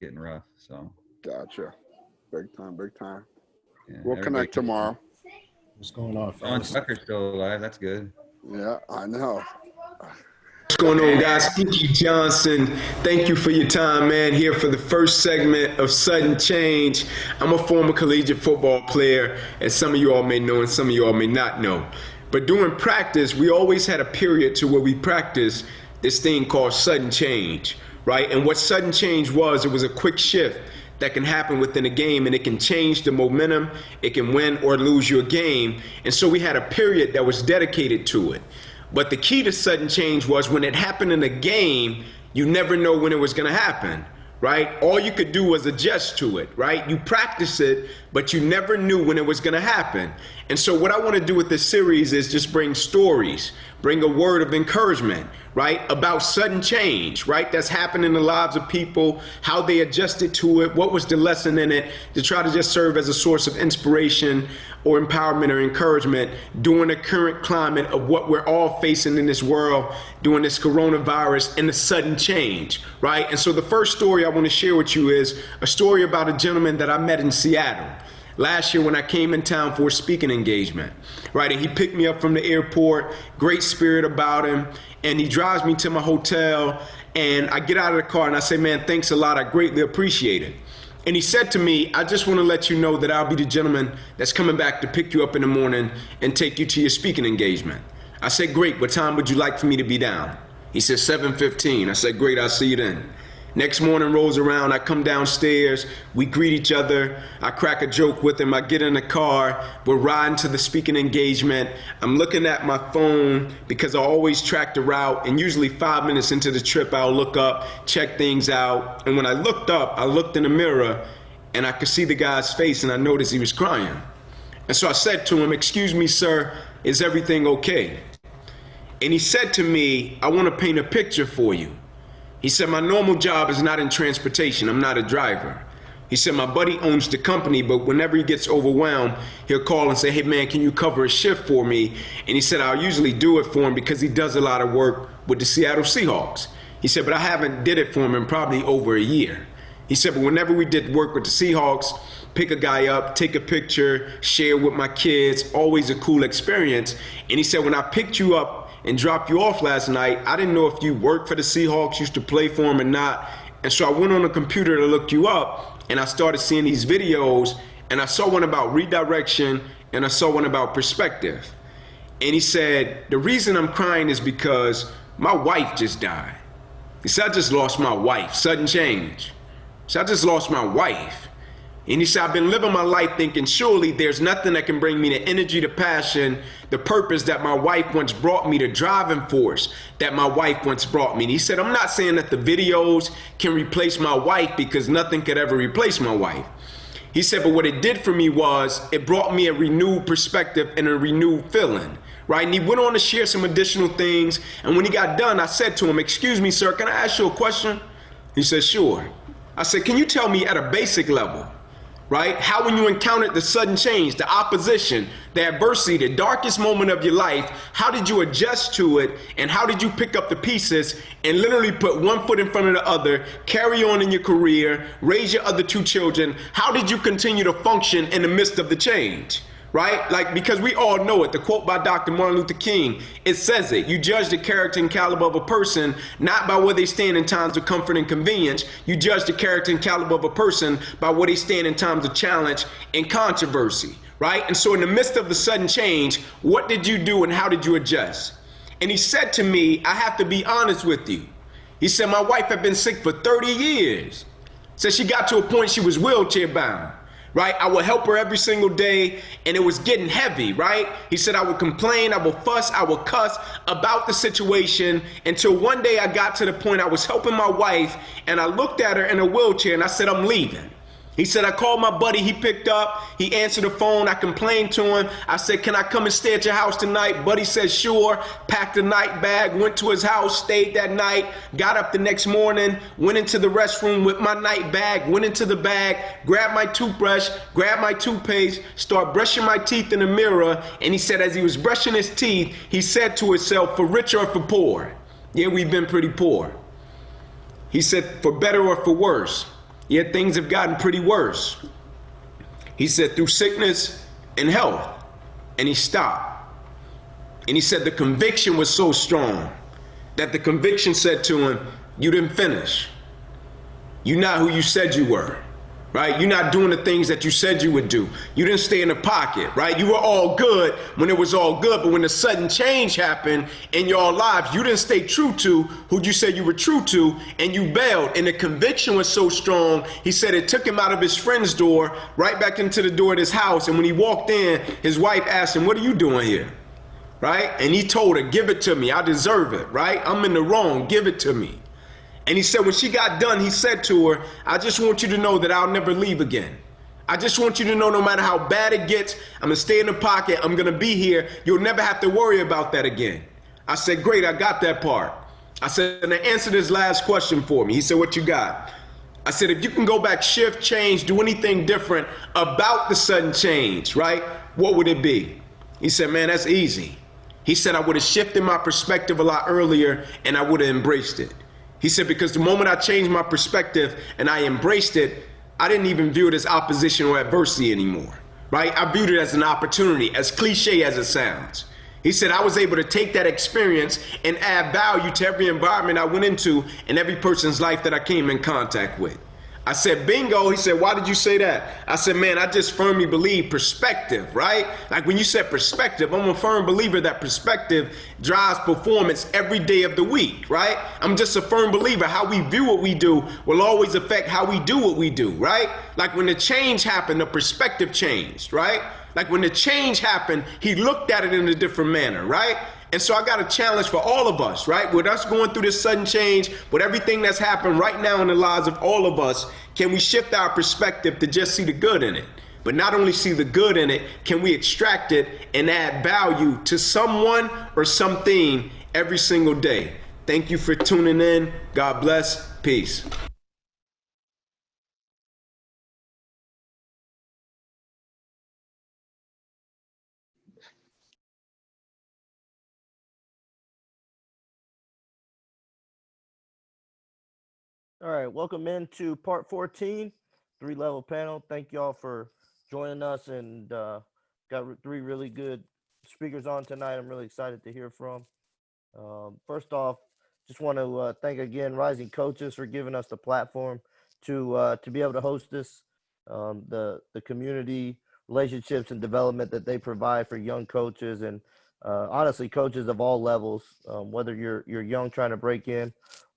getting rough. So. Gotcha. Big time, big time. Yeah, We'll connect tomorrow. What's going on, Sean fellas? Tucker's still alive. That's good. Yeah, I know. What's going on, guys? Inky Johnson, thank you for your time, man. Here for the first segment of Sudden Change. I'm a former collegiate football player, as some of you all may know and some of you all may not know. But during practice, we always had a period to where we practiced this thing called sudden change, right? And what sudden change was, it was a quick shift that can happen within a game, and it can change the momentum. It can win or lose your game. And so we had a period that was dedicated to it. But the key to sudden change was when it happened in a game, you never know when it was going to happen, right? All you could do was adjust to it, right? You practice it, but you never knew when it was going to happen. And so what I want to do with this series is just bring stories, bring a word of encouragement, right, about sudden change, right, that's happened in the lives of people, how they adjusted to it, what was the lesson in it, to try to just serve as a source of inspiration or empowerment or encouragement during the current climate of what we're all facing in this world during this coronavirus and the sudden change, right? And so the first story I want to share with you is a story about a gentleman that I met in Seattle last year when I came in town for a speaking engagement, right? And he picked me up from the airport, great spirit about him, and he drives me to my hotel, and I get out of the car and I say, man, thanks a lot, I greatly appreciate it. And he said to me, I just want to let you know that I'll be the gentleman that's coming back to pick you up in the morning and take you to your speaking engagement. I said, great, what time would you like for me to be down? He said, 7:15. I said, great, I'll see you then. Next morning rolls around, I come downstairs, we greet each other, I crack a joke with him, I get in the car, we're riding to the speaking engagement. I'm looking at my phone because I always track the route, and usually 5 minutes into the trip, I'll look up, check things out. And when I looked up, I looked in the mirror and I could see the guy's face and I noticed he was crying. And so I said to him, excuse me, sir, is everything okay? And he said to me, I want to paint a picture for you. He said, my normal job is not in transportation. I'm not a driver. He said, my buddy owns the company, but whenever he gets overwhelmed, he'll call and say, hey, man, can you cover a shift for me? And he said, I'll usually do it for him because he does a lot of work with the Seattle Seahawks. He said, but I haven't did it for him in probably over a year. He said, but whenever we did work with the Seahawks, pick a guy up, take a picture, share with my kids, always a cool experience. And he said, when I picked you up and dropped you off last night, I didn't know if you worked for the Seahawks, used to play for them or not. And so I went on the computer to look you up, and I started seeing these videos, and I saw one about redirection, and I saw one about perspective. And he said, the reason I'm crying is because my wife just died. He said, I just lost my wife, sudden change. He said, I just lost my wife. And he said, I've been living my life thinking, surely there's nothing that can bring me the energy, the passion, the purpose that my wife once brought me, the driving force that my wife once brought me. And he said, I'm not saying that the videos can replace my wife because nothing could ever replace my wife. He said, but what it did for me was it brought me a renewed perspective and a renewed feeling, right? And he went on to share some additional things. And when he got done, I said to him, excuse me, sir, can I ask you a question? He said, sure. I said, can you tell me at a basic level, right, how when you encountered the sudden change, the opposition, the adversity, the darkest moment of your life, how did you adjust to it, and how did you pick up the pieces and literally put one foot in front of the other, carry on in your career, raise your other two children? How did you continue to function in the midst of the change? Right? Like, because we all know it, the quote by Dr. Martin Luther King, it says it. You judge the character and caliber of a person not by where they stand in times of comfort and convenience. You judge the character and caliber of a person by where they stand in times of challenge and controversy, right? And so in the midst of the sudden change, what did you do and how did you adjust? And he said to me, I have to be honest with you. He said, my wife had been sick for 30 years. Said she got to a point she was wheelchair bound. Right? I would help her every single day, and it was getting heavy, right? He said, I would complain, I would fuss, I would cuss about the situation until one day I got to the point I was helping my wife, and I looked at her in a wheelchair, and I said, I'm leaving. He said, I called my buddy, he picked up, he answered the phone, I complained to him. I said, can I come and stay at your house tonight? Buddy said, sure. Packed a night bag, went to his house, stayed that night, got up the next morning, went into the restroom with my night bag, went into the bag, grabbed my toothbrush, grabbed my toothpaste, started brushing my teeth in the mirror. And he said, as he was brushing his teeth, he said to himself, for rich or for poor? Yeah, we've been pretty poor. He said, for better or for worse? Yet things have gotten pretty worse. He said through sickness and health, and he stopped. And he said the conviction was so strong that the conviction said to him, you didn't finish. You're not who you said you were, right? You're not doing the things that you said you would do. You didn't stay in the pocket, right? You were all good when it was all good, but when the sudden change happened in your lives, you didn't stay true to who you said you were true to, and you bailed. And the conviction was so strong, he said it took him out of his friend's door, right back into the door of his house. And when he walked in, his wife asked him, what are you doing here? Right? And he told her, give it to me. I deserve it, right? I'm in the wrong. Give it to me. And he said, when she got done, he said to her, I just want you to know that I'll never leave again. I just want you to know no matter how bad it gets, I'm going to stay in the pocket. I'm going to be here. You'll never have to worry about that again. I said, great. I got that part. I said, now answer this last question for me. He said, what you got? I said, if you can go back, shift, change, do anything different about the sudden change, right? What would it be? He said, man, that's easy. He said, I would have shifted my perspective a lot earlier and I would have embraced it. He said, because the moment I changed my perspective and I embraced it, I didn't even view it as opposition or adversity anymore, right? I viewed it as an opportunity, as cliche as it sounds. He said, I was able to take that experience and add value to every environment I went into and every person's life that I came in contact with. I said, bingo. He said, why did you say that? I said, man, I just firmly believe perspective, right? Like when you said perspective, I'm a firm believer that perspective drives performance every day of the week, right? I'm just a firm believer how we view what we do will always affect how we do what we do, right? Like when the change happened, the perspective changed, right? Like when the change happened, he looked at it in a different manner, right? And so I got a challenge for all of us, right? With us going through this sudden change, with everything that's happened right now in the lives of all of us, can we shift our perspective to just see the good in it? But not only see the good in it, can we extract it and add value to someone or something every single day? Thank you for tuning in. God bless. Peace. All right, welcome into part 14, three-level panel. Thank y'all for joining us, and got three really good speakers on tonight. I'm really excited to hear from. First off, just want to thank again Rising Coaches for giving us the platform to be able to host this. The community relationships and development that they provide for young coaches and honestly coaches of all levels, whether you're young trying to break in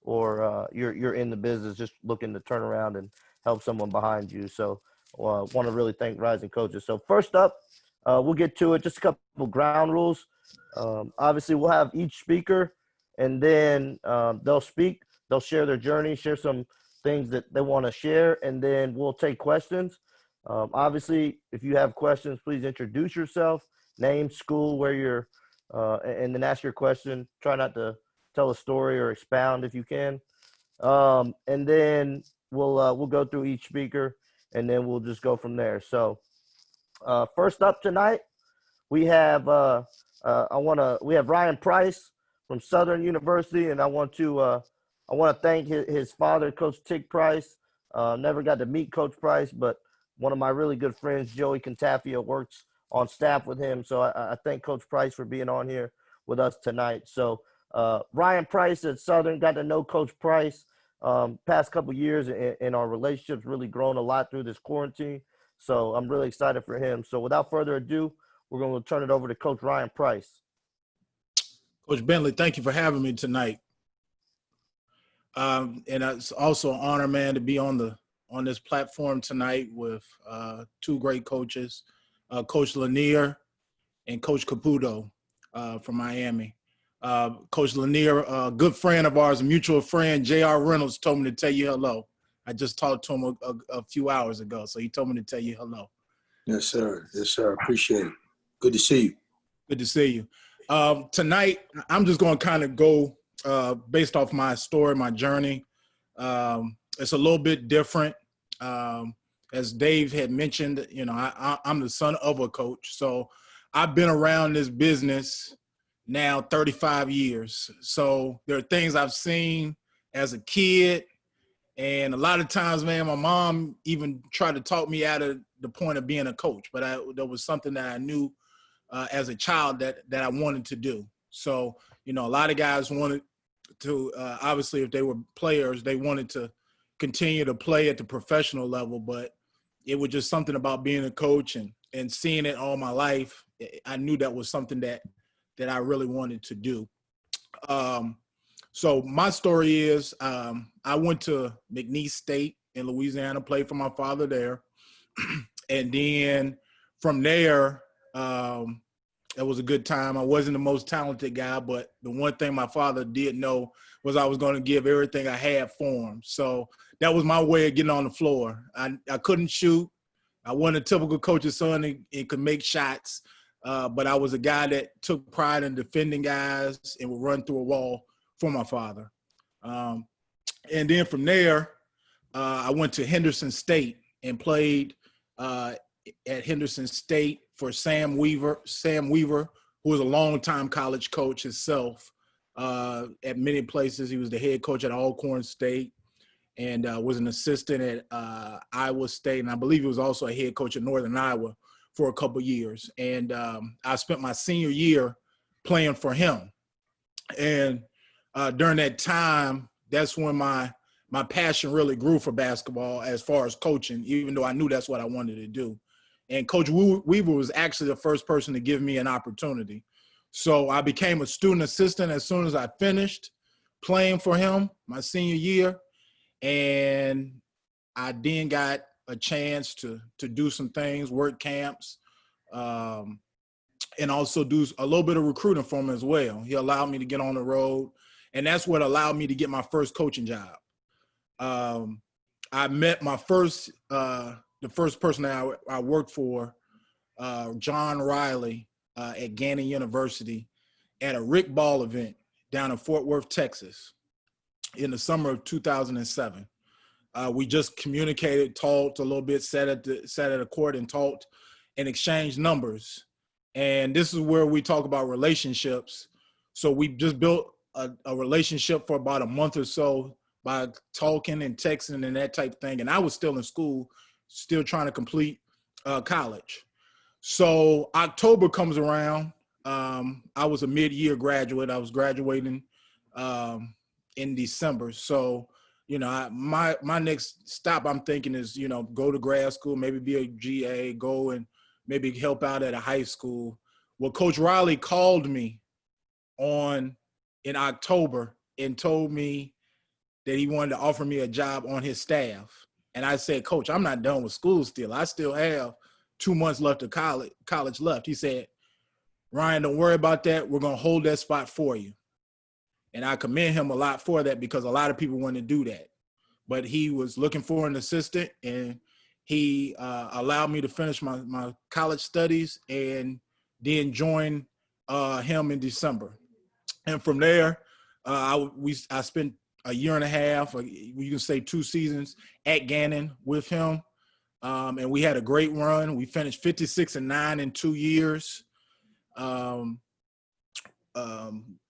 or you're in the business just looking to turn around and help someone behind you. So want to really thank Rising Coaches. So first up, we'll get to it. Just a couple ground rules. Obviously, we'll have each speaker, and then they'll speak. They'll share their journey, share some things that they want to share, and then we'll take questions. Obviously, if you have questions, please introduce yourself, name, school, where you're, and then ask your question. Try not to tell a story or expound if you can. And then we'll go through each speaker, and then we'll just go from there. So first up tonight, we have we have Ryan Price from Southern University, and I want to thank his father, Coach Tick Price. Never got to meet Coach Price, but one of my really good friends, Joey Cantafia, works on staff with him. So I thank Coach Price for being on here with us tonight. So Ryan Price at Southern, got to know Coach Price past couple years, and our relationship's really grown a lot through this quarantine. So I'm really excited for him. So without further ado, we're going to turn it over to Coach Ryan Price. Coach Bentley, thank you for having me tonight. And it's also an honor, man, to be on this platform tonight with two great coaches, Coach Lanier and Coach Caputo from Miami. Coach Lanier, a good friend of ours, a mutual friend, J.R. Reynolds, told me to tell you hello. I just talked to him a few hours ago, so he told me to tell you hello. Yes, sir. Yes, sir. Appreciate it. Good to see you. Good to see you. Tonight, I'm just going to kind of go based off my story, my journey. It's a little bit different. As Dave had mentioned, you know, I'm the son of a coach. So I've been around this business now 35 years. So there are things I've seen as a kid And a lot of times, man, my mom even tried to talk me out of the point of being a coach, but that was something that I knew as a child that I wanted to do. So, a lot of guys wanted to, obviously, if they were players, they wanted to continue to play at the professional level, but it was just something about being a coach and seeing it all my life. I knew that was something that I really wanted to do. So my story is I went to McNeese State in Louisiana, played for my father there. And then from there, it was a good time. I wasn't the most talented guy, but the one thing my father did know was I was going to give everything I had for him. So that was my way of getting on the floor. I couldn't shoot. I wasn't a typical coach's son and could make shots, but I was a guy that took pride in defending guys and would run through a wall for my father. And then from there, I went to Henderson State and played at Henderson State for Sam Weaver, who was a longtime college coach himself at many places. He was the head coach at Alcorn State and was an assistant at Iowa State. And I believe he was also a head coach at Northern Iowa for a couple years. And I spent my senior year playing for him. And during that time, that's when my passion really grew for basketball as far as coaching, even though I knew that's what I wanted to do. And Coach Weaver was actually the first person to give me an opportunity. So I became a student assistant as soon as I finished playing for him my senior year. And I then got a chance to do some things, work camps, and also do a little bit of recruiting for him as well. He allowed me to get on the road, and that's what allowed me to get my first coaching job. I met the first person that I worked for, John Riley, at Gannon University at a Rick Ball event down in Fort Worth, Texas in the summer of 2007. We just communicated, talked a little bit, sat at a court and talked and exchanged numbers. And this is where we talk about relationships. So we just built a relationship for about a month or so by talking and texting and that type of thing. And I was still in school, still trying to complete college. So October comes around. I was a mid-year graduate. I was graduating in December. So, my next stop, I'm thinking is, go to grad school, maybe be a GA, go and maybe help out at a high school. Well, Coach Riley called me in October and told me that he wanted to offer me a job on his staff. And I said, Coach, I'm not done with school still. I still have 2 months left of college left. He said, Ryan, don't worry about that. We're going to hold that spot for you. And I commend him a lot for that because a lot of people want to do that. But he was looking for an assistant, and he allowed me to finish my college studies and then join him in December. And from there, I spent a year and a half, you can say 2 seasons at Gannon with him. And we had a great run. We finished 56-9 in 2 years.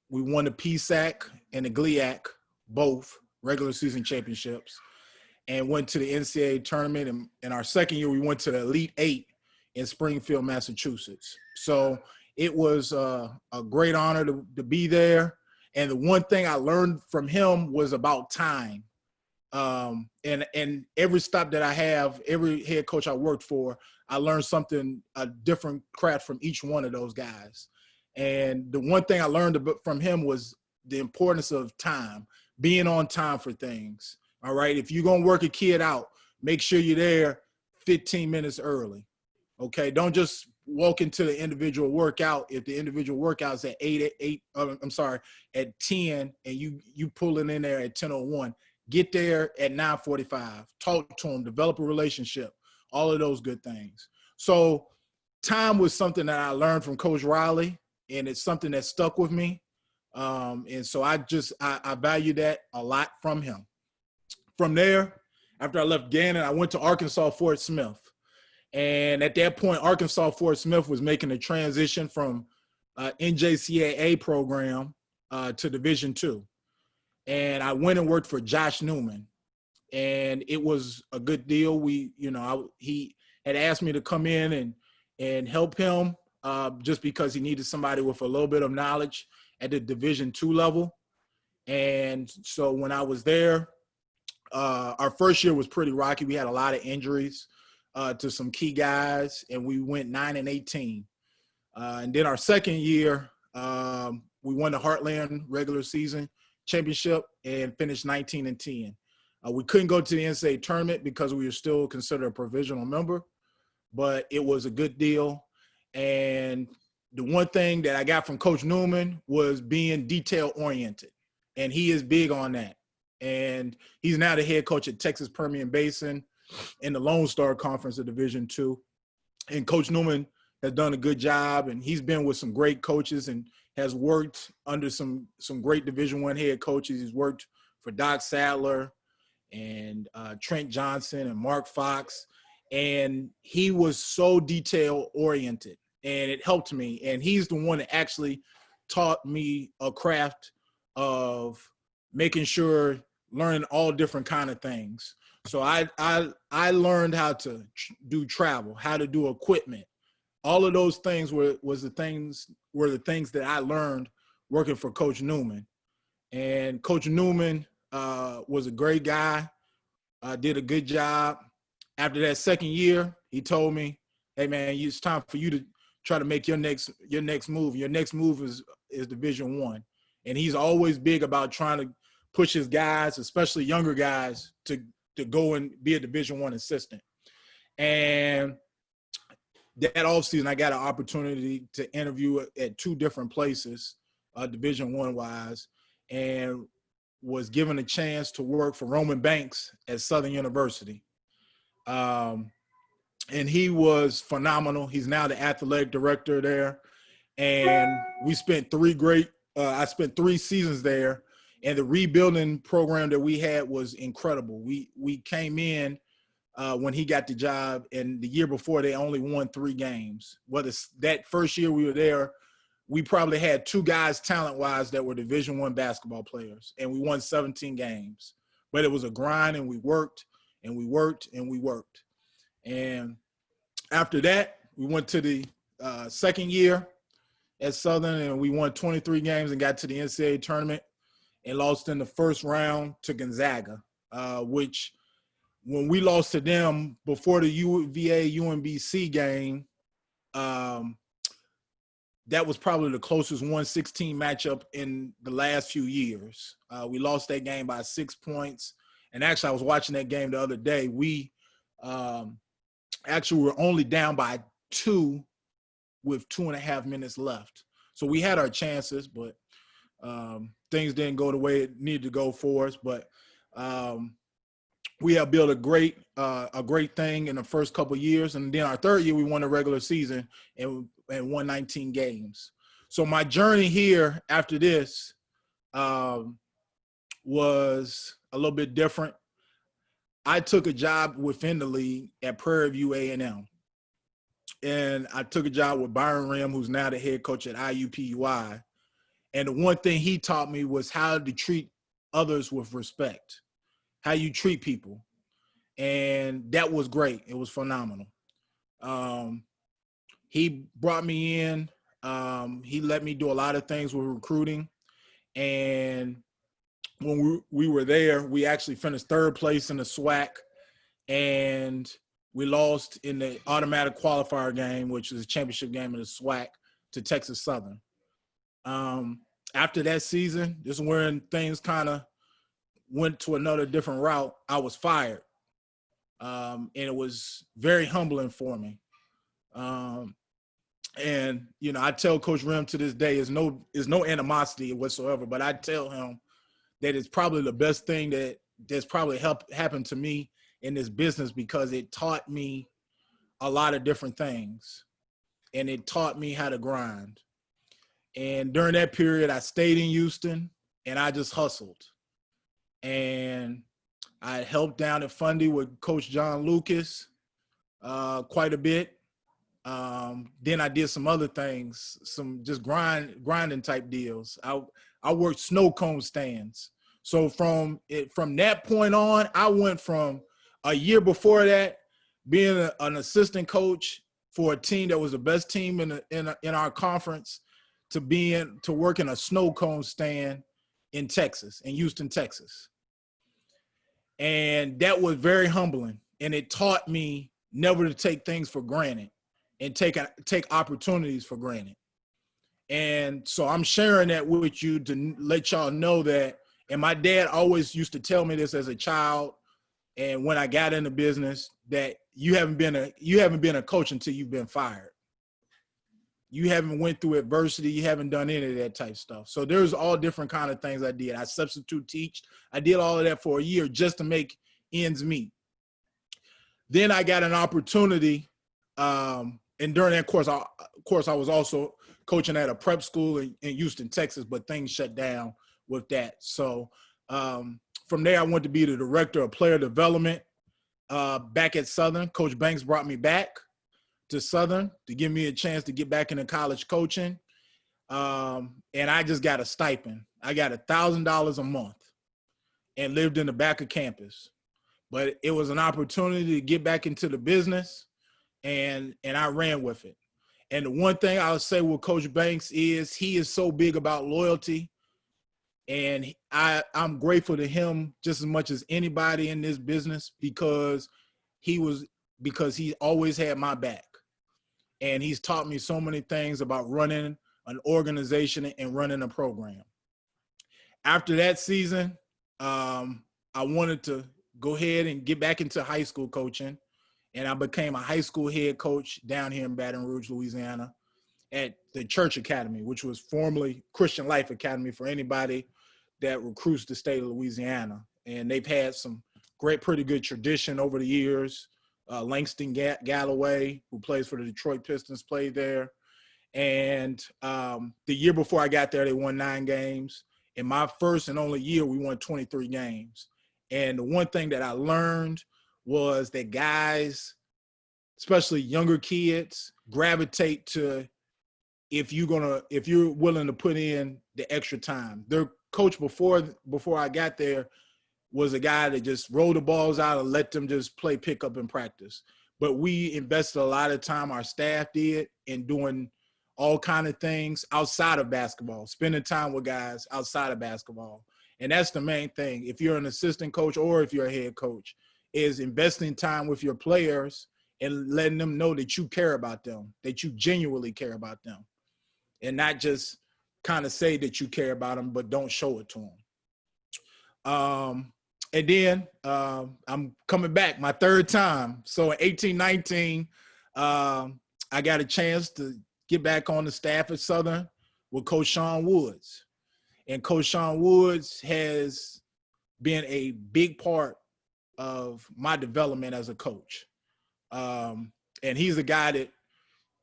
We won the PSAC and the GLIAC, both regular season championships, and went to the NCAA tournament. And in our second year, we went to the Elite Eight in Springfield, Massachusetts. So it was a great honor to be there. And the one thing I learned from him was about time. And every stop that I have, every head coach I worked for, I learned something, a different craft from each one of those guys. And the one thing I learned from him was the importance of time, being on time for things. All right. If you're going to work a kid out, make sure you're there 15 minutes early. Okay. Don't just walk into the individual workout. If the individual workout's at at 10 and you pulling in there at 10:01, get there at 9:45, talk to them, develop a relationship, all of those good things. So time was something that I learned from Coach Riley, and it's something that stuck with me. And so I value that a lot from him. From there, after I left Gannon, I went to Arkansas Fort Smith. And at that point, Arkansas Fort Smith was making a transition from NJCAA program to Division II. And I went and worked for Josh Newman. and it was a good deal. He had asked me to come in and help him just because he needed somebody with a little bit of knowledge at the Division II level. And so when I was there, our first year was pretty rocky. We had a lot of injuries to some key guys, and we went 9-18. And then our second year, we won the Heartland regular season championship and finished 19-10. We couldn't go to the NCAA tournament because we were still considered a provisional member, but it was a good deal. And the one thing that I got from Coach Newman was being detail-oriented, and he is big on that. And he's now the head coach at Texas Permian Basin in the Lone Star Conference of Division II. And Coach Newman has done a good job, and he's been with some great coaches and has worked under some great Division I head coaches. He's worked for Doc Sadler and Trent Johnson and Mark Fox, and he was so detail-oriented, and it helped me. And he's the one that actually taught me a craft of making sure, learning all different kind of things. So I learned how to do travel, how to do equipment. All of those things were the things that I learned working for Coach Newman. And Coach Newman was a great guy, did a good job. After that second year, he told me, "Hey man, it's time for you to try to make your next move. Your next move is Division I." And he's always big about trying to push his guys, especially younger guys, to go and be a Division I assistant. And that offseason, I got an opportunity to interview at two different places, Division I wise, and was given a chance to work for Roman Banks at Southern University. And he was phenomenal. He's now the athletic director there. And we spent I spent 3 seasons there, and the rebuilding program that we had was incredible. We came in when he got the job, and the year before they only won 3 games. That first year we were there, we probably had 2 guys talent-wise that were Division I basketball players, and we won 17 games. But it was a grind, and we worked, and we worked, and we worked. And after that, we went to the second year at Southern, and we won 23 games and got to the NCAA tournament and lost in the first round to Gonzaga, which when we lost to them before the UVA-UMBC game, that was probably the closest 1-16 matchup in the last few years. We lost that game by 6 points. And actually, I was watching that game the other day. We actually were only down by 2 with 2.5 minutes left. So we had our chances, but things didn't go the way it needed to go for us. But we have built a great thing in the first couple of years. And then our third year, we won the regular season and won 19 games. So my journey here after this was a little bit different. I took a job within the league at Prairie View A&M. And I took a job with Byron Rim, who's now the head coach at IUPUI. And the one thing he taught me was how to treat others with respect, how you treat people. And that was great. It was phenomenal. He brought me in. He let me do a lot of things with recruiting. And when we were there, we actually finished 3rd place in the SWAC. And we lost in the automatic qualifier game, which is a championship game in the SWAC, to Texas Southern. After that season, this is when things kind of went to another different route. I was fired. And it was very humbling for me. And, you know, I tell Coach Rim to this day, is no animosity whatsoever, but I tell him that it's probably the best thing that's probably happened to me in this business, because it taught me a lot of different things, and it taught me how to grind. And during that period, I stayed in Houston, and I just hustled. And I helped down at Fundy with Coach John Lucas quite a bit. Then I did some other things, some just grinding type deals. I worked snow cone stands. So from that point on, I went from a year before that being an assistant coach for a team that was the best team in our conference to working a snow cone stand in Texas, in Houston, Texas. And that was very humbling. And it taught me never to take things for granted and take opportunities for granted. And so I'm sharing that with you to let y'all know that, and my dad always used to tell me this as a child, and when I got into business, that you haven't been a coach until you've been fired. You haven't went through adversity. You haven't done any of that type stuff. So there's all different kind of things I did. I substitute teach. I did all of that for a year just to make ends meet. Then I got an opportunity, and during that course, I was also coaching at a prep school in Houston, Texas, but things shut down with that. So from there, I went to be the director of player development back at Southern. Coach Banks brought me back to Southern to give me a chance to get back into college coaching. And I just got a stipend. I got $1,000 a month and lived in the back of campus. But it was an opportunity to get back into the business, and I ran with it. And the one thing I'll say with Coach Banks is he is so big about loyalty, and I'm grateful to him just as much as anybody in this business because he always had my back. And he's taught me so many things about running an organization and running a program. After that season, I wanted to go ahead and get back into high school coaching. And I became a high school head coach down here in Baton Rouge, Louisiana, at the Church Academy, which was formerly Christian Life Academy for anybody that recruits the state of Louisiana. And they've had some pretty good tradition over the years. Langston Galloway, who plays for the Detroit Pistons, played there. And the year before I got there, they won 9 games. In my first and only year, we won 23 games. And the one thing that I learned was that guys, especially younger kids, gravitate to if you're willing to put in the extra time. Their coach before I got there was a guy that just rolled the balls out and let them just play pickup in practice. But we invested a lot of time, our staff did, in doing all kind of things outside of basketball, spending time with guys outside of basketball. And that's the main thing. If you're an assistant coach or if you're a head coach, is investing time with your players and letting them know that you care about them, that you genuinely care about them, and not just kind of say that you care about them, but don't show it to them. And then I'm coming back my third time. So in 18-19, I got a chance to get back on the staff at Southern with Coach Sean Woods. And Coach Sean Woods has been a big part of my development as a coach. And he's a guy that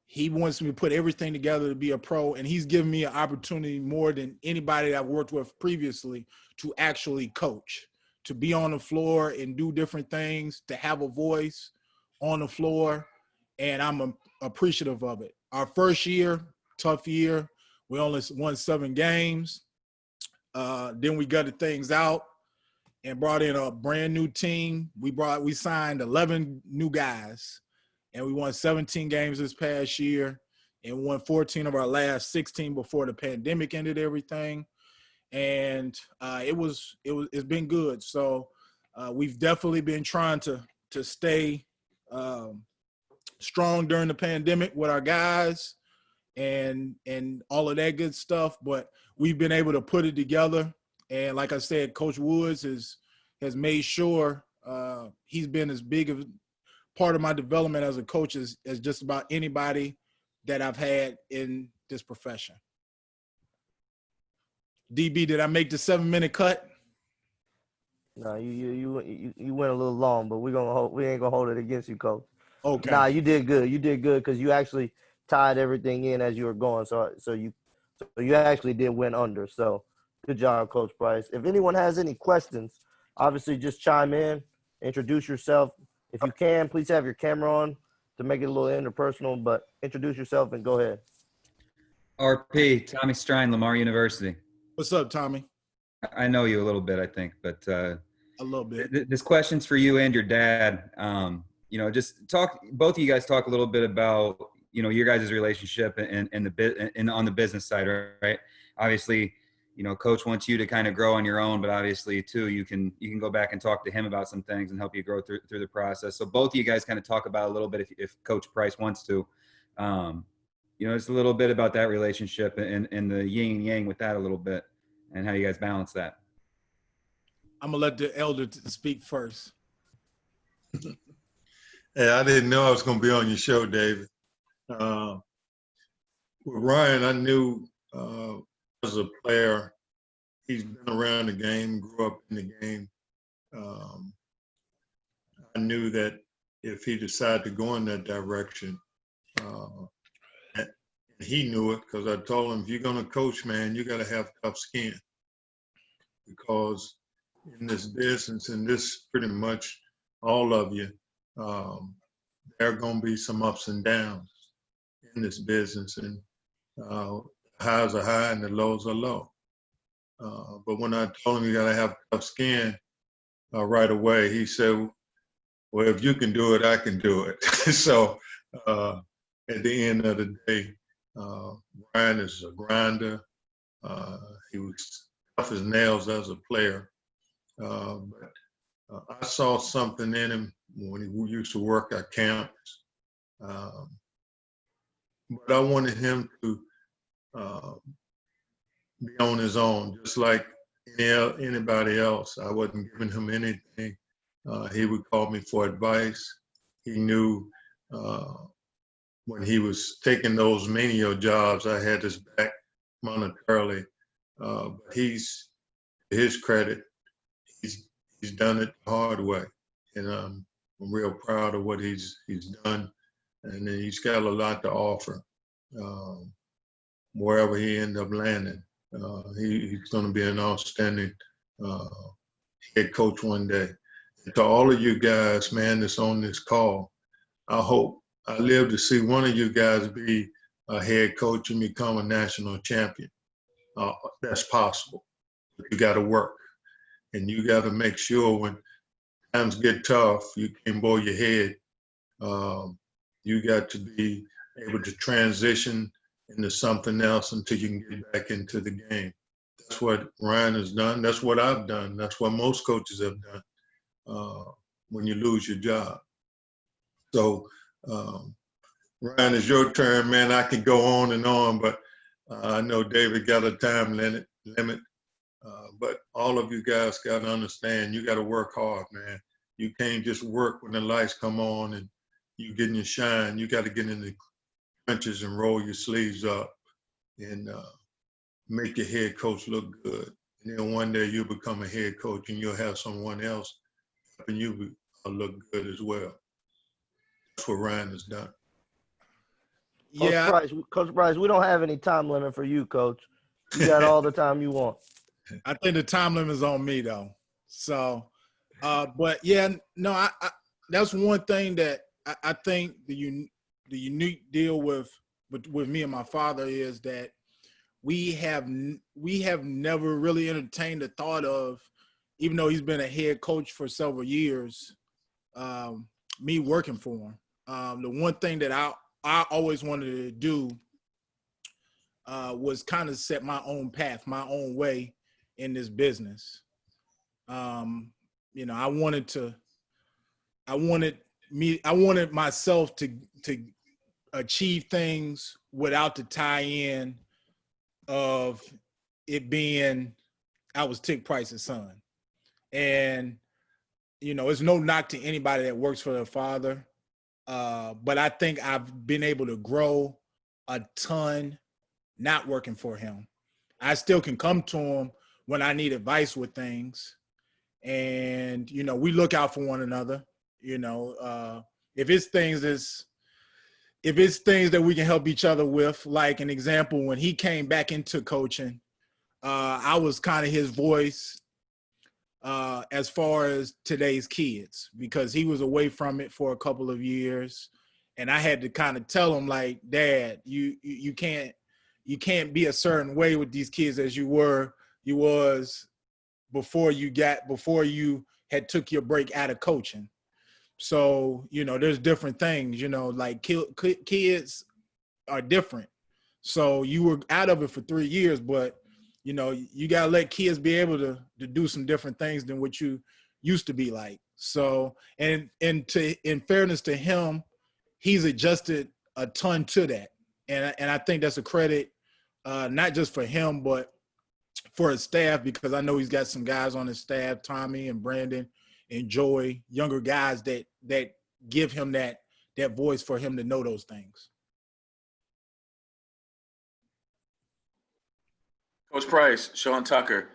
he wants me to put everything together to be a pro, and he's given me an opportunity more than anybody that I've worked with previously to actually coach, to be on the floor and do different things, to have a voice on the floor, and I'm appreciative of it. Our first year, tough year, we only won 7 games. Then we gutted things out and brought in a brand new team. We signed 11 new guys, and we won 17 games this past year and won 14 of our last 16 before the pandemic ended everything. And it's been good. So we've definitely been trying to stay strong during the pandemic with our guys and all of that good stuff. But we've been able to put it together. And like I said, Coach Woods has made sure he's been as big of part of my development as a coach as just about anybody that I've had in this profession. DB, did I make the 7-minute cut? No, you went a little long, but we ain't gonna hold it against you, Coach. Okay. Nah, you did good. You did good because you actually tied everything in as you were going. So you actually did win under. So good job, Coach Price. If anyone has any questions, obviously just chime in, introduce yourself. If you can, please have your camera on to make it a little interpersonal, but introduce yourself and go ahead. RP, Tommy Strine, Lamar University. What's up, Tommy? I know you a little bit, I think, but A little bit. this question's for you and your dad. Just both of you guys talk a little bit about, your guys' relationship and on the business side, right? Obviously, coach wants you to kind of grow on your own, but obviously too, you can go back and talk to him about some things and help you grow through the process. So both of you guys kind of talk about a little bit if Coach Price wants to, just a little bit about that relationship and the yin and yang with that a little bit and how you guys balance that. I'm gonna let the elder speak first. Hey, I didn't know I was going to be on your show, David. With Ryan, I knew as a player, he's been around the game, grew up in the game. I knew that if he decided to go in that direction, and he knew it because I told him, if you're going to coach, man, you got to have tough skin. Because in this business, and this pretty much all of you, there are going to be some ups and downs in this business, and highs are high and the lows are low. But when I told him you got to have tough skin right away, he said, well, if you can do it, I can do it. So at the end of the day, Brian is a grinder. He was tough as nails as a player. But I saw something in him when he used to work at camps. But I wanted him to be on his own, just like anybody else. I wasn't giving him anything. He would call me for advice. He knew when he was taking those menial jobs, I had his back monetarily. But he's, to his credit, he's done it the hard way. And I'm real proud of what he's done. And then he's got a lot to offer wherever he end up landing. He's going to be an outstanding head coach one day. And to all of you guys, man, that's on this call, I hope I live to see one of you guys be a head coach and become a national champion. That's possible. You got to work. And you got to make sure when times get tough, you can't bow your head. You got to be able to transition into something else until you can get back into the game. That's what Ryan has done. That's what I've done. That's what most coaches have done when you lose your job. So, Ryan, it's your turn, man. I can go on, but I know David got a time limit. But all of you guys got to understand, you got to work hard, man. You can't just work when the lights come on and you getting your shine. You got to get in the trenches and roll your sleeves up and make your head coach look good. And then one day you'll become a head coach and you'll have someone else helping you look good as well. That's what Ryan has done. Yeah. Coach Price, we don't have any time limit for you, Coach. You got all the time you want. I think the time limit is on me, though. So, but yeah, no, I that's one thing that I think the unique deal with me and my father is that we have never really entertained the thought of, even though he's been a head coach for several years, me working for him. The one thing that I always wanted to do was kind of set my own path, my own way in this business. I wanted myself to achieve things without the tie-in of it being I was Tick Price's son. And it's no knock to anybody that works for their father, but I think I've been able to grow a ton not working for him. I still can come to him when I need advice with things. And, we look out for one another, if it's things that we can help each other with, like an example, when he came back into coaching, I was kind of his voice as far as today's kids, because he was away from it for a couple of years. And I had to kind of tell him, like, Dad, you can't be a certain way with these kids as you was before you had took your break out of coaching. So, there's different things, like kids are different. So you were out of it for 3 years, but, you got to let kids be able to do some different things than what you used to be like. So, and in fairness to him, he's adjusted a ton to that. And I think that's a credit, not just for him, but for his staff, because I know he's got some guys on his staff, Tommy and Brandon and Joey, younger guys that give him that voice for him to know those things. Coach Price, Sean Tucker,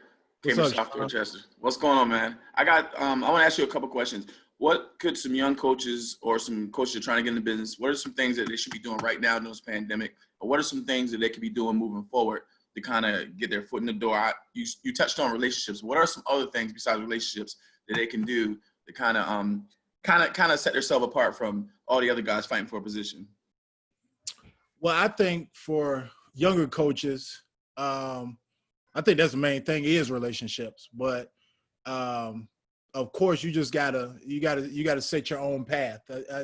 Cambridge South Dorchester. What's going on, man? I want to ask you a couple questions. What could some young coaches or some coaches that are trying to get in the business, what are some things that they should be doing right now in this pandemic? Or what are some things that they could be doing moving forward to kind of get their foot in the door? You touched on relationships. What are some other things besides relationships that they can do to kind of set themselves apart from all the other guys fighting for a position? Well, I think for younger coaches, I think that's the main thing is relationships. But of course, you just gotta set your own path.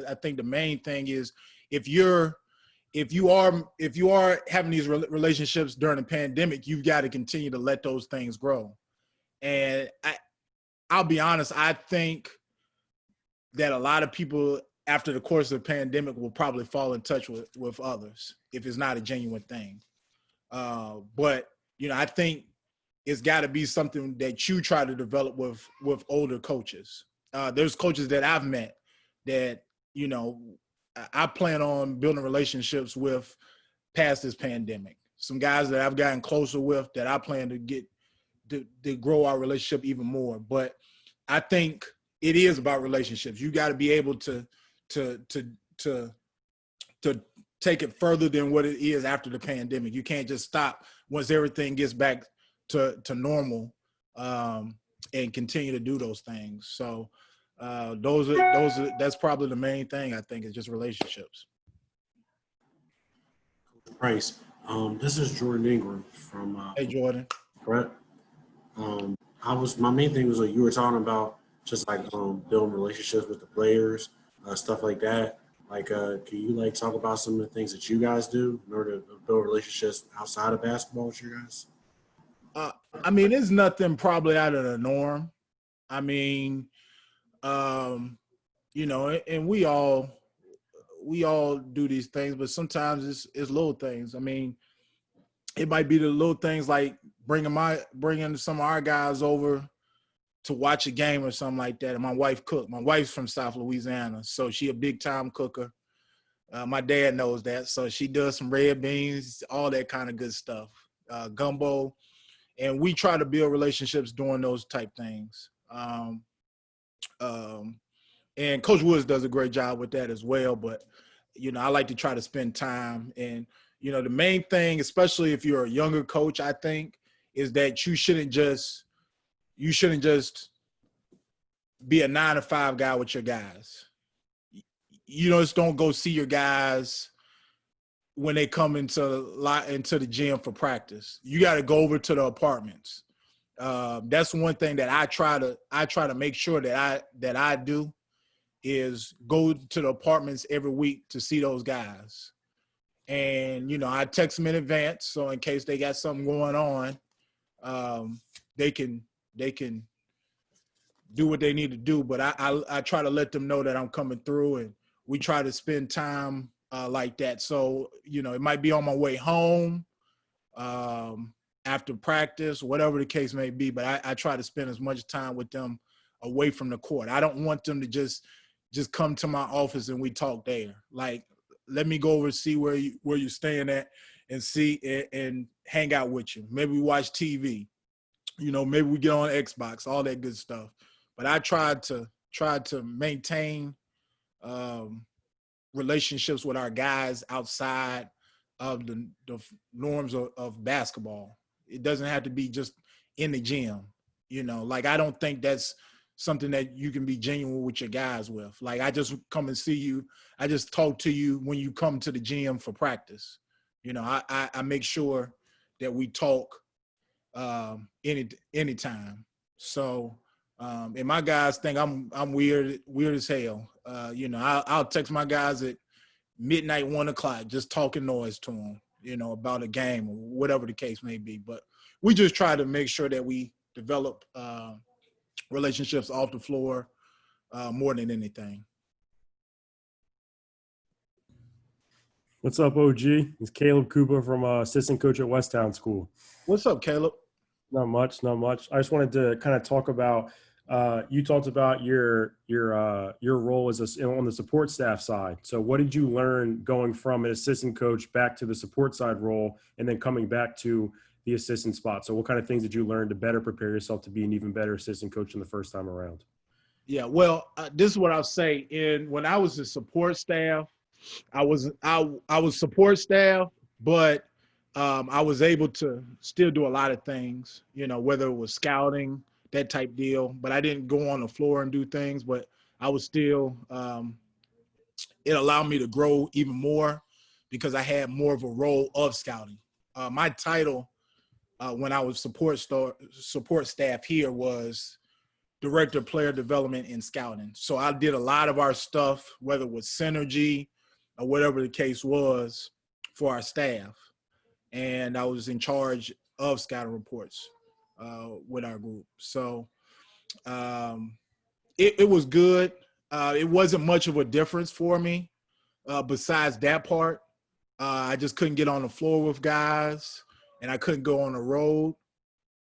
I think the main thing is if you are having these relationships during the pandemic, you've got to continue to let those things grow. And I'll be honest, I think that a lot of people after the course of the pandemic will probably fall in touch with others if it's not a genuine thing. But I think it's got to be something that you try to develop with older coaches. There's coaches that I've met that, I plan on building relationships with past this pandemic. Some guys that I've gotten closer with that I plan to get to grow our relationship even more. But I think it is about relationships. You got to be able to take it further than what it is after the pandemic. You can't just stop once everything gets back to normal and continue to do those things. So that's probably the main thing, I think, is just relationships. Price, this is Jordan Ingram from Hey, Jordan. Brett. My main thing was like you were talking about just like building relationships with the players, stuff like that. Like, can you talk about some of the things that you guys do in order to build relationships outside of basketball with you guys? It's nothing probably out of the norm. And we all do these things, but sometimes it's little things. It might be the little things like bringing some of our guys over to watch a game or something like that. And my wife cooked. My wife's from South Louisiana, so she a big time cooker. My dad knows that, so she does some red beans, all that kind of good stuff, gumbo, and we try to build relationships doing those type things. And Coach Woods does a great job with that as well. But I like to try to spend time. And the main thing, especially if you're a younger coach, I think, is that you shouldn't just be a 9-to-5 guy with your guys. Just don't go see your guys when they come into the gym for practice. You got to go over to the apartments. That's one thing that I try to make sure that I do is go to the apartments every week to see those guys. And, I text them in advance. So in case they got something going on, they can do what they need to do. But I try to let them know that I'm coming through, and we try to spend time like that. So, it might be on my way home, after practice, whatever the case may be, but I try to spend as much time with them away from the court. I don't want them to just come to my office and we talk there. Like, let me go over and see where you're staying at and see and hang out with you. Maybe we watch TV, maybe we get on Xbox, all that good stuff. But I tried to maintain relationships with our guys outside of the norms of basketball. It doesn't have to be just in the gym, I don't think that's something that you can be genuine with your guys with. Like, I just come and see you. I just talk to you when you come to the gym for practice. I make sure that we talk anytime. So, and my guys think I'm weird as hell. You know, I'll text my guys at midnight, 1 o'clock, just talking noise to them, you know, about a game or whatever the case may be. But we just try to make sure that we develop relationships off the floor more than anything. What's up, OG? It's Caleb Kupa from assistant coach at Westtown School. What's up, Caleb? Not much. I just wanted to kind of talk about you talked about your role as on the support staff side. So what did you learn going from an assistant coach back to the support side role and then coming back to the assistant spot? So what kind of things did you learn to better prepare yourself to be an even better assistant coach in the first time around? Yeah, well, this is what I'll say. When I was a support staff, I was support staff, but I was able to still do a lot of things, you know, whether it was scouting, that type deal. But I didn't go on the floor and do things, but I was still it allowed me to grow even more because I had more of a role of scouting. My title when I was support staff here was Director of Player Development and Scouting. So I did a lot of our stuff, whether it was synergy or whatever the case was for our staff. And I was in charge of scouting reports with our group. So it was good. It wasn't much of a difference for me besides that part. I just couldn't get on the floor with guys, and I couldn't go on the road.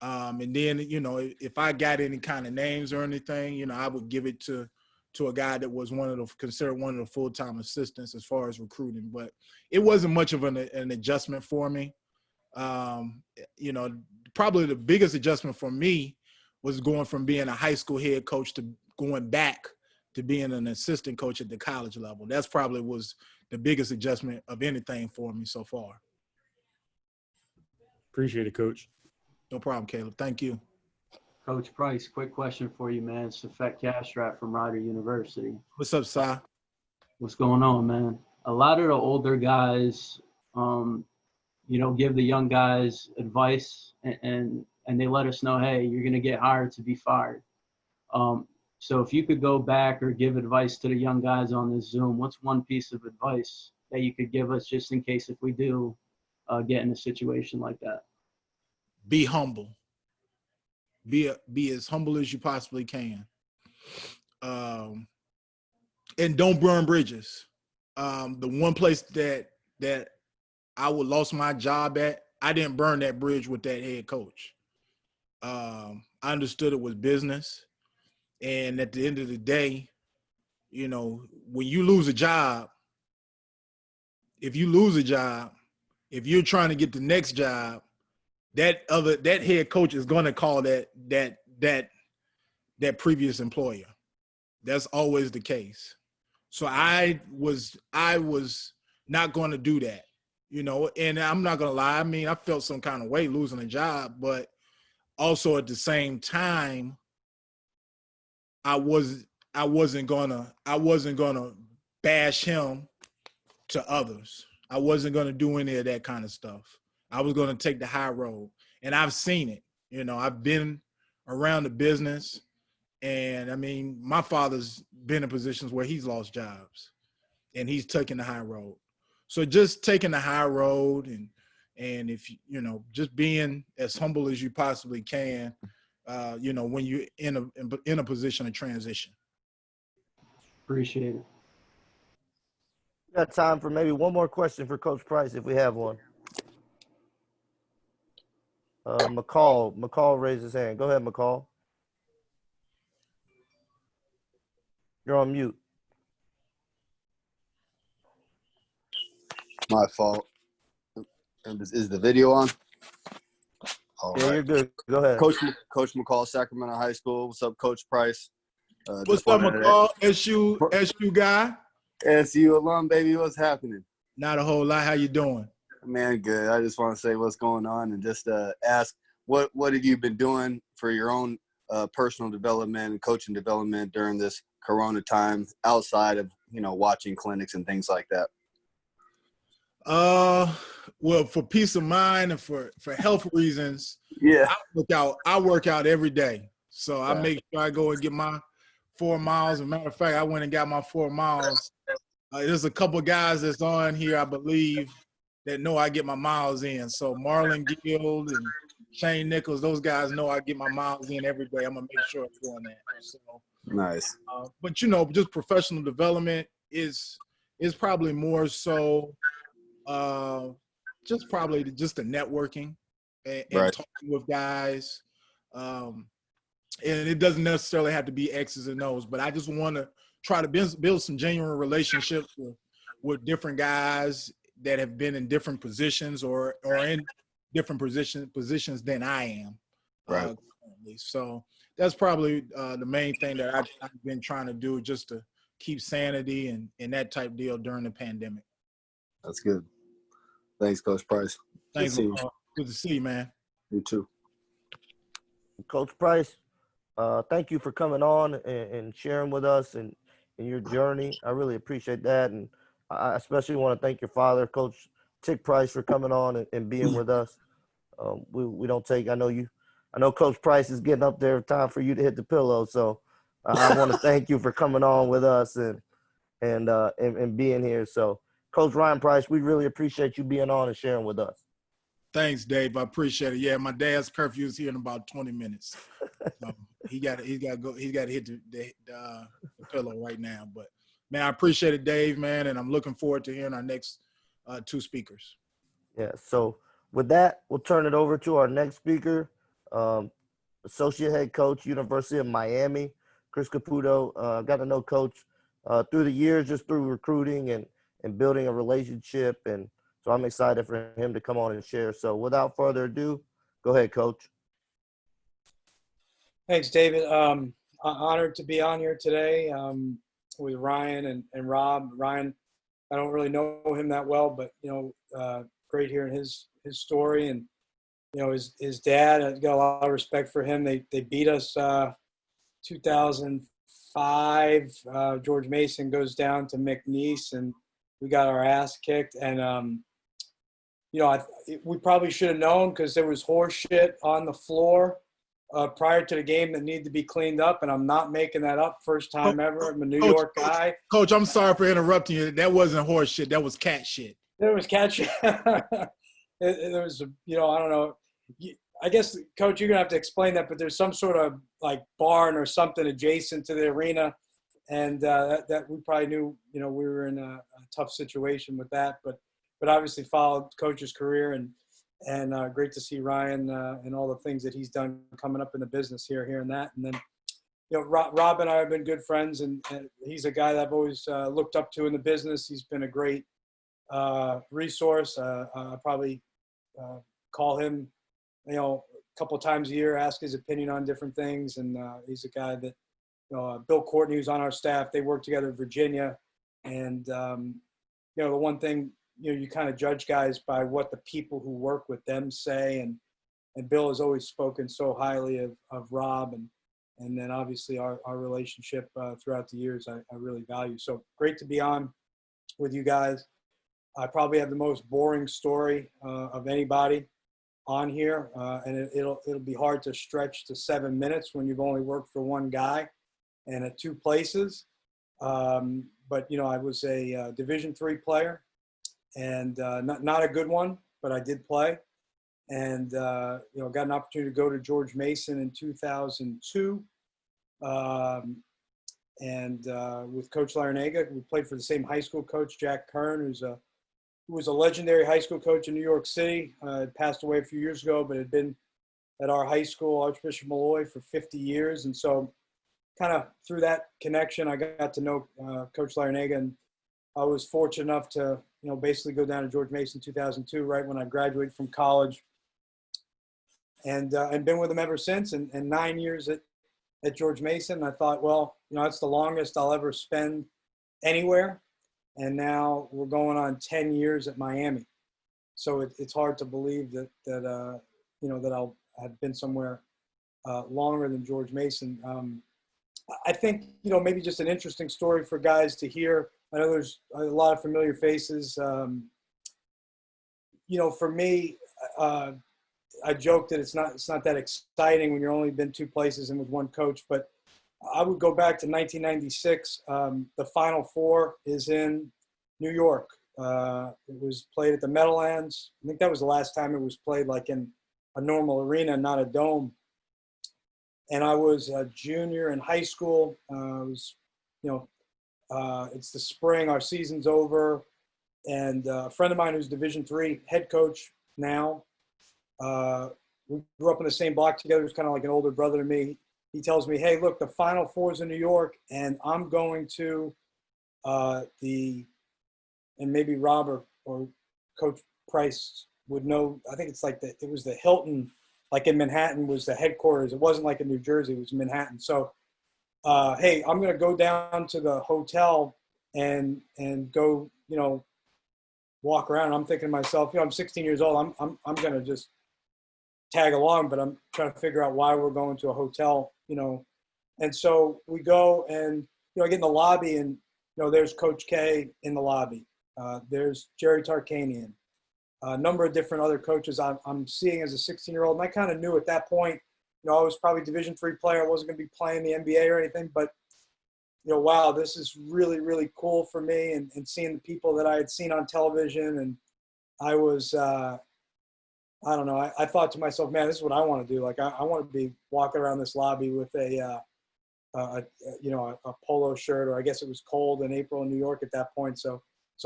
And then, you know, if I got any kind of names or anything, you know, I would give it to a guy that was considered one of the full-time assistants as far as recruiting. But it wasn't much of an adjustment for me. You know, probably the biggest adjustment for me was going from being a high school head coach to going back to being an assistant coach at the college level. That's probably was the biggest adjustment of anything for me so far. Appreciate it, Coach. No problem, Caleb. Thank you. Coach Price, quick question for you, man. Safet Castrat from Rider University. What's up, Si? What's going on, man? A lot of the older guys, you know, give the young guys advice and they let us know, hey, you're going to get hired to be fired. So if you could go back or give advice to the young guys on this Zoom, what's one piece of advice that you could give us just in case if we do get in a situation like that? Be humble. Be as humble as you possibly can. And don't burn bridges. The one place that I would lost my job at, I didn't burn that bridge with that head coach. I understood it was business. And at the end of the day, you know, when you lose a job, if you're trying to get the next job, that head coach is going to call that previous employer. That's always the case. So I was not going to do that, you know, and I'm not going to lie. I mean, I felt some kind of way losing a job, but also at the same time, I wasn't gonna bash him to others. I wasn't gonna do any of that kind of stuff. I was gonna take the high road, and I've seen it. You know, I've been around the business, and I mean, my father's been in positions where he's lost jobs, and he's taking the high road. So just taking the high road, and if you know, just being as humble as you possibly can. You know, when you're in a position of transition. Appreciate it. We got time for maybe one more question for Coach Price if we have one. McCall raised his hand. Go ahead, McCall. You're on mute. My fault. Is the video on? All yeah, right. You're good. Go ahead. Coach McCall, Sacramento High School. What's up, Coach Price? What's up, McCall? SU guy? SU alum, baby. What's happening? Not a whole lot. How you doing? Man, good. I just want to say what's going on and just ask what have you been doing for your own personal development and coaching development during this Corona time outside of, you know, watching clinics and things like that? Well, for peace of mind and for health reasons, yeah, I work out every day. So I make sure I go and get my 4 miles. As a matter of fact, I went and got my 4 miles. There's a couple guys that's on here, I believe, that know I get my miles in. So Marlon Guild and Shane Nichols, those guys know I get my miles in every day. I'm gonna make sure I'm doing that. So nice. But you know, just professional development is probably more so just probably just the networking and talking with guys. And it doesn't necessarily have to be X's and O's, but I just want to try to build some genuine relationships with different guys that have been in different positions or in different positions than I am. Right. So that's probably the main thing that I've been trying to do, just to keep sanity and that type deal during the pandemic. That's good. Thanks, Coach Price. Thanks. Good to see you, man. You too. Coach Price, thank you for coming on and sharing with us and your journey. I really appreciate that. And I especially want to thank your father, Coach Tick Price, for coming on and being with us. We don't take, I know Coach Price is getting up there, time for you to hit the pillow. So I want to thank you for coming on with us and being here. So Coach Ryan Price, we really appreciate you being on and sharing with us. Thanks, Dave. I appreciate it. Yeah, my dad's curfew is here in about 20 minutes. He got to hit the pillow right now. But man, I appreciate it, Dave, man, and I'm looking forward to hearing our next 2 speakers. Yeah. So with that, we'll turn it over to our next speaker, Associate Head Coach, University of Miami, Chris Caputo. Got to know Coach through the years, just through recruiting and building a relationship, and so I'm excited for him to come on and share. So without further ado, go ahead, Coach. Thanks, David. Honored to be on here today with Ryan and Rob. Ryan, I don't really know him that well, but great hearing his story, and his dad. I've got a lot of respect for him. They beat us 2005. George Mason goes down to McNeese, and we got our ass kicked. And we probably should have known, because there was horse shit on the floor prior to the game that needed to be cleaned up, and I'm not making that up. First time ever. I'm a New York guy. Coach, I'm sorry for interrupting you. That wasn't horse shit. That was cat shit. There was cat shit. There was, I don't know. I guess, Coach, you're going to have to explain that, but there's some sort of like barn or something adjacent to the arena, and that we probably knew, we were in a tough situation with that, but obviously followed Coach's career, and great to see Ryan and all the things that he's done coming up in the business here and that. And then, Rob and I have been good friends, and he's a guy that I've always looked up to in the business. He's been a great resource. I probably call him, a couple of times a year, ask his opinion on different things. And he's a guy that, Bill Courtney, who's on our staff, they work together in Virginia. And, the one thing, you kind of judge guys by what the people who work with them say. And Bill has always spoken so highly of Rob. And then obviously our relationship throughout the years, I really value. So great to be on with you guys. I probably have the most boring story of anybody on here, and it'll be hard to stretch to 7 minutes when you've only worked for one guy and at 2 places. But I was a Division III player, and not a good one, but I did play, and got an opportunity to go to George Mason in 2002, and with Coach Lanier. We played for the same high school coach, Jack Kern, who was a legendary high school coach in New York City. Passed away a few years ago, but had been at our high school, Archbishop Malloy, for 50 years. And so kind of through that connection, I got to know Coach Lanier, and I was fortunate enough to, basically go down to George Mason 2002, right when I graduated from college, and been with him ever since, and 9 years at George Mason. I thought, well, that's the longest I'll ever spend anywhere. And now we're going on 10 years at Miami. So it's hard to believe that I'll have been somewhere longer than George Mason. I think, maybe just an interesting story for guys to hear. I know there's a lot of familiar faces. For me, I joke that it's not that exciting when you're only been two places and with one coach, but I would go back to 1996. The Final Four is in New York. It was played at the Meadowlands. I think that was the last time it was played like in a normal arena, not a dome. And I was a junior in high school. It's the spring, our season's over. And a friend of mine who's Division III head coach now, we grew up in the same block together. He's kind of like an older brother to me. He tells me, hey, look, the Final Four is in New York, and I'm going to and maybe Rob or Coach Price would know, I think it's like it was the Hilton, like in Manhattan was the headquarters. It wasn't like in New Jersey, it was Manhattan. So, hey, I'm going to go down to the hotel and go, walk around. I'm thinking to myself, I'm 16 years old. I'm going to just tag along, but I'm trying to figure out why we're going to a hotel, And so we go and, I get in the lobby and, there's Coach K in the lobby. There's Jerry Tarkanian, a number of different other coaches I'm seeing as a 16-year-old. And I kind of knew at that point, I was probably Division III player. I wasn't going to be playing the NBA or anything, but, wow, this is really, really cool for me and seeing the people that I had seen on television. And I was, I don't know, I thought to myself, man, this is what I want to do. Like, I want to be walking around this lobby with a polo shirt, or I guess it was cold in April in New York at that point. So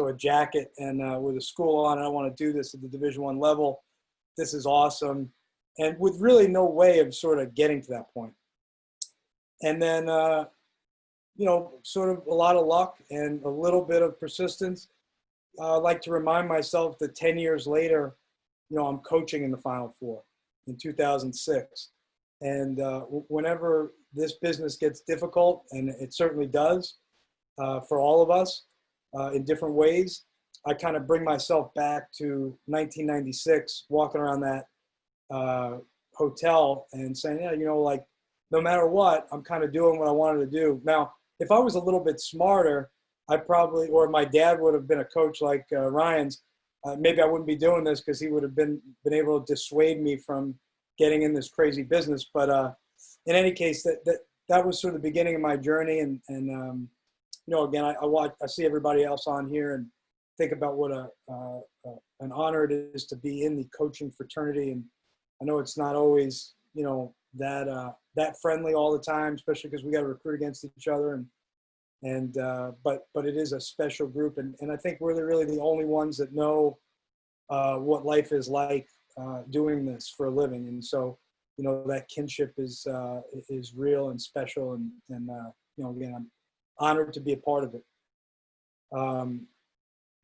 a jacket and with a school on, and I want to do this at the Division I level. This is awesome. And with really no way of sort of getting to that point. And then, sort of a lot of luck and a little bit of persistence. I like to remind myself that 10 years later, I'm coaching in the Final Four in 2006. And whenever this business gets difficult, and it certainly does for all of us in different ways, I kind of bring myself back to 1996, walking around that hotel and saying, like, no matter what, I'm kind of doing what I wanted to do. Now, if I was a little bit smarter, I probably, or my dad would have been a coach like Ryan's, maybe I wouldn't be doing this because he would have been able to dissuade me from getting in this crazy business. But in any case, that was sort of the beginning of my journey. And again, I see everybody else on here and think about what an honor it is to be in the coaching fraternity. And I know it's not always, that friendly all the time, especially because we got to recruit against each other. But it is a special group. And I think we're really the only ones that know what life is like doing this for a living. And so, that kinship is real and special. And again, I'm honored to be a part of it.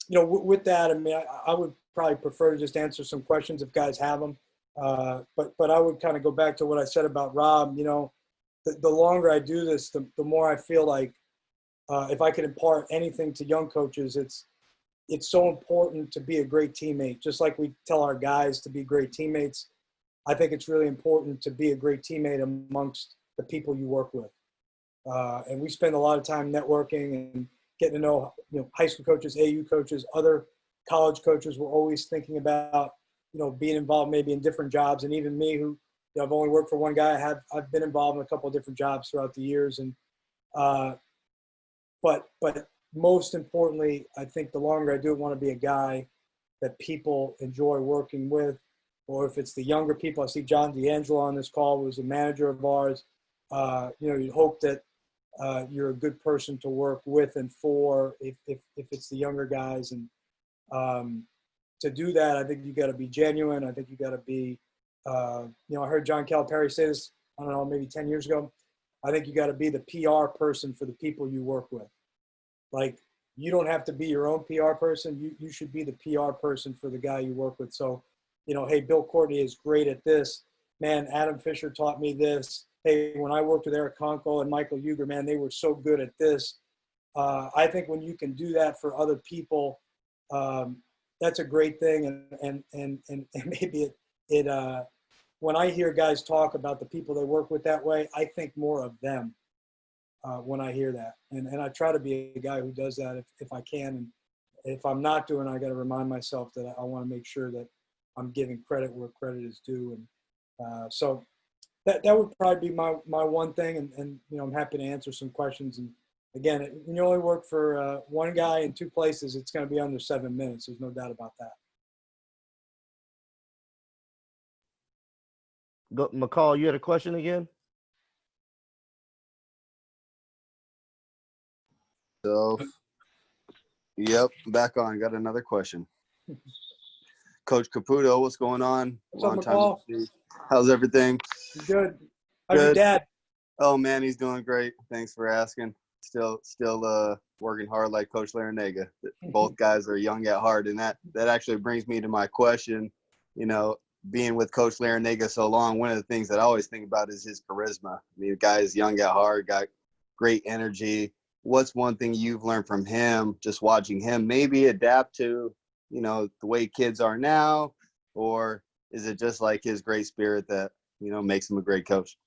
With that, I mean, I would probably prefer to just answer some questions if guys have them. But I would kind of go back to what I said about Rob. The longer I do this, the more I feel like if I could impart anything to young coaches, it's so important to be a great teammate. Just like we tell our guys to be great teammates, I think it's really important to be a great teammate amongst the people you work with. And we spend a lot of time networking and getting to know, high school coaches, AU coaches, other college coaches. We're always thinking about, being involved maybe in different jobs. And even me, who I've only worked for one guy, I've been involved in a couple of different jobs throughout the years. And but most importantly, I think the longer I do it, I want to be a guy that people enjoy working with. Or if it's the younger people, I see John D'Angelo on this call, who's a manager of ours. You hope that you're a good person to work with and for if it's the younger guys. And to do that, I think you got to be genuine. I think you got to be, I heard John Calipari say this, I don't know, maybe 10 years ago. I think you got to be the PR person for the people you work with. Like, you don't have to be your own PR person. You should be the PR person for the guy you work with. So, hey, Bill Courtney is great at this. Man, Adam Fisher taught me this. Hey, when I worked with Eric Conkle and Michael Uger, man, they were so good at this. I think when you can do that for other people, that's a great thing. And maybe it when I hear guys talk about the people they work with that way, I think more of them when I hear that. And I try to be a guy who does that if I can. And if I'm not doing it, I got to remind myself that I want to make sure that I'm giving credit where credit is due. And so that would probably be my one thing. And I'm happy to answer some questions. And again, when you only work for one guy in two places, it's going to be under 7 minutes. There's no doubt about that. McCall, you had a question again? So, yep, back on. Got another question. Coach Caputo, what's going on? What's up, Long time McCall? no see. How's everything? Good. How's your dad? Oh man, he's doing great. Thanks for asking. Still working hard like Coach Larinaga. Both guys are young at heart, and that actually brings me to my question. Being with Coach Larinaga so long, one of the things that I always think about is his charisma. I mean, the guy is young at heart, got great energy. What's one thing you've learned from him, just watching him maybe adapt to, the way kids are now, or is it just like his great spirit that, makes him a great coach?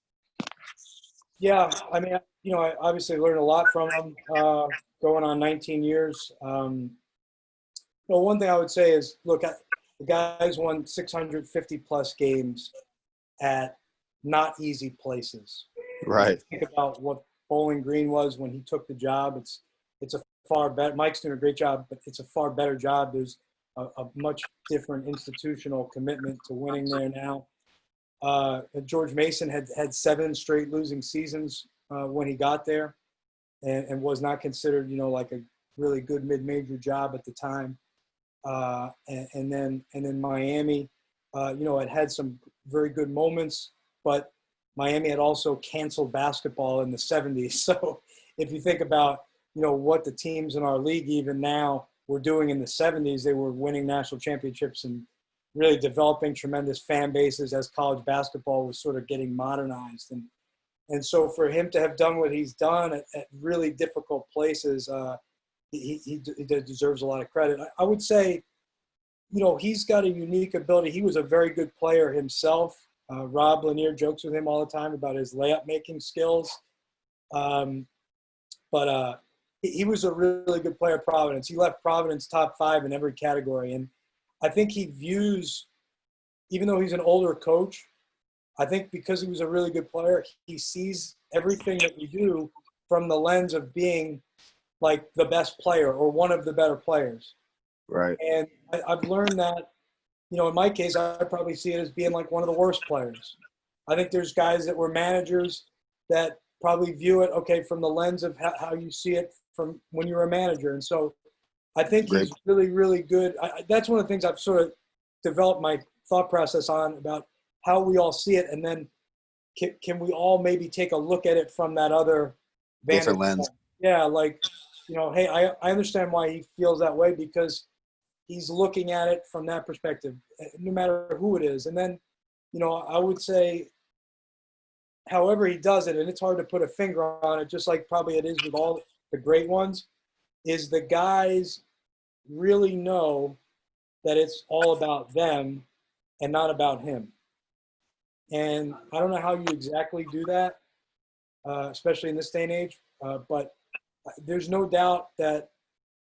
Yeah, I mean, I obviously learned a lot from him, going on 19 years. One thing I would say is, look, the guy's won 650 plus games at not easy places. Right. Think about what Bowling Green was when he took the job. It's a far better. Mike's doing a great job, but it's a far better job. There's a much different institutional commitment to winning there now. George Mason had 7 straight losing seasons when he got there, and was not considered, like a really good mid-major job at the time. And then Miami, had some very good moments, but Miami had also canceled basketball in the 70s. So if you think about, what the teams in our league even now were doing in the 70s, they were winning national championships and really developing tremendous fan bases as college basketball was sort of getting modernized. And so for him to have done what he's done at really difficult places, he deserves a lot of credit. I would say, he's got a unique ability. He was a very good player himself. Rob Lanier jokes with him all the time about his layup making skills. But he was a really good player at Providence. He left Providence top 5 in every category. And I think he views, even though he's an older coach, I think because he was a really good player, he sees everything that we do from the lens of being like the best player or one of the better players. Right. And I've learned that, in my case, I probably see it as being like one of the worst players. I think there's guys that were managers that probably view it, okay, from the lens of how you see it from when you're a manager. And so I think he's really, really good. That's one of the things I've sort of developed my thought process on about how we all see it. And then can we all maybe take a look at it from that other different lens? Yeah, like, hey, I understand why he feels that way because he's looking at it from that perspective, no matter who it is. And then, I would say, however he does it, and it's hard to put a finger on it, just like probably it is with all the great ones, is the guys really know that it's all about them and not about him. And I don't know how you exactly do that, especially in this day and age, but there's no doubt that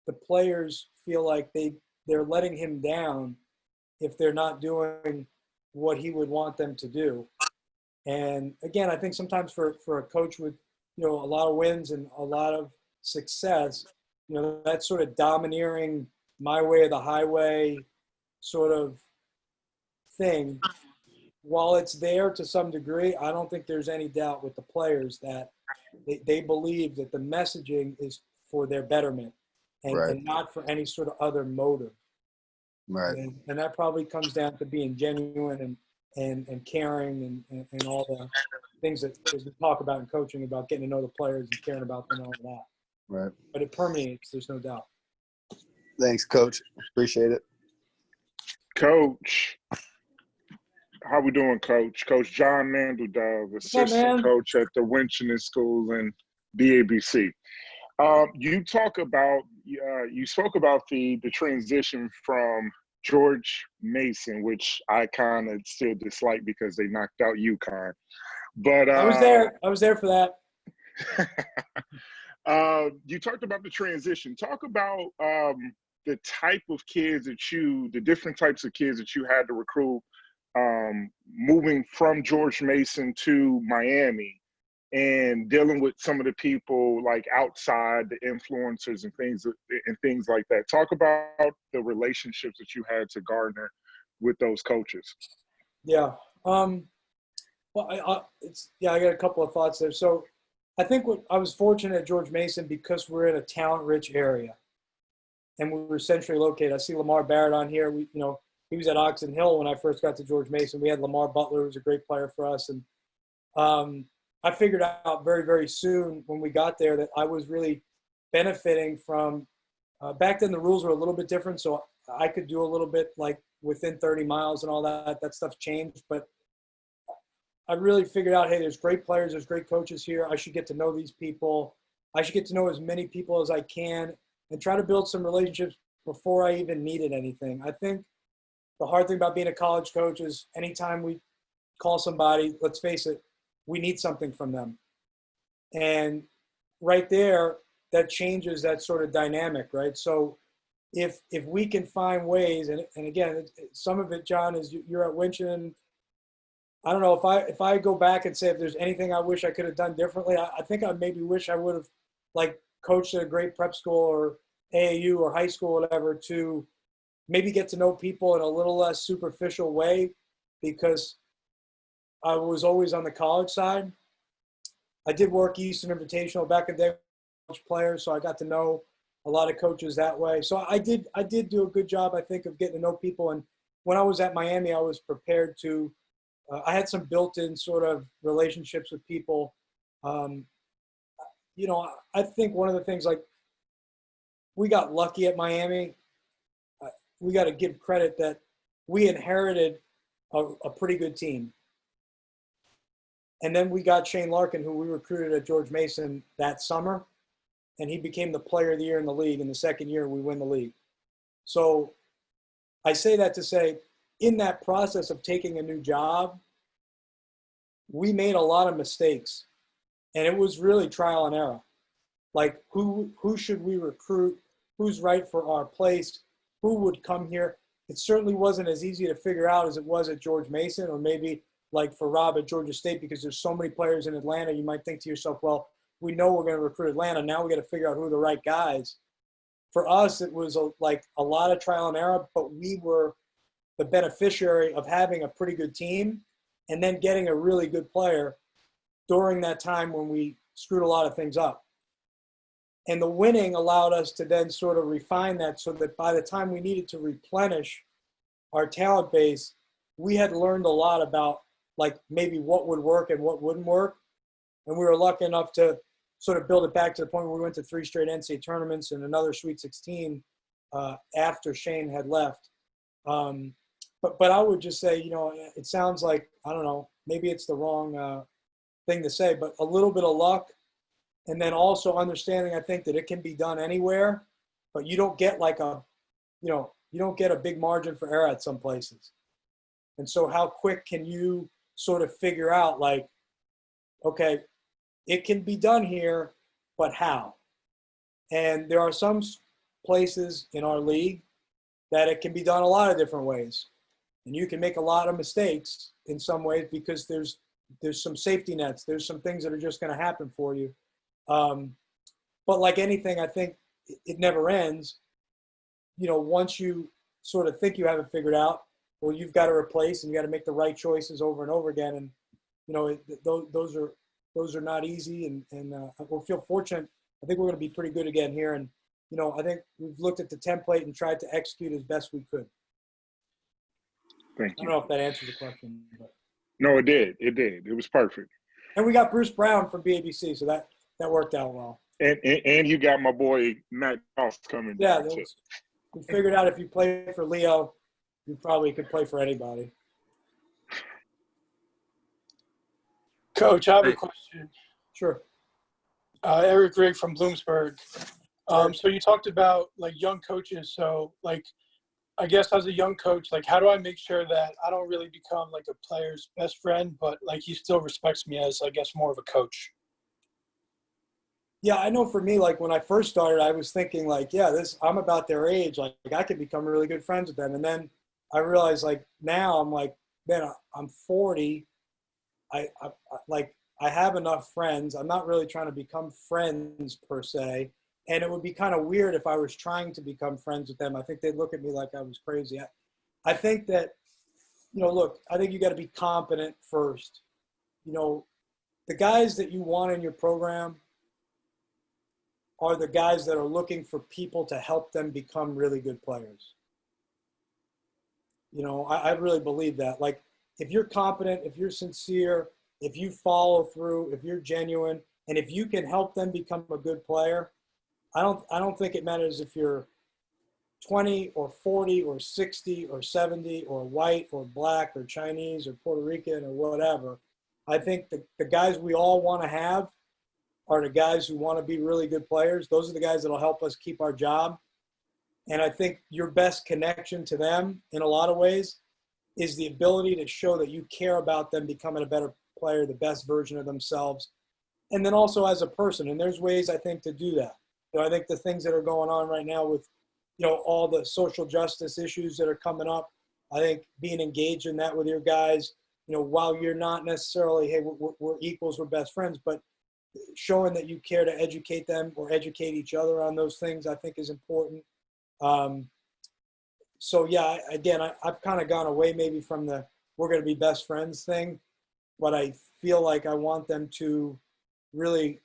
the players feel like they're letting him down if they're not doing what he would want them to do. And again, I think sometimes for a coach with, a lot of wins and a lot of success, that sort of domineering my way or the highway sort of thing, while it's there to some degree, I don't think there's any doubt with the players that they believe that the messaging is for their betterment and not for any sort of other motive. Right. And that probably comes down to being genuine and caring and all the things that we talk about in coaching, about getting to know the players and caring about them and all of that. Right. But it permeates, there's no doubt. Thanks, Coach. Appreciate it. Coach, how we doing, Coach? Coach John Mandeldove, assistant coach at the Winchester School in BABC. You spoke about the transition from George Mason, which I kind of still dislike because they knocked out UConn. But I was there for that. You talked about the transition. Talk about the type of kids the different types of kids that you had to recruit, moving from George Mason to Miami, and dealing with some of the people like outside, the influencers and things like that. Talk about the relationships that you had to garner with those coaches. Yeah. Well, I got a couple of thoughts there. So I think I was fortunate at George Mason because we're in a talent-rich area, and we were centrally located. I see Lamar Barrett on here. He was at Oxon Hill when I first got to George Mason. We had Lamar Butler, who was a great player for us, and I figured out very, very soon when we got there that I was really benefiting from. Back then, the rules were a little bit different, so I could do a little bit like within 30 miles and all that. That stuff changed, but I really figured out, hey, there's great players, there's great coaches here. I should get to know these people. I should get to know as many people as I can and try to build some relationships before I even needed anything. I think the hard thing about being a college coach is anytime we call somebody, let's face it, we need something from them. And right there, that changes that sort of dynamic, right? So if we can find ways, and again, some of it, John, is you're at Winchendon. I don't know if I go back and say if there's anything I wish I could have done differently, I think I maybe wish I would have like coached at a great prep school or AAU or high school or whatever to maybe get to know people in a little less superficial way, because I was always on the college side. I did work Eastern Invitational back in the day, college players, so I got to know a lot of coaches that way. So I did do a good job, I think, of getting to know people. And when I was at Miami, I was prepared to. I had some built-in sort of relationships with people. I think one of the things, like, we got lucky at Miami. We got to give credit that we inherited a pretty good team. And then we got Shane Larkin, who we recruited at George Mason that summer, and he became the player of the year in the league. In the second year, we win the league. So I say that to say, in that process of taking a new job, we made a lot of mistakes, and it was really trial and error. Like, who should we recruit? Who's right for our place? Who would come here? It certainly wasn't as easy to figure out as it was at George Mason, or maybe like for Rob at Georgia State, because there's so many players in Atlanta. You might think to yourself, well, we know we're going to recruit Atlanta. Now we got to figure out who are the right guys. For us, it was like a lot of trial and error, but we were the beneficiary of having a pretty good team and then getting a really good player during that time when we screwed a lot of things up. And the winning allowed us to then sort of refine that so that by the time we needed to replenish our talent base, we had learned a lot about like maybe what would work and what wouldn't work. And we were lucky enough to sort of build it back to the point where we went to 3 straight NCAA tournaments and another Sweet 16 after Shane had left. But I would just say, it sounds like, I don't know, maybe it's the wrong thing to say, but a little bit of luck. And then also understanding, I think, that it can be done anywhere, but you don't get like you don't get a big margin for error at some places. And so how quick can you sort of figure out like, okay, it can be done here, but how? And there are some places in our league that it can be done a lot of different ways. And you can make a lot of mistakes in some ways because there's some safety nets. There's some things that are just going to happen for you. But like anything, I think it never ends. Once you sort of think you have it figured out, well, you've got to replace and you got to make the right choices over and over again. And, those are not easy. And we'll feel fortunate. I think we're going to be pretty good again here. And, I think we've looked at the template and tried to execute as best we could. Thank you. I don't know if that answers the question. But. No, it did. It did. It was perfect. And we got Bruce Brown from BABC, so that worked out well. And you got my boy Matt Ross coming. Yeah, we figured out if you play for Leo, you probably could play for anybody. Coach, I have a question. Sure. Eric Rigg from Bloomsburg. So you talked about like young coaches. So like, I guess as a young coach, like how do I make sure that I don't really become like a player's best friend, but like he still respects me as, I guess, more of a coach? Yeah, I know for me, like when I first started, I was thinking like, yeah, I'm about their age. Like I could become really good friends with them. And then I realized like now I'm like, man, I'm 40. I have enough friends. I'm not really trying to become friends per se. And it would be kind of weird if I was trying to become friends with them. I think they'd look at me like I was crazy. I think that, look, I think you got to be competent first. The guys that you want in your program are the guys that are looking for people to help them become really good players. I really believe that. Like, if you're competent, if you're sincere, if you follow through, if you're genuine, and if you can help them become a good player, I don't think it matters if you're 20 or 40 or 60 or 70 or white or black or Chinese or Puerto Rican or whatever. I think the guys we all want to have are the guys who want to be really good players. Those are the guys that will help us keep our job. And I think your best connection to them in a lot of ways is the ability to show that you care about them becoming a better player, the best version of themselves, and then also as a person. And there's ways, I think, to do that. I think the things that are going on right now with, all the social justice issues that are coming up, I think being engaged in that with your guys, while you're not necessarily, hey, we're equals, we're best friends, but showing that you care to educate them or educate each other on those things, I think is important. So yeah, again, I've kind of gone away maybe from the we're going to be best friends thing, but I feel like I want them to really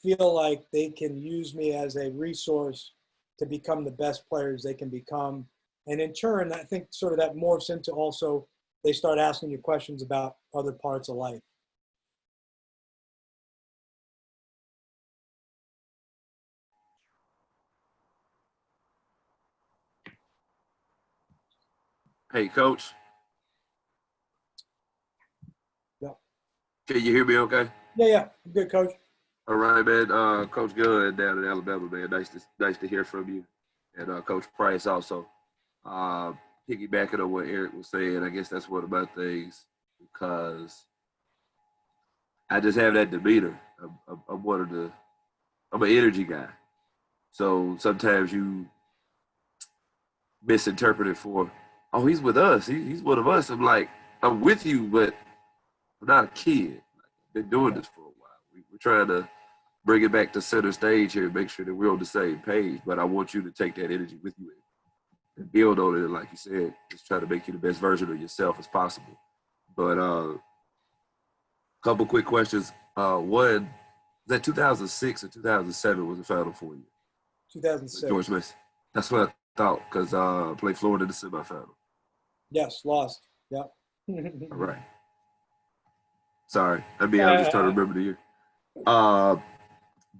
feel like they can use me as a resource to become the best players they can become. And in turn, I think sort of that morphs into also they start asking you questions about other parts of life. Hey, Coach. Yeah. Can you hear me okay? Yeah. I'm good, Coach. All right, man. Coach Good down in Alabama, man. Nice to hear from you. And Coach Price also. Piggybacking on what Eric was saying, I guess that's one of my things because I just have that demeanor. I'm an energy guy. So sometimes you misinterpret it for, oh, he's with us. He's one of us. I'm like, I'm with you, but I'm not a kid. I've been doing this for a while. We're trying to bring it back to center stage here and make sure that we're on the same page. But I want you to take that energy with you and build on it. And like you said, just try to make you the best version of yourself as possible. But couple quick questions. One, was that 2006 or 2007 was the Final Four year? 2006. George Mason. That's what I thought because I played Florida in the semifinal. Yes, lost. Yeah. All right. Sorry. I'm just trying to remember the year.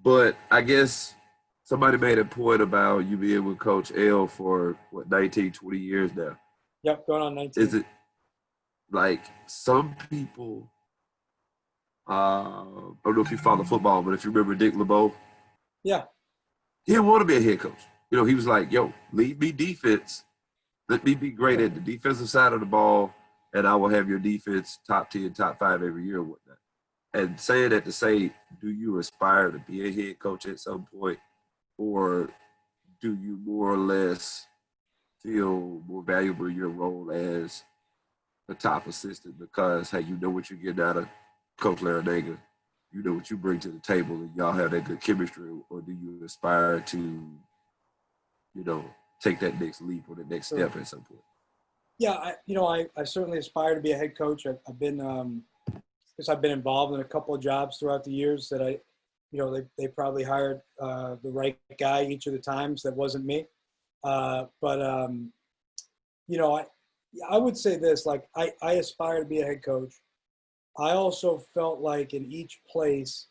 But I guess somebody made a point about you being with Coach L for, 19, 20 years now. Yep, going on 19. Is it like some people, I don't know if you follow football, but if you remember Dick LeBeau. Yeah. He didn't want to be a head coach. He was like, yo, lead me defense. Let me be great at the defensive side of the ball, and I will have your defense top 10, top 5 every year and whatnot. And saying that to say, do you aspire to be a head coach at some point, or do you more or less feel more valuable in your role as a top assistant because, hey, you know what you're getting out of Coach Larinaga, you know what you bring to the table, and y'all have that good chemistry, or do you aspire to, take that next leap or the next step at some point? Yeah, I certainly aspire to be a head coach. I've been because I've been involved in a couple of jobs throughout the years that they probably hired the right guy each of the times. That wasn't me. I would say this, like I aspire to be a head coach. I also felt like in each place,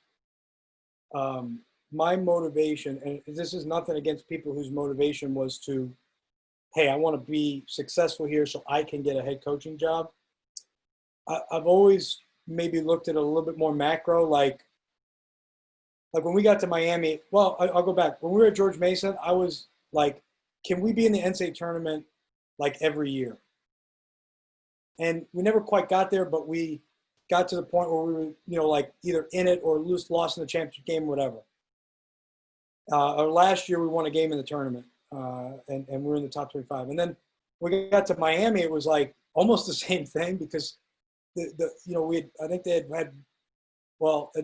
my motivation, and this is nothing against people whose motivation was to, hey, I want to be successful here so I can get a head coaching job. I've always maybe looked at it a little bit more macro, like when we got to Miami, well, I'll go back. When we were at George Mason, I was like, can we be in the NCAA tournament like every year? And we never quite got there, but we got to the point where we were, like either in it or lost in the championship game, whatever. Or last year we won a game in the tournament, and we were in the top 25. And then we got to Miami, it was like almost the same thing because I think they had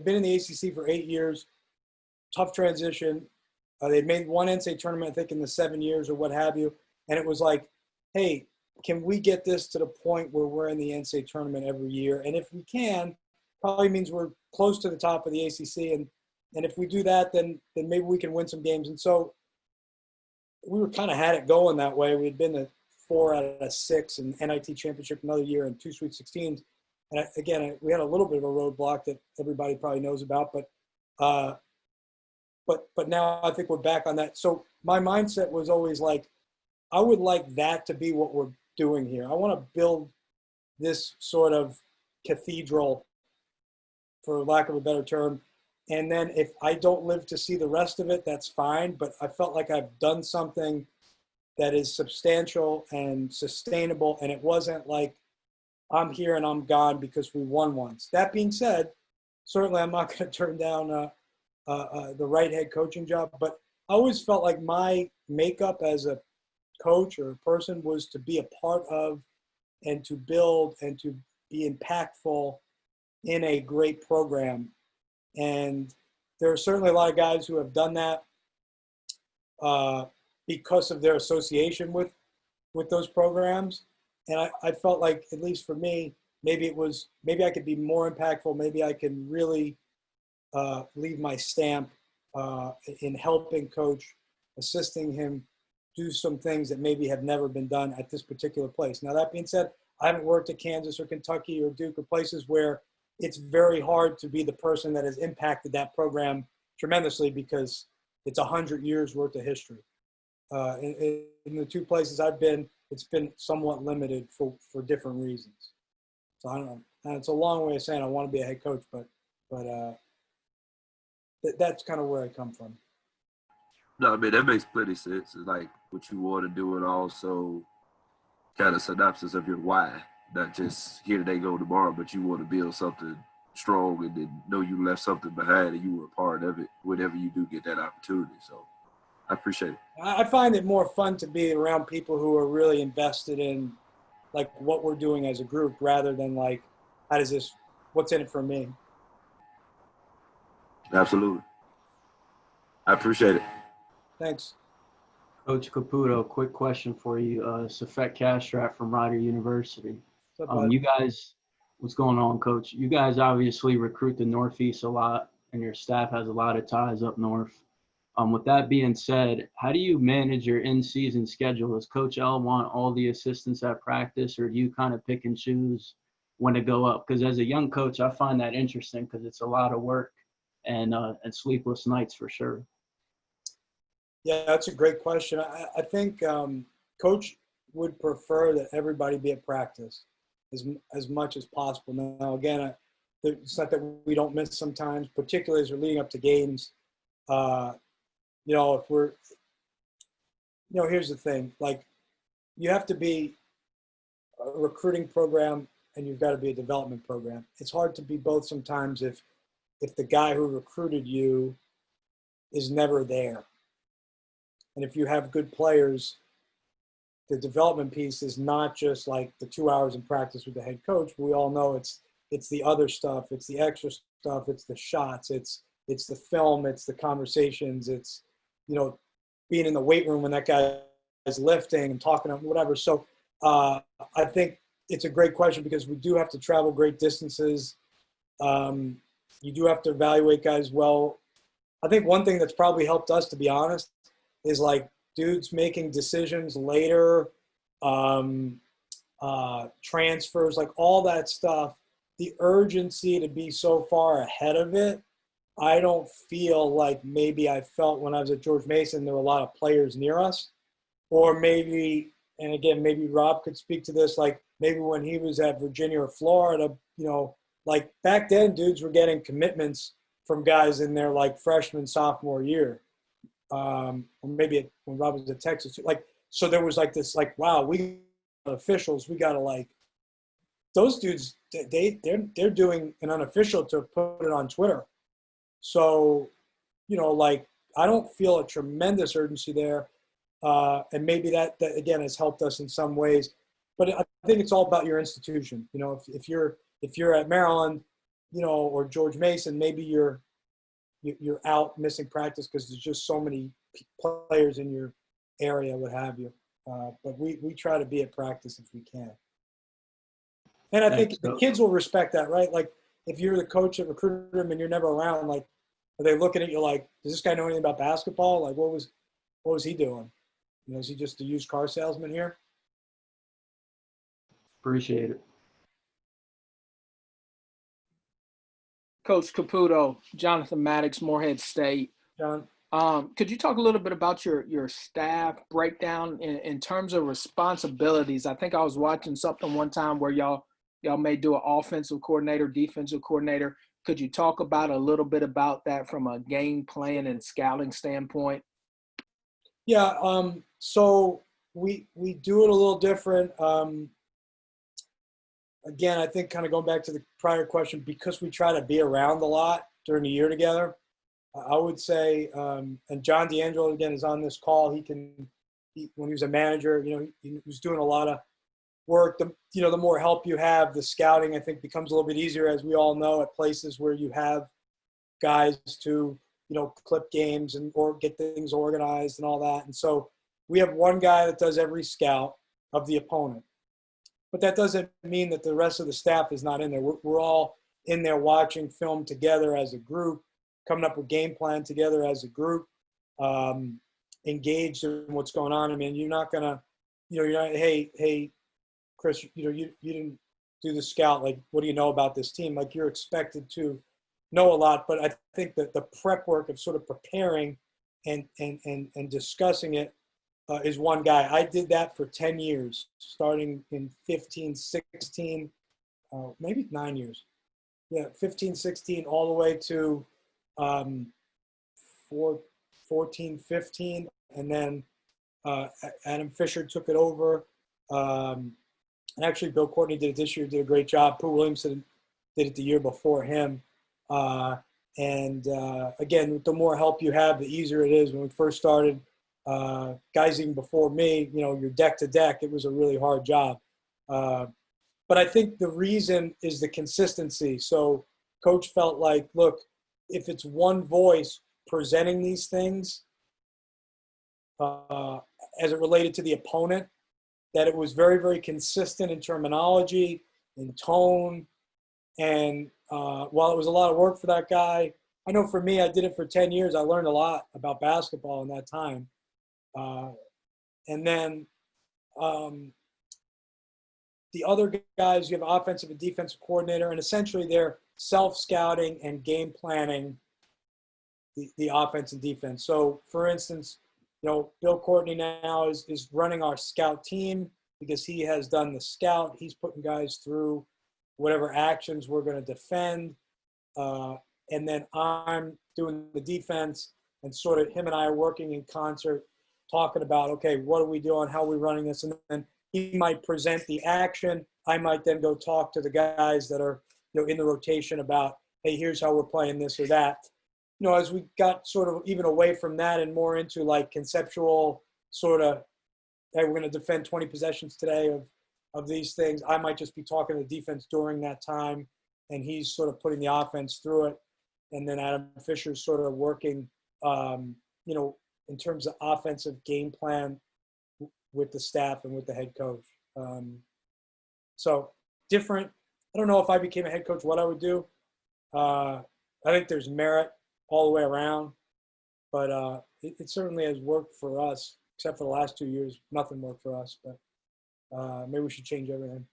been in the ACC for 8 years, tough transition. They'd made one NCAA tournament, I think, in the 7 years or what have you. And it was like, hey, can we get this to the point where we're in the NCAA tournament every year? And if we can, probably means we're close to the top of the ACC. And if we do that, then maybe we can win some games. And so we were kind of had it going that way. We had been to 4 out of 6 and NIT championship another year and 2 Sweet 16s. And again, we had a little bit of a roadblock that everybody probably knows about, but now I think we're back on that. So my mindset was always like, I would like that to be what we're doing here. I want to build this sort of cathedral, for lack of a better term. And then if I don't live to see the rest of it, that's fine. But I felt like I've done something that is substantial and sustainable. And it wasn't like I'm here and I'm gone because we won once. That being said, certainly I'm not going to turn down the right head coaching job. But I always felt like my makeup as a coach or a person was to be a part of and to build and to be impactful in a great program. And there are certainly a lot of guys who have done that because of their association with those programs. And I felt like, at least for me, maybe I could be more impactful. Maybe I can really leave my stamp in helping coach, assisting him do some things that maybe have never been done at this particular place. Now, that being said, I haven't worked at Kansas or Kentucky or Duke or places where it's very hard to be the person that has impacted that program tremendously because it's 100 years worth of history. In the 2 places I've been, it's been somewhat limited for different reasons. So I don't know. And it's a long way of saying I want to be a head coach, but that's kind of where I come from. No, I mean, that makes plenty sense. It's like what you want to do and also kind of synopsis of your why. Not just here today, go tomorrow, but you want to build something strong and then know you left something behind and you were a part of it whenever you do get that opportunity. So I appreciate it. I find it more fun to be around people who are really invested in like what we're doing as a group rather than like, what's in it for me? Absolutely. I appreciate it. Thanks. Coach Caputo, quick question for you. Safet Castrat from Rider University. You guys, what's going on, Coach? You guys obviously recruit the Northeast a lot, and your staff has a lot of ties up north. With that being said, how do you manage your in-season schedule? Does Coach L want all the assistants at practice, or do you kind of pick and choose when to go up? Because as a young coach, I find that interesting because it's a lot of work and sleepless nights for sure. Yeah, that's a great question. I think Coach would prefer that everybody be at practice as much as possible. Now, again, it's not that we don't miss sometimes, particularly as we're leading up to games. If we're, here's the thing. Like, you have to be a recruiting program and you've got to be a development program. It's hard to be both sometimes if the guy who recruited you is never there. And if you have good players, the development piece is not just like the 2 hours in practice with the head coach. We all know it's the other stuff. It's the extra stuff. It's the shots. It's the film. It's the conversations. It's, being in the weight room when that guy is lifting and talking to him, whatever. So I think it's a great question because we do have to travel great distances. You do have to evaluate guys well. I think one thing that's probably helped us, to be honest, is like dudes making decisions later, transfers, like all that stuff. The urgency to be so far ahead of it, I don't feel like maybe I felt when I was at George Mason, there were a lot of players near us. Or maybe, and again, maybe Rob could speak to this, like maybe when he was at Virginia or Florida, like back then dudes were getting commitments from guys in their like freshman, sophomore year. Or maybe when Rob was at Texas, like, so there was like this, like, wow, we officials, we got to like, those dudes, they're doing an unofficial to put it on Twitter. So, like I don't feel a tremendous urgency there. And maybe that again has helped us in some ways, but I think it's all about your institution. You know, if you're at Maryland, you know, or George Mason, maybe you're out missing practice because there's just so many players in your area, what have you. But we try to be at practice if we can. And I think the kids will respect that, right? Like if you're the coach that recruited them and you're never around, like are they looking at you like, does this guy know anything about basketball? Like what was he doing? You know, is he just a used car salesman here? Appreciate it. Coach Caputo, Jonathan Maddox, Morehead State. John. Could you talk a little bit about your staff breakdown in terms of responsibilities? I think I was watching something one time where y'all may do an offensive coordinator, defensive coordinator. Could you talk about a little bit about that from a game plan and scouting standpoint? Yeah, so we do it a little different. Again, I think kind of going back to the prior question, because we try to be around a lot during the year together, I would say, and John D'Angelo, again, is on this call. When he was a manager, you know, he was doing a lot of work. The more help you have, the scouting, I think, becomes a little bit easier, as we all know, at places where you have guys to, you know, clip games or get things organized and all that. And so we have one guy that does every scout of the opponent. But that doesn't mean that the rest of the staff is not in there. We're all in there watching film together as a group, coming up with game plan together as a group, engaged in what's going on. I mean, you're not going to, you know, you're not, hey, Chris, you know, you didn't do the scout. Like, what do you know about this team? Like, you're expected to know a lot. But I think that the prep work of sort of preparing and discussing it is one guy. I did that for 10 years, starting in 15, 16, maybe 9 years. Yeah, 15, 16, all the way to 14, 15. And then Adam Fisher took it over. And actually, Bill Courtney did it this year, did a great job. Pooh Williamson did it the year before him. Again, the more help you have, the easier it is. When we first started, guys even before me, you know, you're deck to deck. It was a really hard job. But I think the reason is the consistency. So Coach felt like, look, if it's one voice presenting these things as it related to the opponent, that it was very, very consistent in terminology, in tone. And while it was a lot of work for that guy, I know for me, I did it for 10 years. I learned a lot about basketball in that time. And then the other guys, you have offensive and defensive coordinator, and essentially they're self-scouting and game planning the offense and defense. So, for instance, you know, Bill Courtney now is running our scout team because he has done the scout. He's putting guys through whatever actions we're going to defend. And then I'm doing the defense, and sort of him and I are working in concert, talking about, okay, what are we doing? How are we running this? And then he might present the action. I might then go talk to the guys that are, you know, in the rotation about, hey, here's how we're playing this or that. You know, as we got sort of even away from that and more into like conceptual sort of, hey, we're going to defend 20 possessions today of these things. I might just be talking to the defense during that time, and he's sort of putting the offense through it. And then Adam Fisher's sort of working, you know, in terms of offensive game plan with the staff and with the head coach. So different. I don't know if I became a head coach, what I would do. I think there's merit all the way around, but it certainly has worked for us, except for the last 2 years. Nothing worked for us, but maybe we should change everything.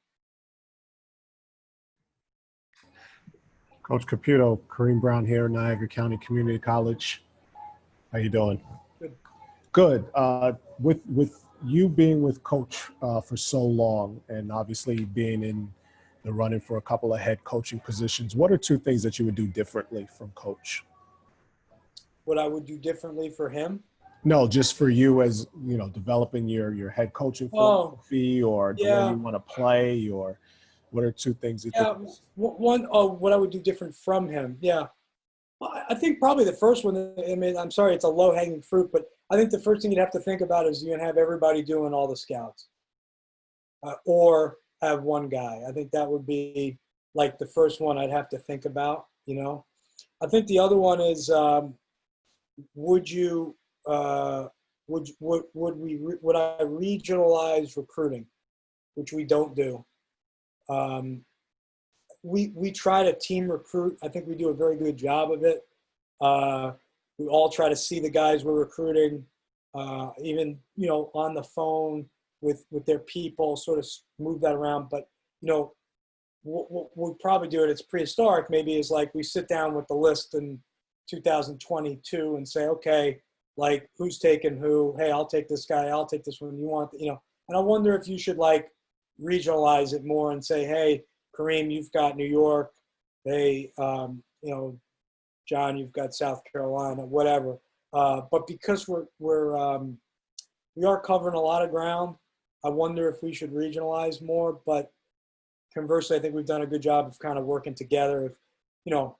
Coach Caputo, Kareem Brown here, Niagara County Community College. How you doing? Good. Good. With you being with Coach for so long, and obviously being in the running for a couple of head coaching positions, what are two things that you would do differently from Coach? What I would do differently for him? No, just for you as, you know, developing your head coaching philosophy or the way you want to play, or what are two things that what I would do different from him? Yeah. I think probably the first one, I mean, I'm sorry, it's a low-hanging fruit, but I think the first thing you'd have to think about is you're going to have everybody doing all the scouts or have one guy. I think that would be like the first one I'd have to think about, you know. I think the other one is would I regionalize recruiting, which we don't do. We try to team recruit. I think we do a very good job of it. We all try to see the guys we're recruiting, even, you know, on the phone with their people, sort of move that around. But, you know, we'll probably do it. It's prehistoric. Maybe is like we sit down with the list in 2022 and say, okay, like who's taking who? Hey, I'll take this guy. I'll take this one. You want, you know, and I wonder if you should like regionalize it more and say, hey, Kareem, you've got New York. Hey, you know, John, you've got South Carolina, whatever. But because we are covering a lot of ground, I wonder if we should regionalize more. But conversely, I think we've done a good job of kind of working together. If, you know,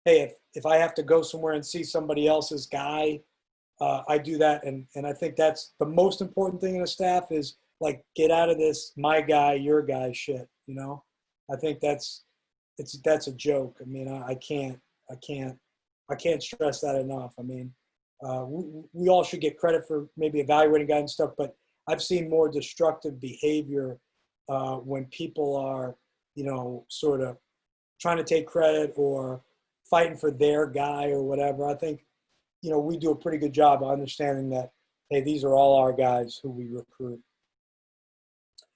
hey, if I have to go somewhere and see somebody else's guy, I do that. And I think that's the most important thing in a staff is like, get out of this my guy, your guy shit, you know? I think that's a joke. I mean, I can't stress that enough. I mean, we all should get credit for maybe evaluating guys and stuff, but I've seen more destructive behavior when people are, you know, sort of trying to take credit or fighting for their guy or whatever. I think, you know, we do a pretty good job of understanding that, hey, these are all our guys who we recruit.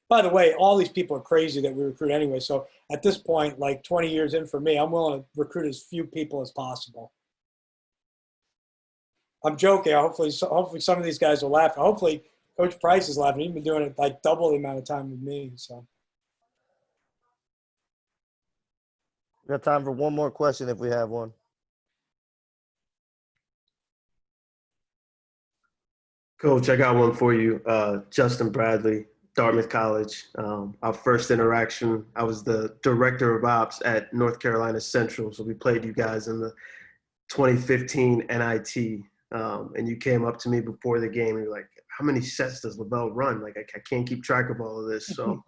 By the way, all these people are crazy that we recruit anyway. So at this point, like 20 years in for me, I'm willing to recruit as few people as possible. I'm joking. Hopefully some of these guys will laugh. Hopefully Coach Price is laughing. He's been doing it like double the amount of time with me. So We got time for one more question if we have one. Coach, I got one for you. Justin Bradley, Dartmouth College. Our first interaction, I was the director of ops at North Carolina Central. So we played you guys in the 2015 NIT. And you came up to me before the game and you're like, how many sets does LaBelle run? Like, I can't keep track of all of this. So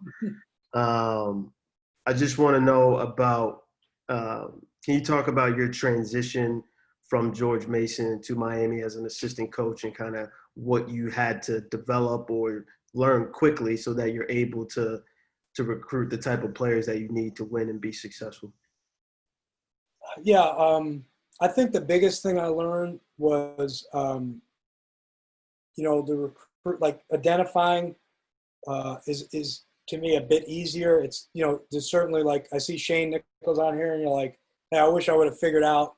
I just want to know about, can you talk about your transition from George Mason to Miami as an assistant coach and kind of what you had to develop or learn quickly so that you're able to recruit the type of players that you need to win and be successful? Yeah, I think the biggest thing I learned was, you know, the recruit, like identifying is to me a bit easier. It's, you know, there's certainly like I see Shane Nichols on here and you're like, hey, I wish I would have figured out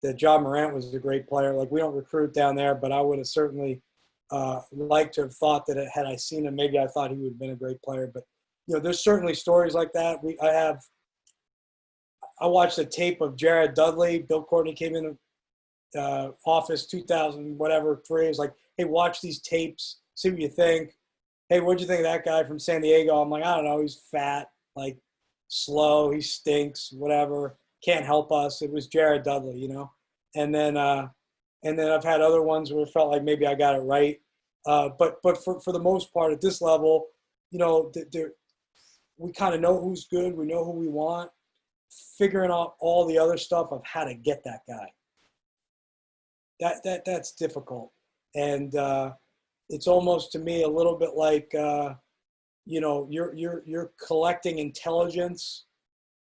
that John Morant was a great player. Like we don't recruit down there, but I would have certainly liked to have thought that had I seen him, maybe I thought he would have been a great player. But, you know, there's certainly stories like that. I watched a tape of Jared Dudley. Bill Courtney came in the office 2000, whatever, 3. He was like, hey, watch these tapes, see what you think. Hey, what'd you think of that guy from San Diego? I'm like, I don't know. He's fat, like slow. He stinks, whatever. Can't help us. It was Jared Dudley, you know? And then I've had other ones where it felt like maybe I got it right. But for the most part at this level, you know, we kind of know who's good. We know who we want. Figuring out all the other stuff of how to get that guy. That's difficult. And it's almost to me a little bit like, you know, you're collecting intelligence.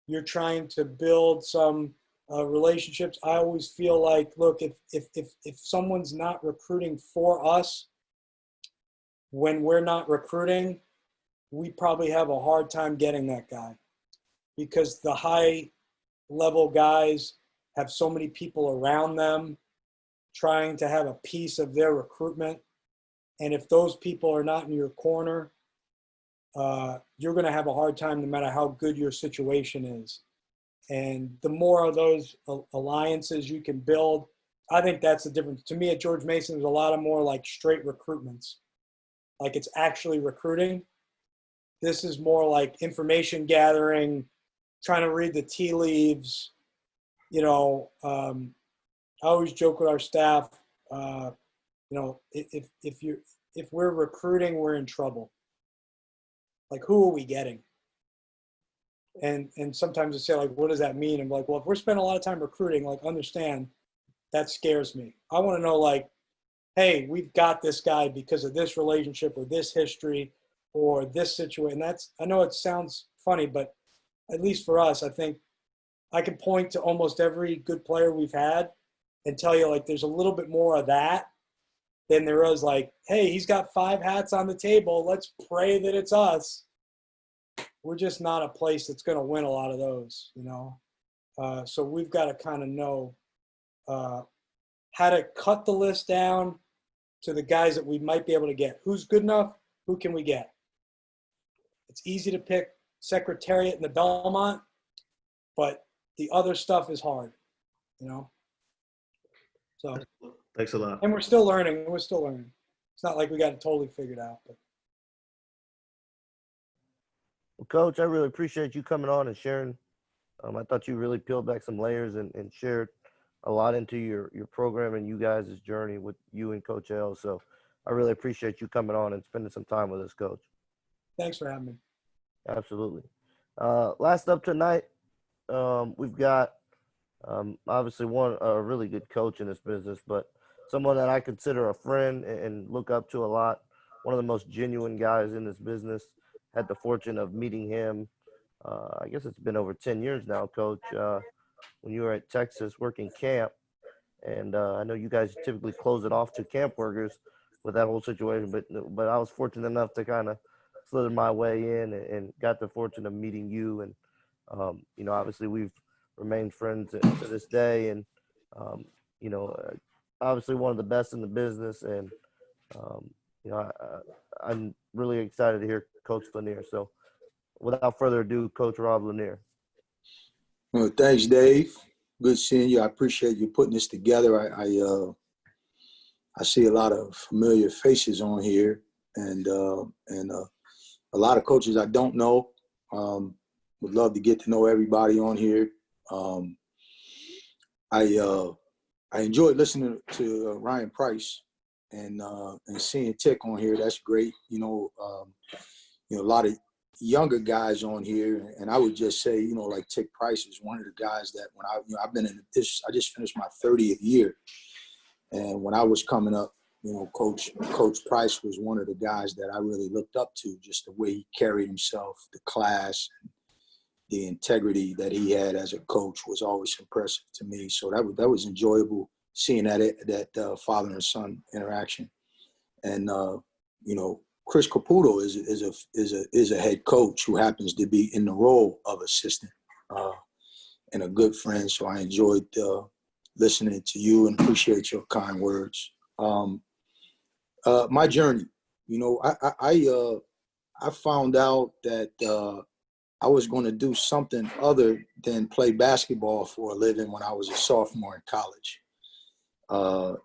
You're trying to build some relationships. I always feel like, look, if someone's not recruiting for us, when we're not recruiting, we probably have a hard time getting that guy because the high level guys have so many people around them trying to have a piece of their recruitment. And if those people are not in your corner, you're going to have a hard time no matter how good your situation is. And the more of those alliances you can build, I think that's the difference. To me at George Mason, there's a lot of more like straight recruitments. Like it's actually recruiting. This is more like information gathering, trying to read the tea leaves, you know, I always joke with our staff, if we're recruiting, we're in trouble. Like, who are we getting? And sometimes they say, like, what does that mean? I'm like, well, if we're spending a lot of time recruiting, like, understand that scares me. I want to know, like, hey, we've got this guy because of this relationship or this history or this situation. I know it sounds funny, but at least for us, I think I can point to almost every good player we've had and tell you, like, there's a little bit more of that than there is, like, hey, he's got 5 hats on the table. Let's pray that it's us. We're just not a place that's going to win a lot of those, So we've got to kind of know how to cut the list down to the guys that we might be able to get. Who's good enough? Who can we get? It's easy to pick Secretariat in the Belmont, but the other stuff is hard, So thanks a lot. And we're still learning. It's not like we got it totally figured out. But. Well, Coach, I really appreciate you coming on and sharing. I thought you really peeled back some layers and shared a lot into your program and you guys' journey with you and Coach L. So I really appreciate you coming on and spending some time with us, Coach. Thanks for having me. Absolutely. Last up tonight, we've got obviously a really good coach in this business, but someone that I consider a friend and look up to a lot. One of the most genuine guys in this business. Had the fortune of meeting him. I guess it's been over 10 years now, Coach, when you were at Texas working camp. And I know you guys typically close it off to camp workers with that whole situation, but I was fortunate enough to kind of slither my way in and got the fortune of meeting you. And, obviously we've remained friends to this day. And, obviously one of the best in the business. And, I'm really excited to hear Coach Lanier. So without further ado, Coach Rob Lanier. Well, thanks, Dave. Good seeing you. I appreciate you putting this together. I see a lot of familiar faces on here and a lot of coaches I don't know. Would love to get to know everybody on here. I enjoyed listening to Ryan Price and seeing Tick on here. That's great. A lot of younger guys on here, and I would just say, like Tick Price is one of the guys that when I've been in this, I just finished my 30th year, and when I was coming up, Coach Price was one of the guys that I really looked up to, just the way he carried himself, the class, the integrity that he had as a coach was always impressive to me. So that was enjoyable seeing that father and son interaction, and Chris Caputo is a head coach who happens to be in the role of assistant and a good friend. So I enjoyed listening to you and appreciate your kind words. My journey, I found out that I was going to do something other than play basketball for a living when I was a sophomore in college.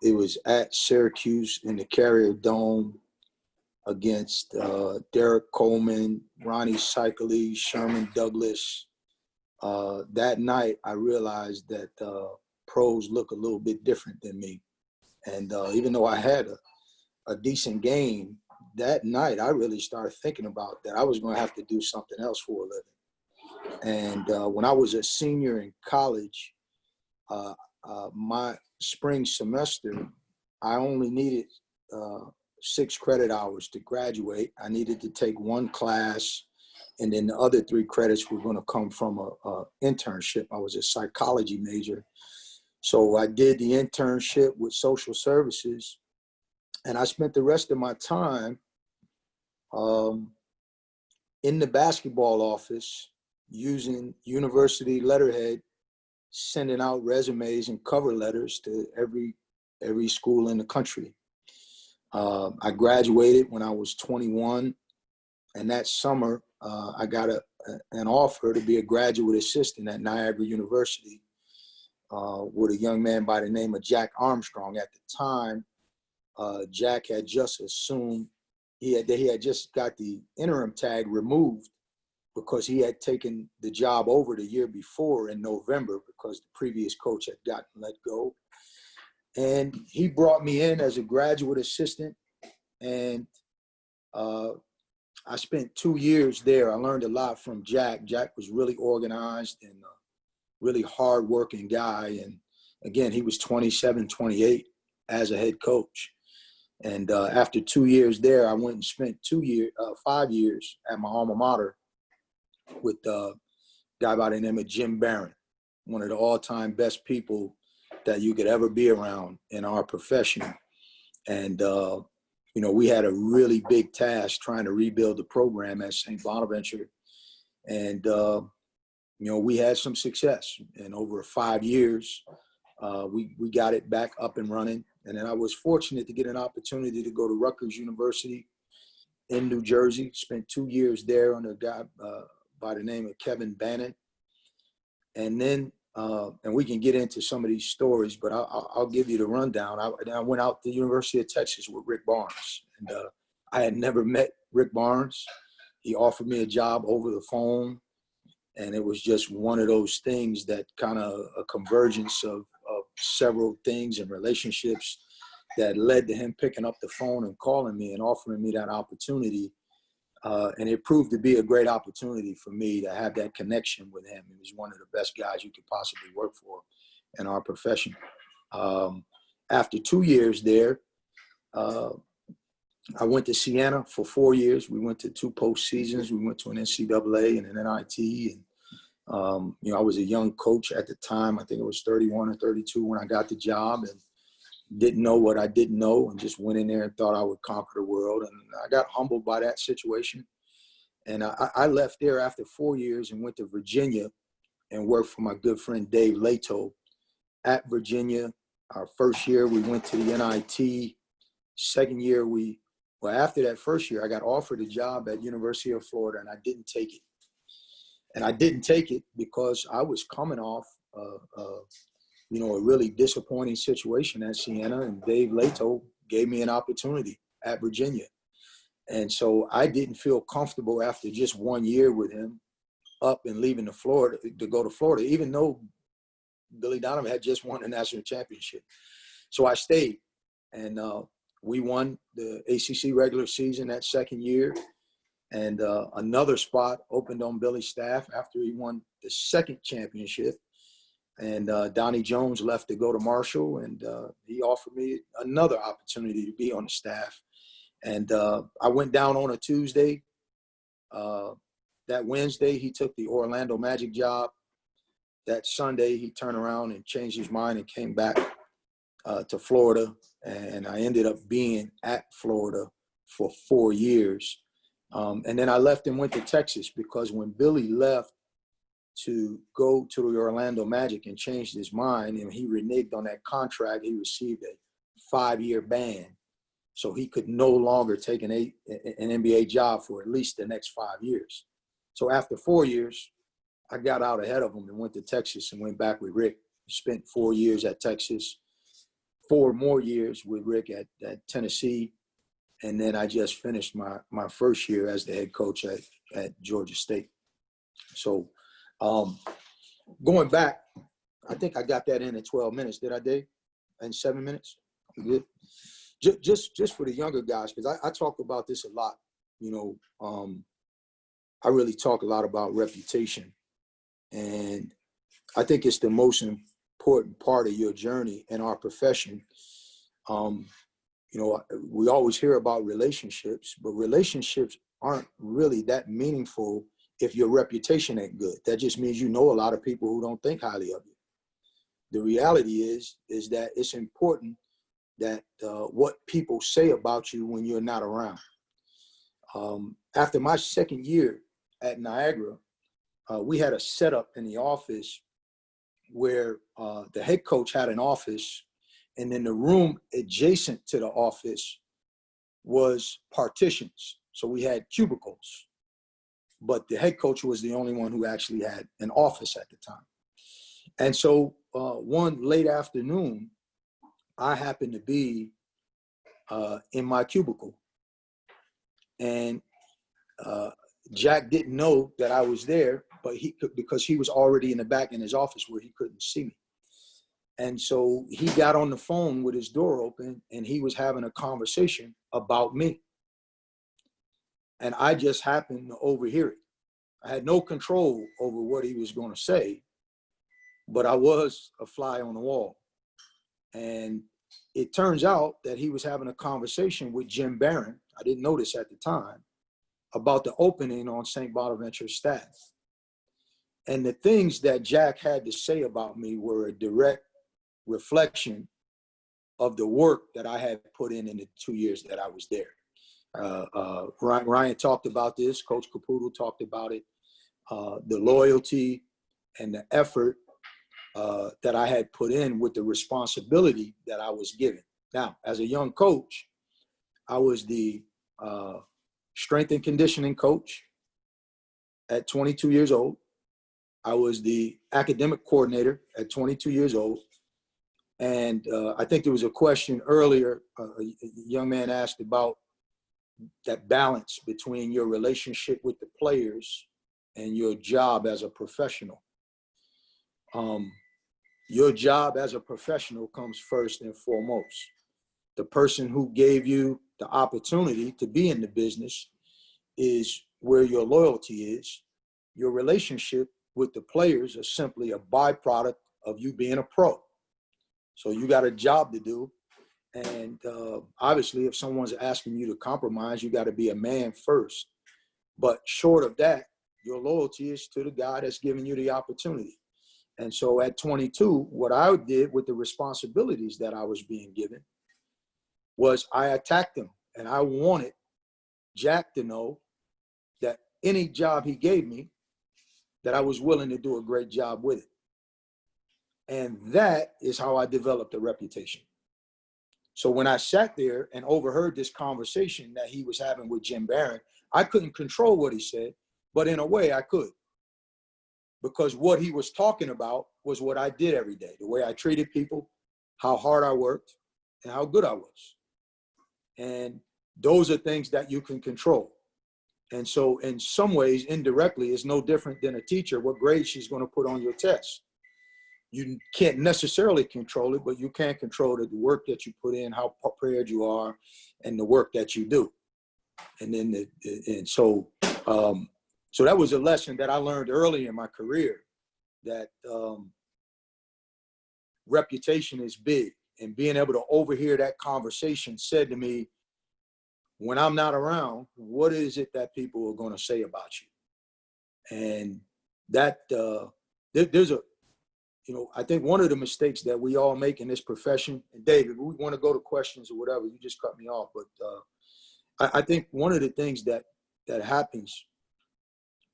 It was at Syracuse in the Carrier Dome against Derek Coleman, Ronnie Cycli, Sherman Douglas. That night, I realized that pros look a little bit different than me. And even though I had a decent game, that night I really started thinking about that I was going to have to do something else for a living. And when I was a senior in college, my spring semester, I only needed 6 credit hours to graduate. I needed to take 1 class, and then the other 3 credits were going to come from a internship. I was a psychology major. So I did the internship with social services, and I spent the rest of my time in the basketball office using university letterhead, sending out resumes and cover letters to every school in the country. I graduated when I was 21, and that summer I got an offer to be a graduate assistant at Niagara University with a young man by the name of Jack Armstrong. At the time, Jack had just assumed he had just got the interim tag removed because he had taken the job over the year before in November because the previous coach had gotten let go. And he brought me in as a graduate assistant, and I spent 2 years there. I learned a lot from Jack. Jack was really organized and a really hardworking guy. And again, he was 27, 28 as a head coach. And after 2 years there, I went and spent 5 years at my alma mater with a guy by the name of Jim Barron, one of the all-time best people that you could ever be around in our profession. And, you know, we had a really big task trying to rebuild the program at St. Bonaventure. And, you know, we had some success. And over 5 years, we got it back up and running. And then I was fortunate to get an opportunity to go to Rutgers University in New Jersey. Spent 2 years there under a guy by the name of Kevin Bannon. And then, and we can get into some of these stories, but I'll give you the rundown. I went out to the University of Texas with Rick Barnes. And I had never met Rick Barnes. He offered me a job over the phone. And it was just one of those things that kind of a convergence of several things and relationships that led to him picking up the phone and calling me and offering me that opportunity. And it proved to be a great opportunity for me to have that connection with him. He was one of the best guys you could possibly work for in our profession. After 2 years there, I went to Siena for 4 years. We went to 2 postseasons. We went to an NCAA and an NIT. And, you know, I was a young coach at the time. I think it was 31 or 32 when I got the job, and didn't know what I didn't know, and just went in there and thought I would conquer the world. And I got humbled by that situation. And I left there after 4 years and went to Virginia and worked for my good friend Dave Leto at Virginia. Our first year, we went to the NIT. Second year, after that first year, I got offered a job at University of Florida, and I didn't take it. And I didn't take it because I was coming off, you know, a really disappointing situation at Siena, and Dave Leto gave me an opportunity at Virginia. And so I didn't feel comfortable after just 1 year with him up and leaving to go to Florida, even though Billy Donovan had just won the national championship. So I stayed, and we won the ACC regular season that second year. And another spot opened on Billy's staff after he won the second championship. And Donnie Jones left to go to Marshall, and he offered me another opportunity to be on the staff. And I went down on a Tuesday. That Wednesday, he took the Orlando Magic job. That Sunday, he turned around and changed his mind and came back to Florida. And I ended up being at Florida for 4 years. And then I left and went to Texas, because when Billy left to go to the Orlando Magic and changed his mind, and he reneged on that contract, he received a 5-year ban. So he could no longer take an NBA job for at least the next 5 years. So after 4 years, I got out ahead of him and went to Texas and went back with Rick. Spent 4 years at Texas, 4 more years with Rick at Tennessee. And then I just finished my first year as the head coach at Georgia State. So going back, I think I got that in 12 minutes. Did I, Dave? In 7 minutes? I'm good. Just for the younger guys, because I talk about this a lot. You know, I really talk a lot about reputation. And I think it's the most important part of your journey in our profession. You know, we always hear about relationships, but relationships aren't really that meaningful if your reputation ain't good. That just means you know a lot of people who don't think highly of you. The reality is that it's important that what people say about you when you're not around. After my second year at Niagara, we had a setup in the office where the head coach had an office, and then the room adjacent to the office was partitions. So we had cubicles, but the head coach was the only one who actually had an office at the time. And so one late afternoon, I happened to be in my cubicle, and Jack didn't know that I was there, but because he was already in the back in his office where he couldn't see me. And so he got on the phone with his door open, and he was having a conversation about me. And I just happened to overhear it. I had no control over what he was going to say, but I was a fly on the wall. And it turns out that he was having a conversation with Jim Barron, I didn't know this at the time, about the opening on St. Bonaventure's staff. And the things that Jack had to say about me were a direct reflection of the work that I had put in the 2 years that I was there. Ryan talked about this, Coach Caputo talked about it, the loyalty and the effort that I had put in with the responsibility that I was given. Now, as a young coach, I was the strength and conditioning coach at 22 years old. I was the academic coordinator at 22 years old. And I think there was a question earlier, a young man asked about that balance between your relationship with the players and your job as a professional. Your job as a professional comes first and foremost. The person who gave you the opportunity to be in the business is where your loyalty is. Your relationship with the players is simply a byproduct of you being a pro. So you got a job to do. And obviously, if someone's asking you to compromise, you got to be a man first. But short of that, your loyalty is to the guy that's giving you the opportunity. And so at 22, what I did with the responsibilities that I was being given was I attacked him. And I wanted Jack to know that any job he gave me, that I was willing to do a great job with it. And that is how I developed a reputation. So when I sat there and overheard this conversation that he was having with Jim Barron, I couldn't control what he said, but in a way I could. Because what he was talking about was what I did every day, the way I treated people, how hard I worked, and how good I was. And those are things that you can control. And so in some ways, indirectly, it's no different than a teacher, what grade she's going to put on your test. You can't necessarily control it, but you can control the work that you put in, how prepared you are, and the work that you do. And then, so that was a lesson that I learned early in my career, that reputation is big. And being able to overhear that conversation said to me, when I'm not around, what is it that people are going to say about you? And that there's a, I think one of the mistakes that we all make in this profession, and David, we want to go to questions or whatever, you just cut me off, but I think one of the things that happens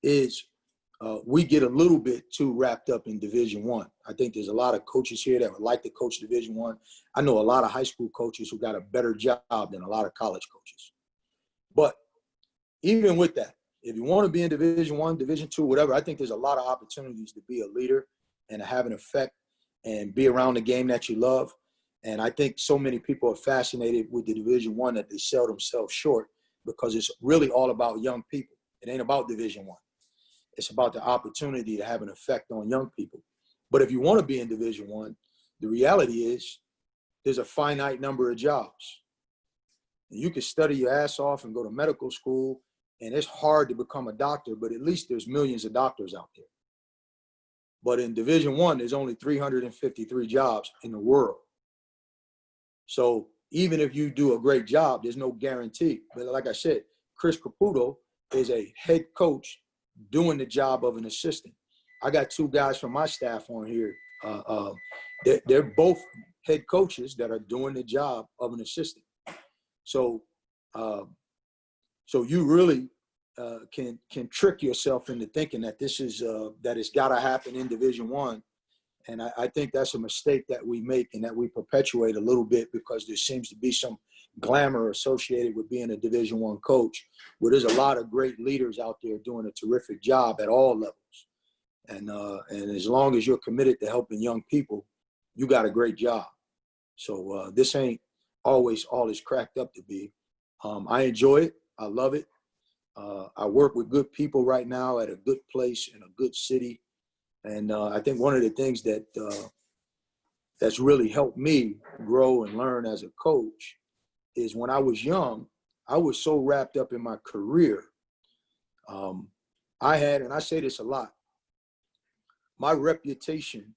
is we get a little bit too wrapped up in Division I. I think there's a lot of coaches here that would like to coach Division I. I know a lot of high school coaches who got a better job than a lot of college coaches. But even with that, if you want to be in Division I, Division II, whatever, I think there's a lot of opportunities to be a leader and to have an effect and be around the game that you love. And I think so many people are fascinated with the Division I that they sell themselves short, because it's really all about young people. It ain't about Division I. It's about the opportunity to have an effect on young people. But if you want to be in Division I, the reality is there's a finite number of jobs. You can study your ass off and go to medical school, and it's hard to become a doctor, but at least there's millions of doctors out there. But in Division I, there's only 353 jobs in the world. So even if you do a great job, there's no guarantee. But like I said, Chris Caputo is a head coach doing the job of an assistant. I got two guys from my staff on here. They're both head coaches that are doing the job of an assistant. So you really can trick yourself into thinking that this is that it's got to happen in Division I. And I think that's a mistake that we make and that we perpetuate a little bit, because there seems to be some glamour associated with being a Division I coach, where there's a lot of great leaders out there doing a terrific job at all levels. And as long as you're committed to helping young people, you got a great job. So this ain't always all it's cracked up to be. I enjoy it. I love it. I work with good people right now at a good place in a good city. And I think one of the things that that's really helped me grow and learn as a coach is when I was young, I was so wrapped up in my career. I had, and I say this a lot, my reputation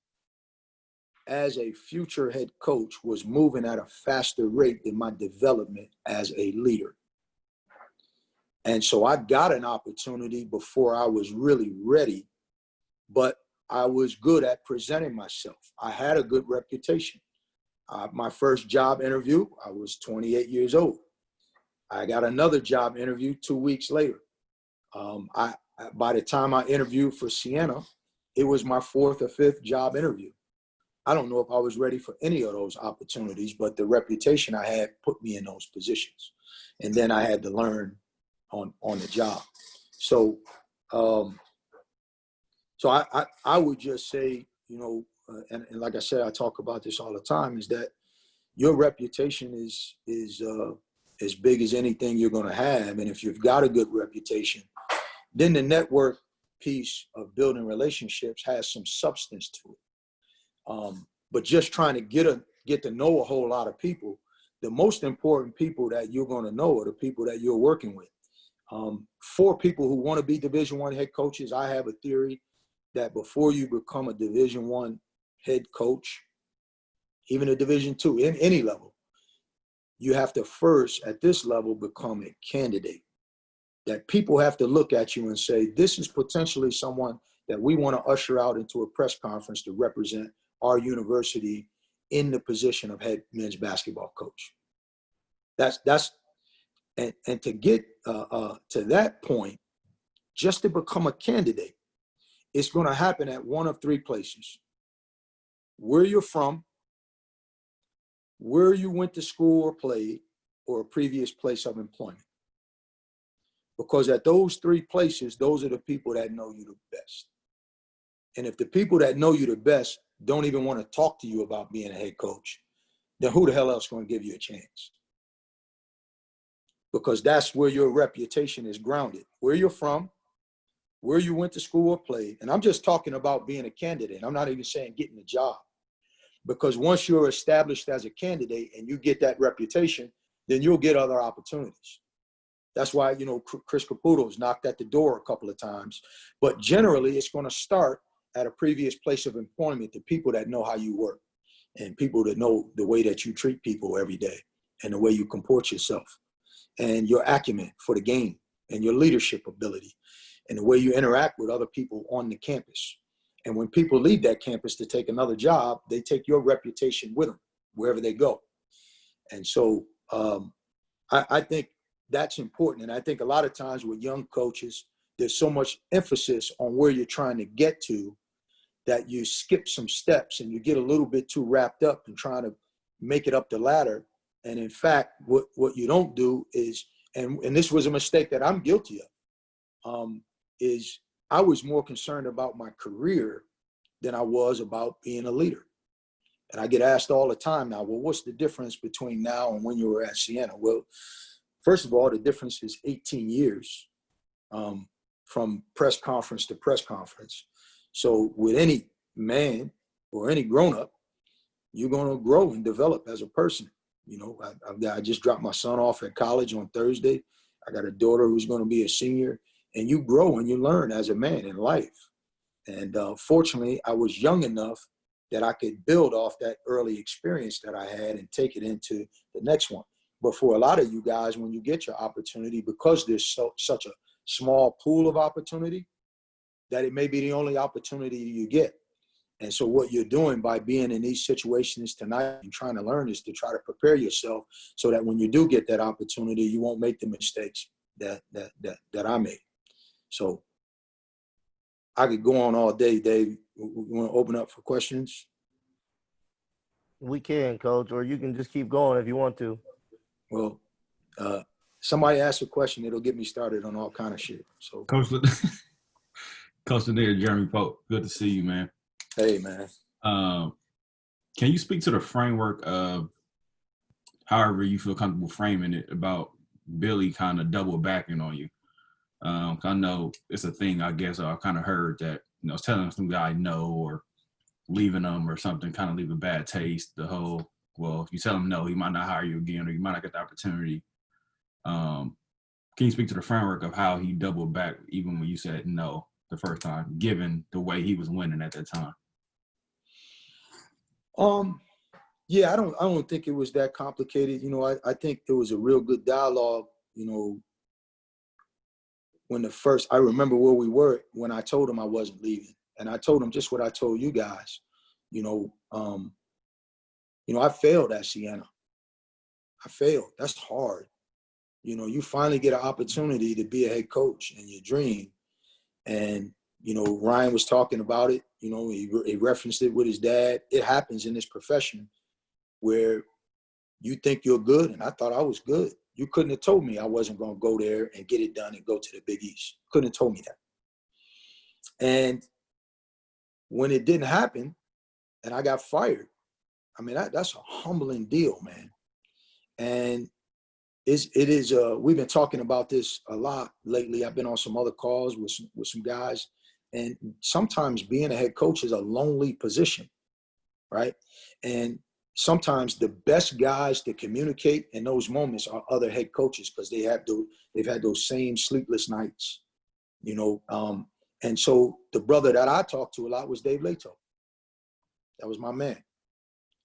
as a future head coach was moving at a faster rate than my development as a leader. And so I got an opportunity before I was really ready, but I was good at presenting myself. I had a good reputation. My first job interview, I was 28 years old. I got another job interview 2 weeks later. By the time I interviewed for Siena, it was my 4th or 5th job interview. I don't know if I was ready for any of those opportunities, but the reputation I had put me in those positions. And then I had to learn on the job. So, I would just say, you know, and like I said, I talk about this all the time, is that your reputation is as big as anything you're going to have. And if you've got a good reputation, then the network piece of building relationships has some substance to it. But just trying to get to know a whole lot of people, the most important people that you're going to know are the people that you're working with. For people who want to be Division I head coaches, I have a theory that before you become a Division I head coach, even a Division II, in any level, you have to first, at this level, become a candidate. That people have to look at you and say, this is potentially someone that we want to usher out into a press conference to represent our university in the position of head men's basketball coach. And to get to that point, just to become a candidate, it's going to happen at one of 3 places: where you're from, where you went to school or played, or a previous place of employment. Because at those 3 places, those are the people that know you the best. And if the people that know you the best don't even want to talk to you about being a head coach, then who the hell else is going to give you a chance? Because that's where your reputation is grounded. Where you're from, where you went to school or played. And I'm just talking about being a candidate. I'm not even saying getting a job. Because once you're established as a candidate and you get that reputation, then you'll get other opportunities. That's why, you know, Chris Caputo's knocked at the door a couple of times. But generally, it's going to start at a previous place of employment, the people that know how you work and people that know the way that you treat people every day and the way you comport yourself and your acumen for the game and your leadership ability and the way you interact with other people on the campus. And when people leave that campus to take another job, they take your reputation with them wherever they go. And so I think that's important. And I think a lot of times with young coaches, there's so much emphasis on where you're trying to get to that you skip some steps and you get a little bit too wrapped up in trying to make it up the ladder. And in fact, what you don't do is, and this was a mistake that I'm guilty of, is I was more concerned about my career than I was about being a leader. And I get asked all the time now, well, what's the difference between now and when you were at Siena? Well, first of all, the difference is 18 years from press conference to press conference. So with any man or any grown-up, you're going to grow and develop as a person. You know, I just dropped my son off at college on Thursday. I got a daughter who's going to be a senior. And you grow and you learn as a man in life. And fortunately, I was young enough that I could build off that early experience that I had and take it into the next one. But for a lot of you guys, when you get your opportunity, because there's such a small pool of opportunity, that it may be the only opportunity you get. And so what you're doing by being in these situations tonight and trying to learn is to try to prepare yourself so that when you do get that opportunity, you won't make the mistakes that I made. So I could go on all day, Dave. We want to open up for questions? We can, Coach, or you can just keep going if you want to. Well, somebody ask a question, it'll get me started on all kind of shit. So, Coach Lanier, Jeremy Pope, good to see you, man. Hey, man. Can you speak to the framework of however you feel comfortable framing it about Billy kind of double backing on you? I know it's a thing, I guess, I've kind of heard that, you know, telling some guy no, or leaving them or something, kind of leave a bad taste. The whole, well, if you tell him no, he might not hire you again, or you might not get the opportunity. Can you speak to the framework of how he doubled back even when you said no the first time, given the way he was winning at that time? Yeah, I don't think it was that complicated. You know, I think there was a real good dialogue, you know, I remember where we were when I told him I wasn't leaving. And I told him just what I told you guys. You know, I failed at Siena. I failed. That's hard. You know, you finally get an opportunity to be a head coach in your dream. And, you know, Ryan was talking about it. You know, he referenced it with his dad. It happens in this profession where you think you're good, and I thought I was good. You couldn't have told me I wasn't going to go there and get it done and go to the Big East. Couldn't have told me that. And when it didn't happen and I got fired, I mean, that's a humbling deal, man. And it is, we've been talking about this a lot lately. I've been on some other calls with some guys, and sometimes being a head coach is a lonely position, right? And sometimes the best guys to communicate in those moments are other head coaches, because they've had those same sleepless nights, you know. And so the brother that I talked to a lot was Dave Leto. That was my man.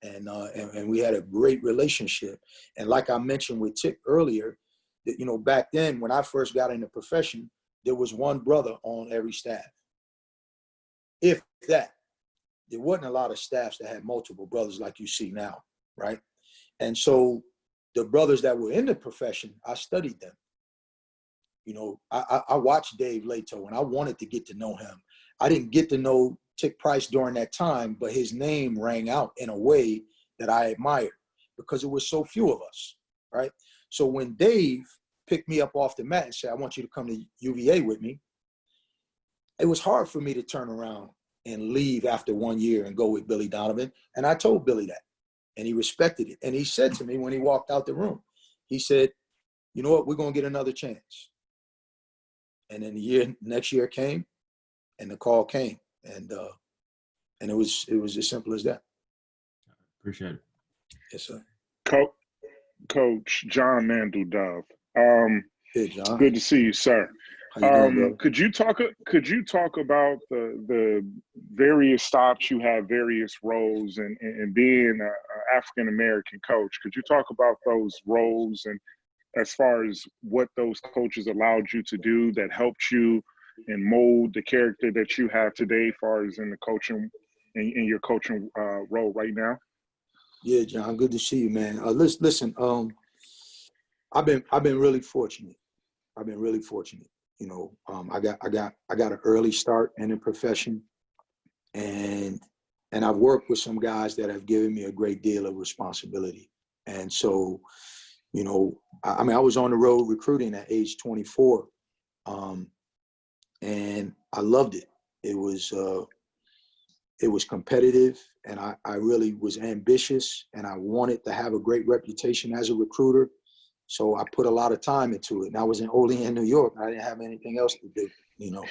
And we had a great relationship. And like I mentioned with Tick earlier, that, you know, back then when I first got in the profession, there was one brother on every staff. If that. There wasn't a lot of staffs that had multiple brothers like you see now, right? And so the brothers that were in the profession, I studied them. You know, I watched Dave Leto, and I wanted to get to know him. I didn't get to know Tick Price during that time, but his name rang out in a way that I admired because it was so few of us, right? So when Dave picked me up off the mat and said, I want you to come to UVA with me, it was hard for me to turn around and leave after 1 year and go with Billy Donovan. And I told Billy that, and he respected it. And he said to me when he walked out the room, he said, you know what, we're going to get another chance. And then next year came, and the call came, and it was as simple as that. Appreciate it. Yes, sir. Coach John Mandeldove. Hey, John. Good to see you, sir. How you doing, could you talk about the various stops you have, various roles, and being an African American coach? Could you talk about those roles and as far as what those coaches allowed you to do that helped you and mold the character that you have today, as far as in the coaching in your coaching role right now? Yeah, John. Good to see you, man. Listen. I've been really fortunate. You know, I got an early start in the profession, and I've worked with some guys that have given me a great deal of responsibility. And so, you know, I mean, I was on the road recruiting at age 24, and I loved it. It was competitive, and I really was ambitious, and I wanted to have a great reputation as a recruiter. So I put a lot of time into it. And I was in Olean, New York. I didn't have anything else to do, you know.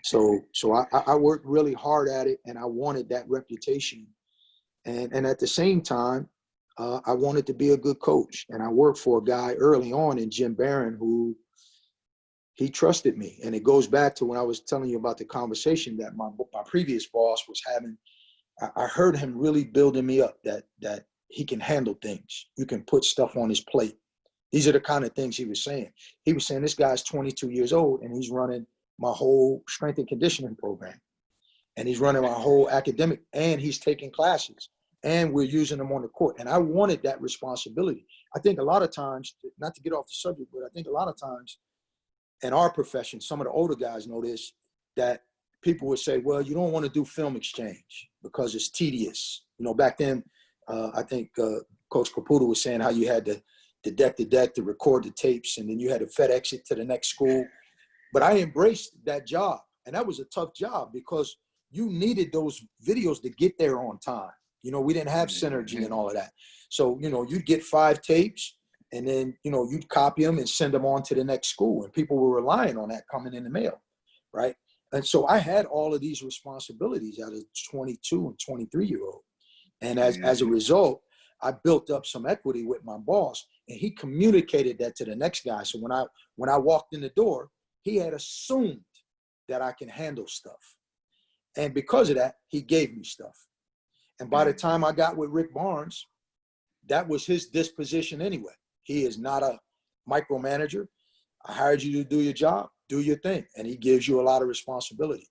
So I worked really hard at it, and I wanted that reputation. And at the same time, I wanted to be a good coach. And I worked for a guy early on in Jim Barron who he trusted me. And it goes back to when I was telling you about the conversation that my previous boss was having. I heard him really building me up, that he can handle things. You can put stuff on his plate. These are the kind of things he was saying. He was saying, this guy's 22 years old, and he's running my whole strength and conditioning program. And he's running my whole academic, and he's taking classes, and we're using them on the court. And I wanted that responsibility. I think a lot of times, not to get off the subject, but I think a lot of times in our profession, some of the older guys know this, that people would say, well, you don't want to do film exchange because it's tedious. You know, back then, I think Coach Caputo was saying how you had to deck to record the tapes, and then you had to FedEx it to the next school. But I embraced that job, and that was a tough job because you needed those videos to get there on time. You know, we didn't have Synergy and all of that. So, you know, you'd get 5 tapes, and then, you know, you'd copy them and send them on to the next school, and people were relying on that coming in the mail, right? And so I had all of these responsibilities as a 22 and 23-year-old. And as a result, I built up some equity with my boss, and he communicated that to the next guy. So when I walked in the door, he had assumed that I can handle stuff. And because of that, he gave me stuff. And by the time I got with Rick Barnes, that was his disposition anyway. He is not a micromanager. I hired you to do your job, do your thing. And he gives you a lot of responsibility.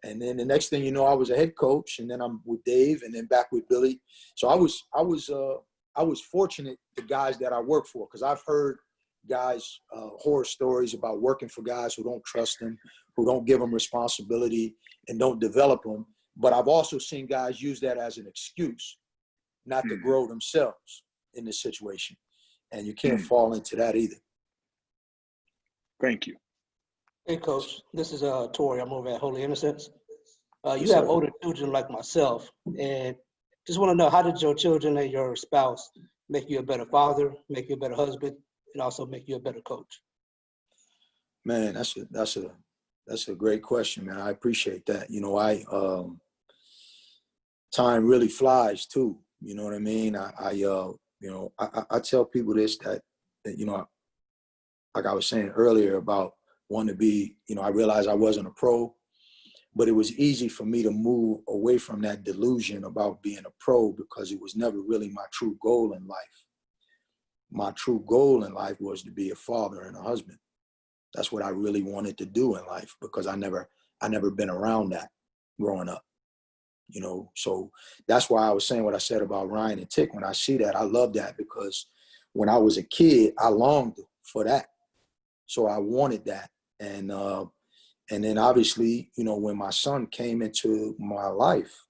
And then the next thing you know, I was a head coach, and then I'm with Dave, and then back with Billy. So I was fortunate, the guys that I work for, because I've heard guys horror stories about working for guys who don't trust them, who don't give them responsibility and don't develop them. But I've also seen guys use that as an excuse not to grow themselves in this situation. And you can't fall into that either. Thank you. Hey, Coach. This is Tori. I'm over at Holy Innocents. You have older children like myself, and just want to know, how did your children and your spouse make you a better father, make you a better husband, and also make you a better coach? Man, that's a great question, man. I appreciate that. You know, time really flies too. You know what I mean? I tell people this, that you know, like I was saying earlier about wanting to be, you know, I realized I wasn't a pro, but it was easy for me to move away from that delusion about being a pro because it was never really my true goal in life. My true goal in life was to be a father and a husband. That's what I really wanted to do in life, because I never been around that growing up, you know. So that's why I was saying what I said about Ryan and Tick. When I see that, I love that, because when I was a kid, I longed for that. So I wanted that. And then obviously, you know, when my son came into my life,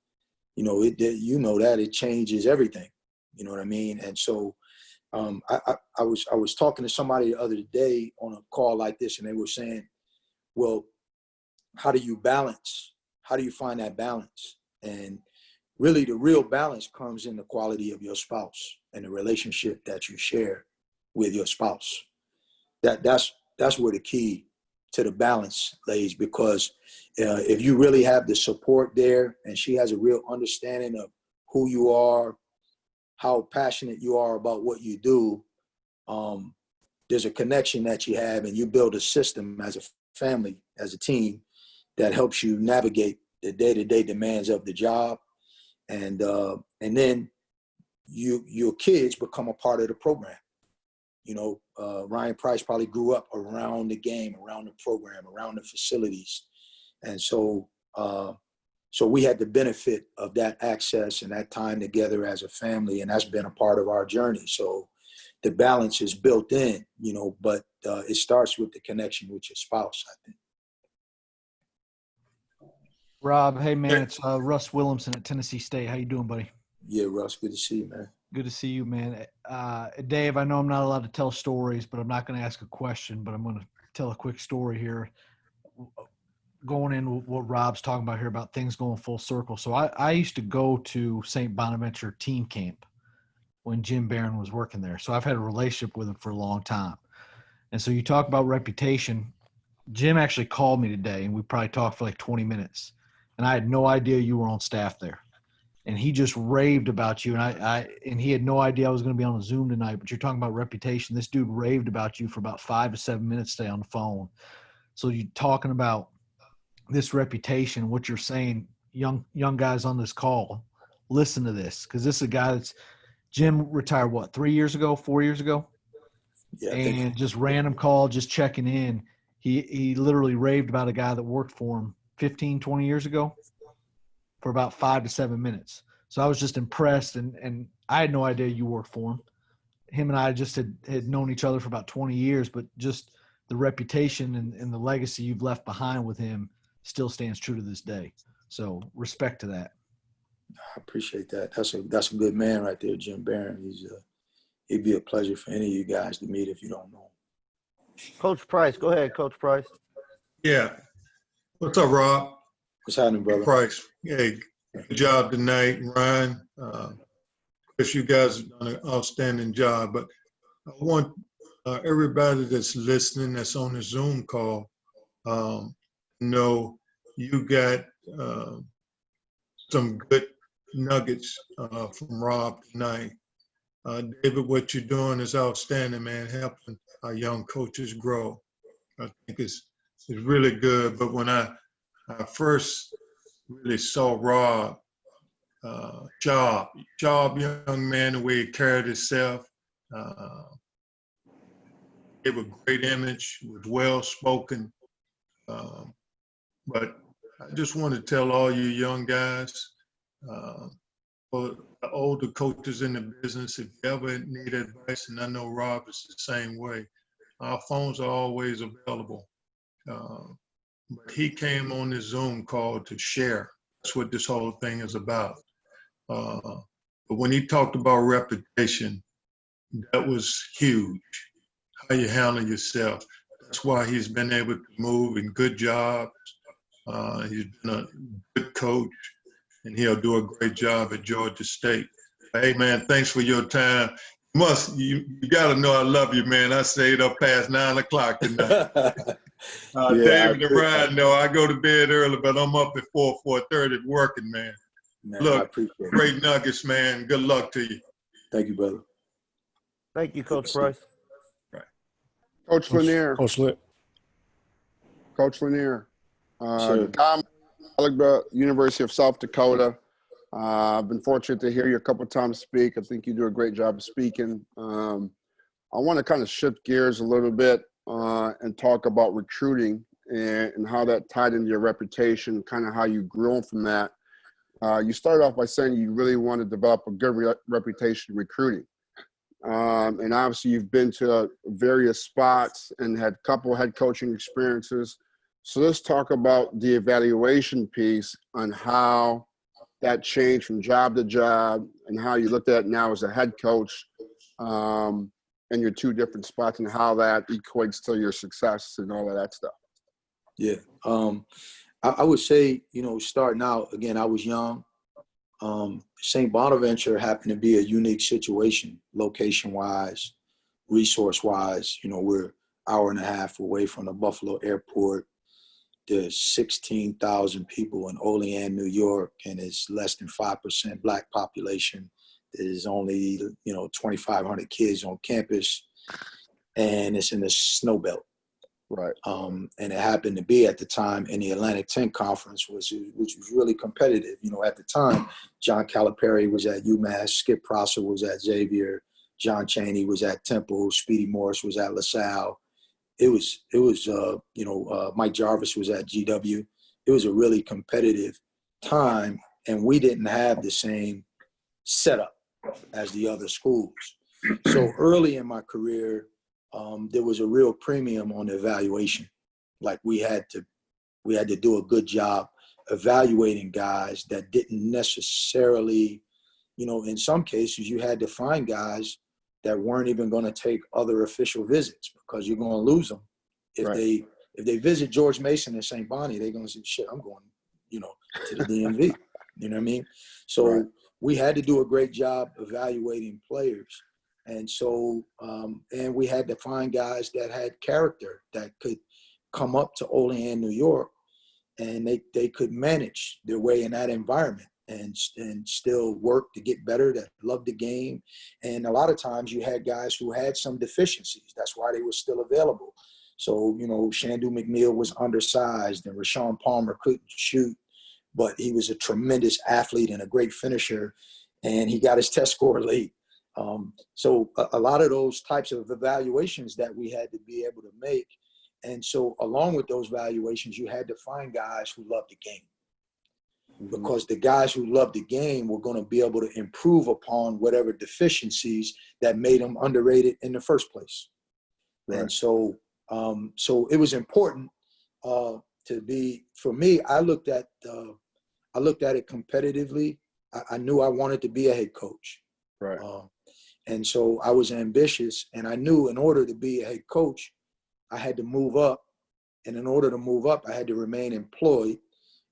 you know, it changes everything. You know what I mean? And so I was talking to somebody the other day on a call like this, and they were saying, well, how do you balance? How do you find that balance? And really the real balance comes in the quality of your spouse and the relationship that you share with your spouse. That's where the key to the balance lays, because if you really have the support there and she has a real understanding of who you are, how passionate you are about what you do, there's a connection that you have, and you build a system as a family, as a team, that helps you navigate the day-to-day demands of the job. And then your kids become a part of the program. You know, Ryan Price probably grew up around the game, around the program, around the facilities. And so we had the benefit of that access and that time together as a family, and that's been a part of our journey. So the balance is built in, you know, but it starts with the connection with your spouse, I think. Rob, hey man, it's Russ Williamson at Tennessee State. How you doing, buddy? Yeah, Russ, good to see you, man. Good to see you, man. Dave, I know I'm not allowed to tell stories, but I'm not going to ask a question, but I'm going to tell a quick story here. Going in with what Rob's talking about here about things going full circle. So I used to go to St. Bonaventure team camp when Jim Barron was working there. So I've had a relationship with him for a long time. And so you talk about reputation. Jim actually called me today, and we probably talked for like 20 minutes. And I had no idea you were on staff there. And he just raved about you. And he had no idea I was going to be on a Zoom tonight, but you're talking about reputation. This dude raved about you for about 5 to 7 minutes today on the phone. So you're talking about this reputation, what you're saying, young guys on this call, listen to this. Cause this is a guy that's Jim retired, what, 4 years ago? Yeah. And just random call, just checking in. He literally raved about a guy that worked for him 15, 20 years ago for about 5 to 7 minutes. So I was just impressed, and I had no idea you worked for him. Him and I just had known each other for about 20 years, but just the reputation and the legacy you've left behind with him still stands true to this day. So respect to that. I appreciate that. That's a good man right there, Jim Barron. He'd be a pleasure for any of you guys to meet if you don't know him. Coach Price, go ahead, Coach Price. Yeah. What's up, Rob? What's happening, brother? Price. Hey, good job tonight, Ryan. Chris, you guys have done an outstanding job. But I want everybody that's listening, that's on the Zoom call, know you got some good nuggets from Rob tonight. David, what you're doing is outstanding, man, helping our young coaches grow. I think it's really good. But when I first really saw Rob, job young man, the way he carried himself, gave a great image, was well-spoken. But I just want to tell all you young guys, for the older coaches in the business, if you ever need advice, and I know Rob is the same way, our phones are always available. But he came on this Zoom call to share. That's what this whole thing is about. But when he talked about reputation, that was huge. How you handle yourself. That's why he's been able to move in good jobs. He's been a good coach, and he'll do a great job at Georgia State. Hey, man, thanks for your time. You got to know I love you, man. I stayed up past 9 o'clock tonight. David and Brian know I go to bed early, but I'm up at 4:30 working, man. Look, great nuggets, man. Good luck to you. Thank you, brother. Thank you, Coach Price. Right. Coach Lanier. Coach Lanier. Dom, University of South Dakota. I've been fortunate to hear you a couple of times speak. I think you do a great job of speaking. I want to kind of shift gears a little bit and talk about recruiting and how that tied into your reputation, kind of how you grew from that. You started off by saying you really want to develop a good reputation in recruiting. And obviously you've been to various spots and had a couple head coaching experiences. So let's talk about the evaluation piece on how that changed from job to job and how you looked at it now as a head coach in your two different spots and how that equates to your success and all of that stuff. Yeah. I would say, starting out, again, I was young. St. Bonaventure happened to be a unique situation, location-wise, resource-wise. We're an hour and a half away from the Buffalo airport. There's 16,000 people in Olean, New York, and it's less than 5% Black population. There's only, 2,500 kids on campus, and it's in the snow belt. Right. And it happened to be at the time in the Atlantic 10 Conference, which was really competitive. At the time, John Calipari was at UMass, Skip Prosser was at Xavier, John Chaney was at Temple, Speedy Morris was at LaSalle. It was Mike Jarvis was at GW. It was a really competitive time, and we didn't have the same setup as the other schools. So early in my career, there was a real premium on evaluation. Like we had to do a good job evaluating guys that didn't necessarily, in some cases you had to find guys that weren't even going to take other official visits because you're going to lose them. If they visit George Mason in St. Bonnie, they're going to say, shit, I'm going, to the DMV. You know what I mean? So we had to do a great job evaluating players. And so, and we had to find guys that had character that could come up to Olean, New York, and they could manage their way in that environment and still work to get better, that loved the game. And a lot of times you had guys who had some deficiencies. That's why they were still available. So, Shandu McNeil was undersized and Rashawn Palmer couldn't shoot, but he was a tremendous athlete and a great finisher, and he got his test score late. So a lot of those types of evaluations that we had to be able to make. And so along with those evaluations, you had to find guys who loved the game. Because the guys who loved the game were going to be able to improve upon whatever deficiencies that made them underrated in the first place. Right. And so it was important to be, for me, I looked at it competitively. I knew I wanted to be a head coach. Right. And so I was ambitious, and I knew in order to be a head coach, I had to move up. And in order to move up, I had to remain employed.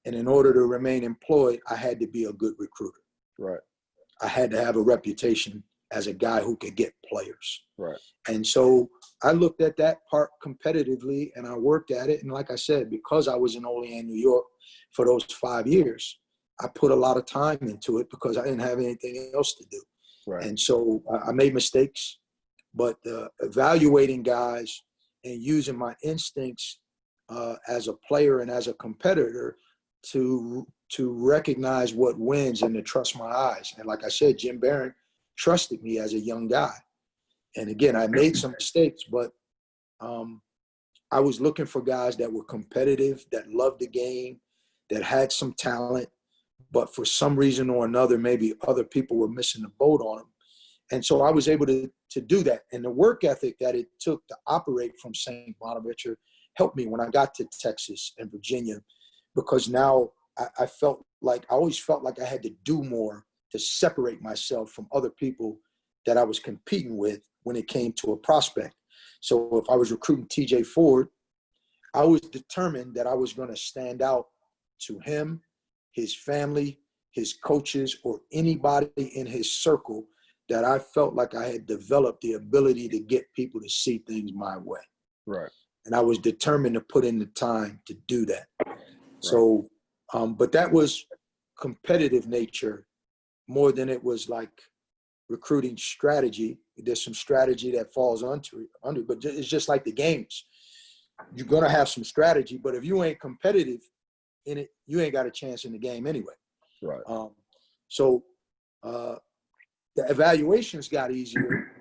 And in order to remain employed, I had to be a good recruiter. Right. I had to have a reputation as a guy who could get players. Right. And so I looked at that part competitively, and I worked at it. And like I said, because I was in Olean, New York for those 5 years, I put a lot of time into it because I didn't have anything else to do. Right. And so I made mistakes, but evaluating guys and using my instincts as a player and as a competitor to recognize what wins and to trust my eyes. And like I said, Jim Barron trusted me as a young guy. And again, I made some mistakes, but I was looking for guys that were competitive, that loved the game, that had some talent, but for some reason or another, maybe other people were missing the boat on them. And so I was able to do that. And the work ethic that it took to operate from St. Bonaventure helped me when I got to Texas and Virginia, because now I always felt like I had to do more to separate myself from other people that I was competing with when it came to a prospect. So if I was recruiting TJ Ford, I was determined that I was going to stand out to him, his family, his coaches, or anybody in his circle that I felt like I had developed the ability to get people to see things my way. Right. And I was determined to put in the time to do that. Right. So, but that was competitive nature more than it was like recruiting strategy. There's some strategy that falls under, but it's just like the games. You're going to have some strategy, but if you ain't competitive in it, you ain't got a chance in the game anyway. Right. So the evaluations got easier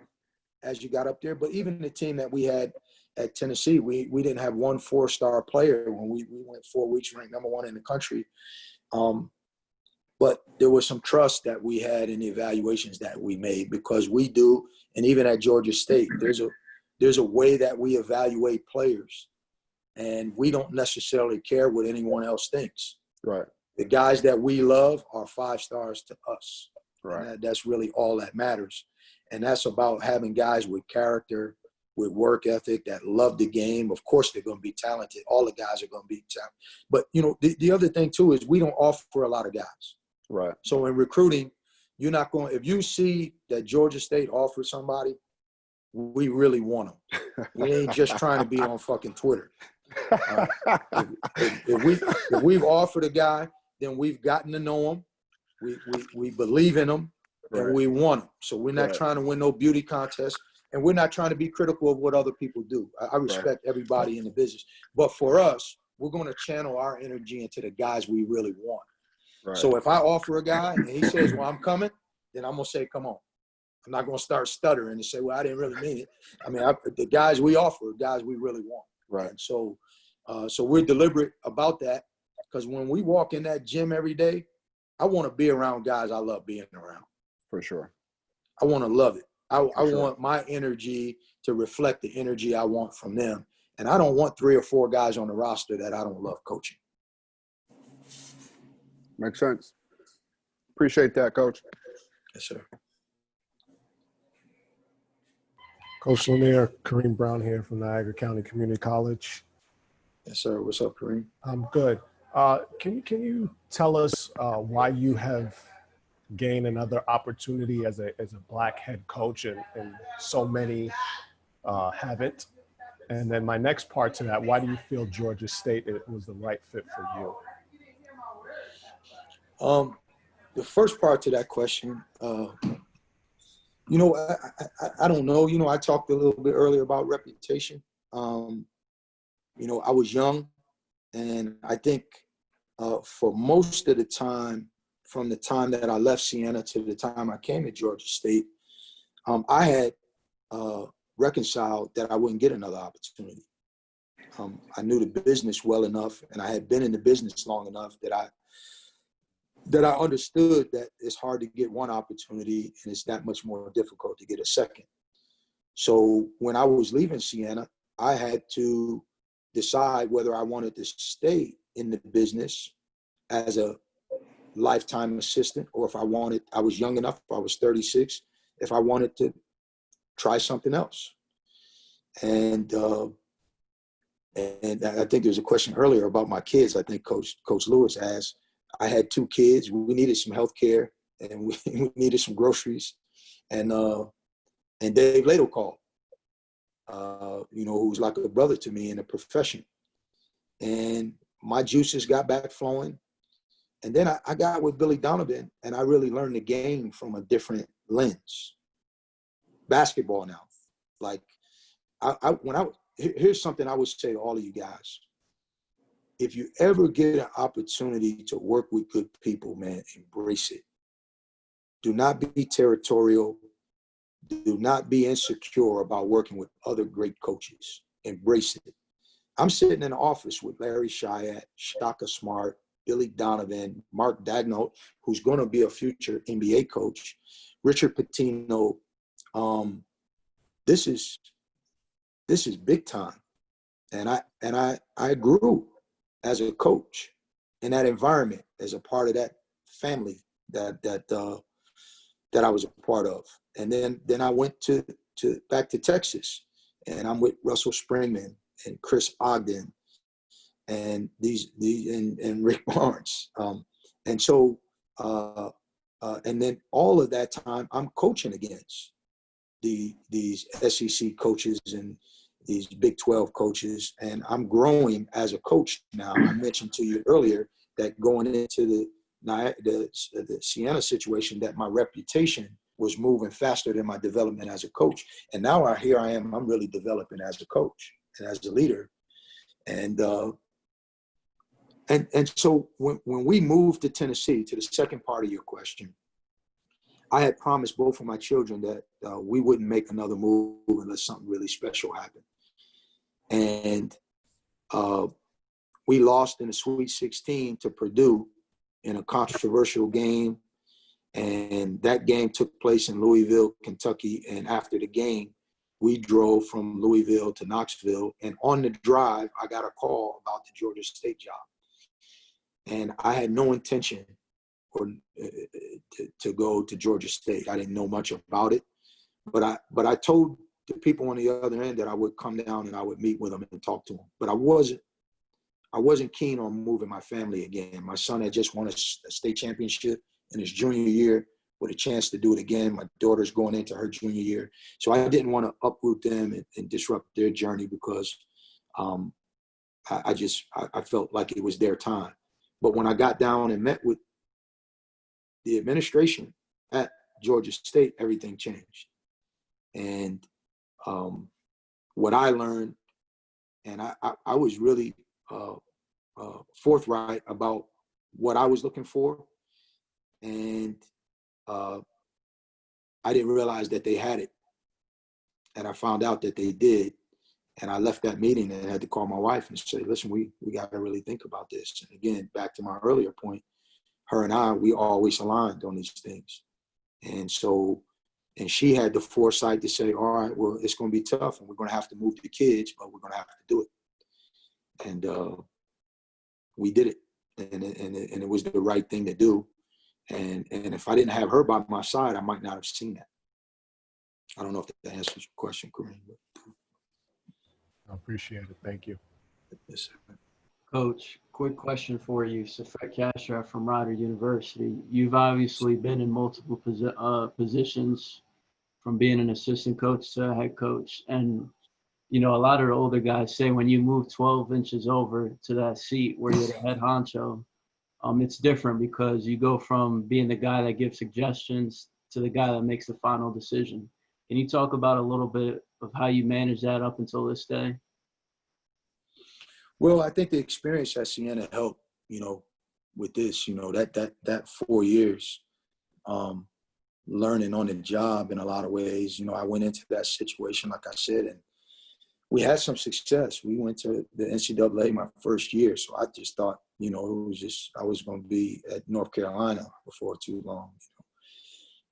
as you got up there, but even the team that we had at Tennessee, we didn't have one 4-star player when we went 4 weeks ranked #1 in the country. But there was some trust that we had in the evaluations that we made, because we do, and even at Georgia State, there's a way that we evaluate players, and we don't necessarily care what anyone else thinks. Right. The guys that we love are 5 stars to us. Right. And that's really all that matters. And that's about having guys with character, with work ethic, that love the game. Of course, they're going to be talented. All the guys are going to be talented. But, you know, the other thing, too, is we don't offer a lot of guys. Right. So in recruiting, you're not going – if you see that Georgia State offers somebody, we really want them. We ain't just trying to be on fucking Twitter. If we've offered a guy, then we've gotten to know him. We believe in them, and Right. we want them. So we're not Right. trying to win no beauty contest, and we're not trying to be critical of what other people do. I respect everybody in the business. But for us, we're going to channel our energy into the guys we really want. Right. So if I offer a guy and he says, well, I'm coming, then I'm going to say, come on. I'm not going to start stuttering and say, well, I didn't really mean it. I mean, the guys we offer are guys we really want. Right. And so we're deliberate about that, because when we walk in that gym every day, I want to be around guys I love being around. For sure. I want to love it. I sure. want my energy to reflect the energy I want from them. And I don't want 3 or 4 guys on the roster that I don't love coaching. Makes sense. Appreciate that, Coach. Yes, sir. Coach Lanier, Kareem Brown here from Niagara County Community College. Yes, sir. What's up, Kareem? I'm good. Can you tell us why you have gained another opportunity as a Black head coach and so many haven't? And then my next part to that, why do you feel Georgia State was the right fit for you? The first part to that question, you know, I don't know. You know, I talked a little bit earlier about reputation. You know, I was young, and I think for most of the time, from the time that I left Siena to the time I came to Georgia State, I had reconciled that I wouldn't get another opportunity. I knew the business well enough, and I had been in the business long enough that I understood that it's hard to get one opportunity, and it's that much more difficult to get a second. So when I was leaving Siena, I had to decide whether I wanted to stay in the business as a lifetime assistant, or if I was young enough, I was 36, if I wanted to try something else. And I think there was a question earlier about my kids. I think Coach Lewis asked. I had 2 kids. We needed some health care, and we needed some groceries. and Dave Lato called, who's like a brother to me in the profession. And my juices got back flowing. And then I got with Billy Donovan, and I really learned the game from a different lens. Basketball now. Like, here's something I would say to all of you guys. If you ever get an opportunity to work with good people, man, embrace it. Do not be territorial. Do not be insecure about working with other great coaches. Embrace it. I'm sitting in the office with Larry Chiat, Shaka Smart, Billy Donovan, Mark Dagnall, who's going to be a future NBA coach, Richard Pitino. This is big time. And I grew as a coach in that environment, as a part of that family that I was a part of. And then I went back to Texas, and I'm with Russell Springman and Chris Ogden and and Rick Barnes. And then all of that time I'm coaching against these SEC coaches and these Big 12 coaches, and I'm growing as a coach now. I mentioned to you earlier that going into the Siena situation, that my reputation was moving faster than my development as a coach. And now here I am, I'm really developing as a coach and as a leader. And so when we moved to Tennessee, to the second part of your question, I had promised both of my children that we wouldn't make another move unless something really special happened. And we lost in the Sweet 16 to Purdue in a controversial game. And that game took place in Louisville, Kentucky. And after the game, we drove from Louisville to Knoxville. And on the drive, I got a call about the Georgia State job. And I had no intention to go to Georgia State. I didn't know much about it. But I told the people on the other end that I would come down and I would meet with them and talk to them. But I wasn't keen on moving my family again. My son had just won a state championship in his junior year with a chance to do it again. My daughter's going into her junior year. So I didn't want to uproot them and disrupt their journey because I felt like it was their time. But when I got down and met with the administration at Georgia State, everything changed. And what I learned, and I was really forthright about what I was looking for. And I didn't realize that they had it. And I found out that they did. And I left that meeting and had to call my wife and say, listen, we got to really think about this. And again, back to my earlier point, her and we always aligned on these things. And so, and she had the foresight to say, all right, well, it's going to be tough and we're going to have to move the kids, but we're going to have to do it. And we did it. And it was the right thing to do. And if I didn't have her by my side, I might not have seen that. I don't know if that answers your question, Kareem. But I appreciate it. Thank you. Yes, sir. Coach, quick question for you. Safet Castro from Rider University. You've obviously been in multiple positions, from being an assistant coach to a head coach. And, you know, a lot of the older guys say when you move 12 inches over to that seat where you're the head honcho, it's different because you go from being the guy that gives suggestions to the guy that makes the final decision. Can you talk about a little bit of how you manage that up until this day? Well, I think the experience at Siena helped, with this, that 4 years, learning on the job in a lot of ways. I went into that situation, like I said, and we had some success. We went to the NCAA my first year. So I just thought, it was just, I was going to be at North Carolina before too long.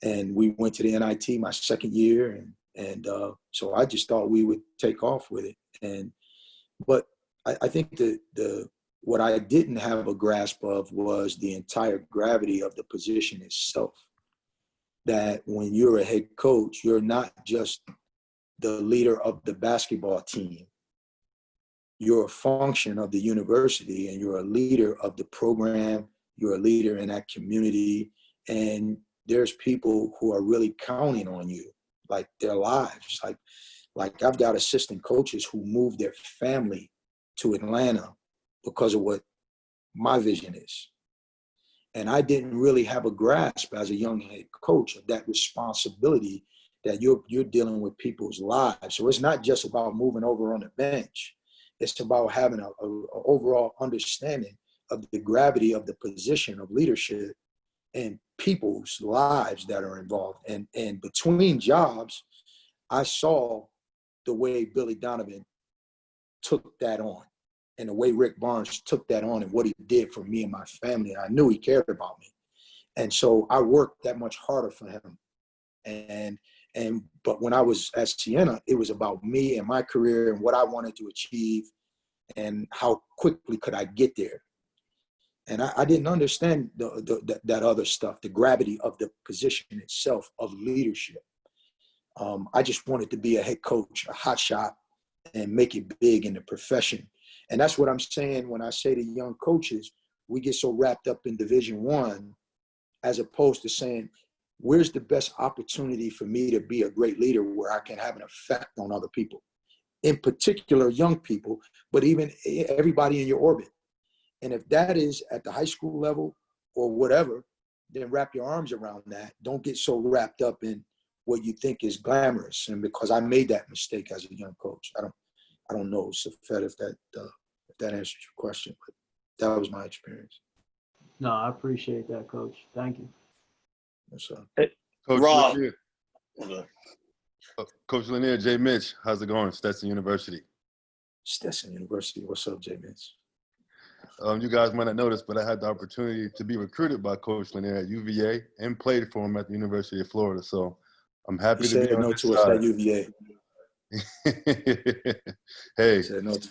And we went to the NIT my second year. And so I just thought we would take off with it. But I think what I didn't have a grasp of was the entire gravity of the position itself. That when you're a head coach, you're not just the leader of the basketball team. You're a function of the university, and you're a leader of the program. You're a leader in that community, and there's people who are really counting on you, like their lives. Like I've got assistant coaches who moved their family to Atlanta because of what my vision is. And I didn't really have a grasp as a young head coach of that responsibility that you're dealing with people's lives. So it's not just about moving over on the bench. It's about having a overall understanding of the gravity of the position of leadership and people's lives that are involved. And between jobs, I saw the way Billy Donovan took that on and the way Rick Barnes took that on and what he did for me and my family. I knew he cared about me. And so I worked that much harder for him. But when I was at Siena, it was about me and my career and what I wanted to achieve and how quickly could I get there. And I didn't understand that other stuff, the gravity of the position itself of leadership. I just wanted to be a head coach, a hot shot, and make it big in the profession. And that's what I'm saying when I say to young coaches, we get so wrapped up in Division I, as opposed to saying, where's the best opportunity for me to be a great leader where I can have an effect on other people, in particular young people, but even everybody in your orbit. And if that is at the high school level or whatever, then wrap your arms around that. Don't get so wrapped up in what you think is glamorous. And because I made that mistake as a young coach, I don't know, Safed, if that answers your question, but that was my experience. No, I appreciate that, Coach. Thank you. Yes, sir. Hey, Coach Rob. Lanier. Coach Lanier, Jay Mitch, how's it going? Stetson University. Stetson University. What's up, Jay Mitch? You guys might not notice, but I had the opportunity to be recruited by Coach Lanier at UVA and played for him at the University of Florida. So I'm happy He to be said on no this to us side. at UVA. Hey, He said no to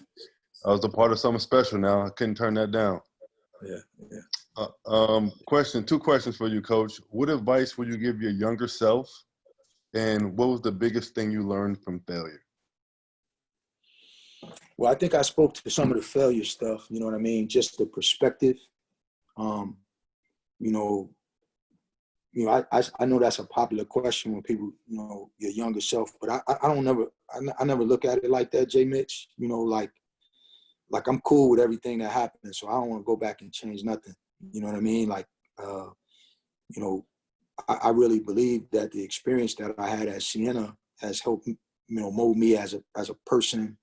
I was a part of something special now. I couldn't turn that down. Yeah. Two questions for you, Coach. What advice would you give your younger self? And what was the biggest thing you learned from failure? Well, I think I spoke to some of the failure stuff, you know what I mean? Just the perspective. I know that's a popular question when people, your younger self, but I never look at it like that, Jay Mitch. Like I'm cool with everything that happened, so I don't want to go back and change nothing. You know what I mean? I really believe that the experience that I had at Siena has helped, mold me as a person.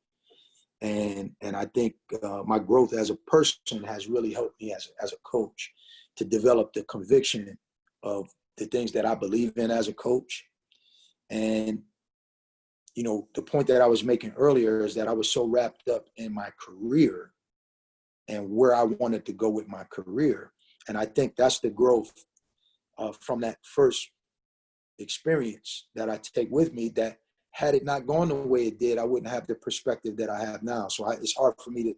And I think my growth as a person has really helped me as a coach to develop the conviction of the things that I believe in as a coach. And, the point that I was making earlier is that I was so wrapped up in my career and where I wanted to go with my career. And I think that's the growth from that first experience that I take with me, that had it not gone the way it did, I wouldn't have the perspective that I have now. So it's hard for me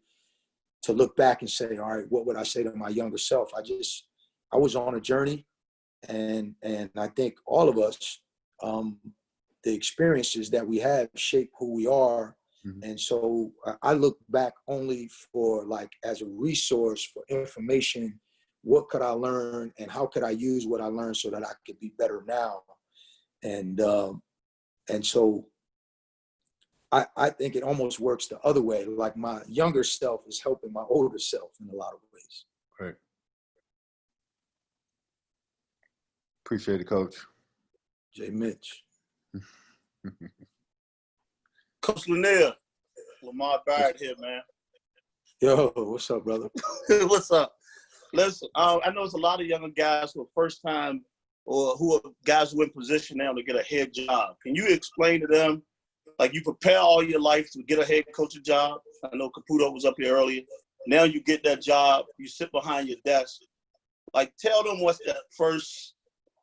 to look back and say, all right, what would I say to my younger self? I was on a journey, and I think all of us, the experiences that we have shape who we are. Mm-hmm. And so I look back only for as a resource for information. What could I learn and how could I use what I learned so that I could be better now? And so I think it almost works the other way. Like my younger self is helping my older self in a lot of ways. Right. Appreciate it, Coach. Jay Mitch. Coach Lanier, Lamar Barrett here, man. Yo, what's up, brother? What's up? Listen, I know it's a lot of younger guys who are first time or who are guys who are in position now to get a head job. Can you explain to them, you prepare all your life to get a head coaching job? I know Caputo was up here earlier. Now you get that job, you sit behind your desk. Tell them what's that first,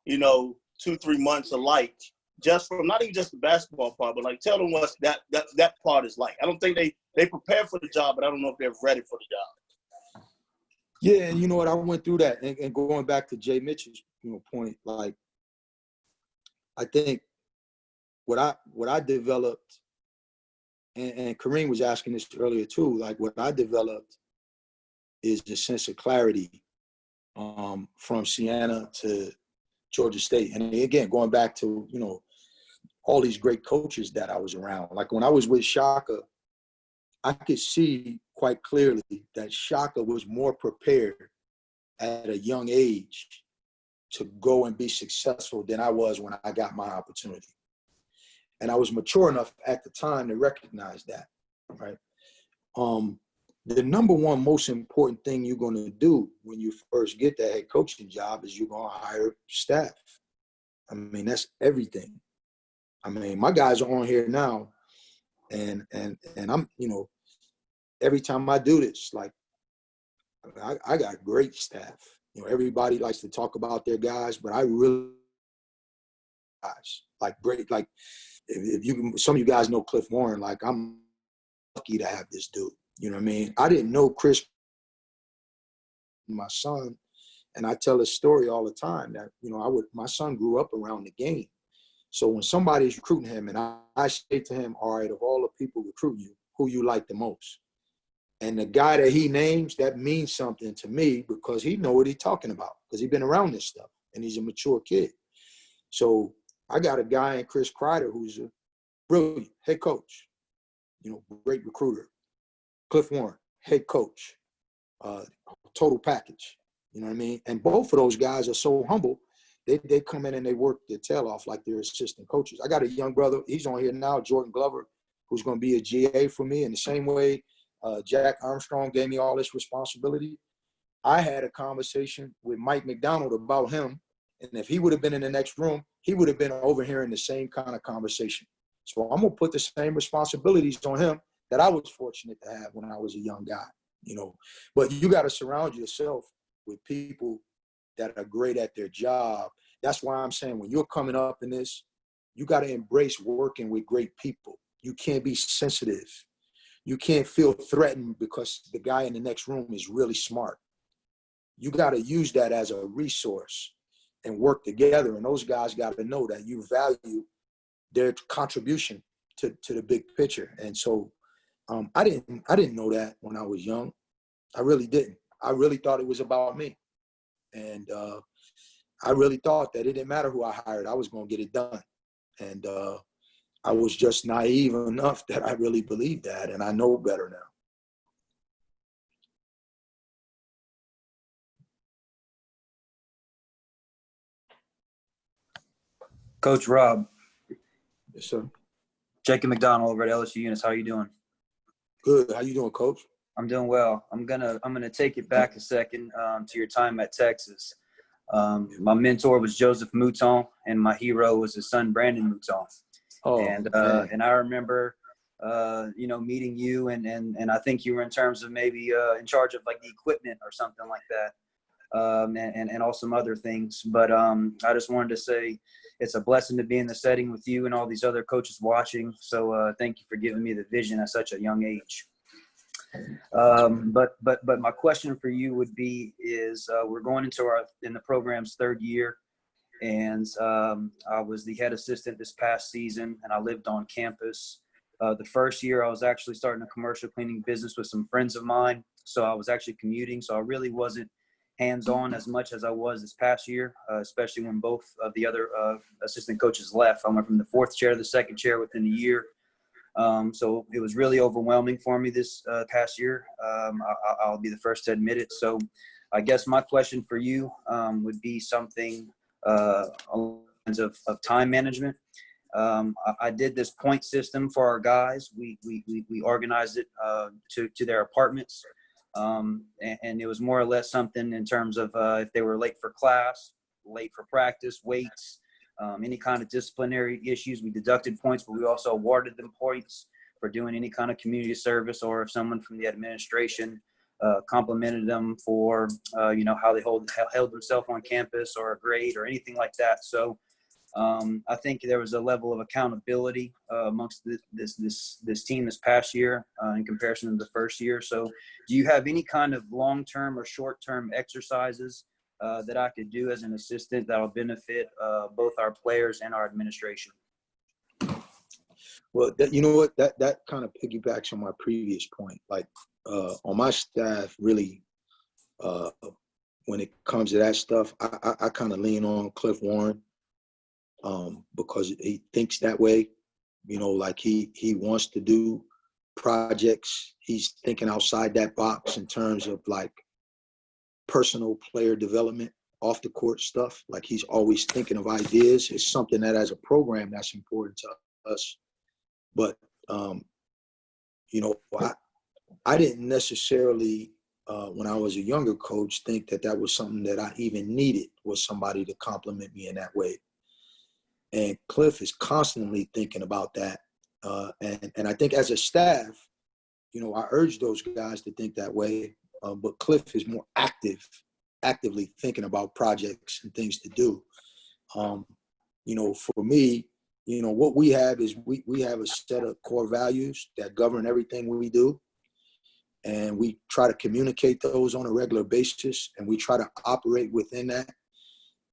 2-3 months are like, just from not even just the basketball part, but tell them what that part is like. I don't think they prepare for the job, but I don't know if they're ready for the job. Yeah, and you know what? I went through that, and going back to Jay Mitchell's point, I think what I developed, and Kareem was asking this earlier too. What I developed is the sense of clarity from Siena to Georgia State. And again, going back to, you know, all these great coaches that I was around. Like when I was with Shaka, I could see quite clearly that Shaka was more prepared at a young age to go and be successful than I was when I got my opportunity. And I was mature enough at the time to recognize that, right? The number one most important thing you're going to do when you first get that head coaching job is you're going to hire staff. I mean, that's everything. I mean, my guys are on here now, and I'm, you know, every time I do this, like, I got great staff. You know, everybody likes to talk about their guys, but I really guys like great. Like, if you, some of you guys know Cliff Warren, like I'm lucky to have this dude. You know what I mean? I didn't know Chris, my son, and I tell this story all the time that, you know, my son grew up around the game. So when somebody's recruiting him, and I say to him, all right, of all the people recruiting you, who you like the most? And the guy that he names, that means something to me because he know what he's talking about because he's been around this stuff and he's a mature kid. So I got a guy in Chris Kreider who's a brilliant head coach, you know, great recruiter. Cliff Warren, head coach, total package, you know what I mean? And both of those guys are so humble. They come in and they work their tail off like they're assistant coaches. I got a young brother, he's on here now, Jordan Glover, who's going to be a GA for me in the same way Jack Armstrong gave me all this responsibility. I had a conversation with Mike McDonald about him, and if he would have been in the next room, he would have been overhearing the same kind of conversation. So I'm going to put the same responsibilities on him that I was fortunate to have when I was a young guy, you know. But you got to surround yourself with people that are great at their job. That's why I'm saying when you're coming up in this, you got to embrace working with great people. You can't be sensitive. You can't feel threatened because the guy in the next room is really smart. You got to use that as a resource and work together. And those guys got to know that you value their contribution to the big picture. And so I didn't know that when I was young. I really didn't. I really thought it was about me. And I really thought that it didn't matter who I hired. I was going to get it done. And I was just naive enough that I really believed that, and I know better now. Coach Rob. Yes, sir. Jacob McDonald over at LSU Units. How are you doing? Good. How you doing, Coach? I'm doing well. I'm gonna take it back a second to your time at Texas. My mentor was Joseph Mouton, and my hero was his son Brandon Mouton. Oh, and I remember, you know, meeting you, and I think you were in terms of maybe in charge of like the equipment or something like that, and also some other things. But I just wanted to say it's a blessing to be in the setting with you and all these other coaches watching. So thank you for giving me the vision at such a young age. But my question for you would be is we're going into the program's third year, and I was the head assistant this past season, and I lived on campus. The first year I was actually starting a commercial cleaning business with some friends of mine, so I was actually commuting, so I really wasn't hands-on as much as I was this past year, especially when both of the other assistant coaches left. I went from the fourth chair to the second chair within a year. So it was really overwhelming for me this past year. I'll be the first to admit it. So I guess my question for you would be something along the lines of time management. I did this point system for our guys. We organized it to their apartments. And it was more or less something in terms of if they were late for class, late for practice, weights, any kind of disciplinary issues. We deducted points, but we also awarded them points for doing any kind of community service, or if someone from the administration complimented them for, you know, how they held themselves on campus, or a grade or anything like that. So I think there was a level of accountability amongst this team this past year in comparison to the first year. So do you have any kind of long-term or short-term exercises that I could do as an assistant that'll benefit both our players and our administration? Well, you know what? That kind of piggybacks on my previous point. Like on my staff, really, when it comes comes to that stuff, I kind of lean on Cliff Warren because he thinks that way. You know, like he wants to do projects. He's thinking outside that box in terms of like personal player development, off the court stuff. Like he's always thinking of ideas. It's something that as a program that's important to us. But, you know, I didn't necessarily, when I was a younger coach, think that that was something that I even needed, was somebody to compliment me in that way. And Cliff is constantly thinking about that. And I think as a staff, you know, I urge those guys to think that way. But Cliff is more actively thinking about projects and things to do. You know, for me, you know, what we have is we have a set of core values that govern everything we do. And we try to communicate those on a regular basis, and we try to operate within that.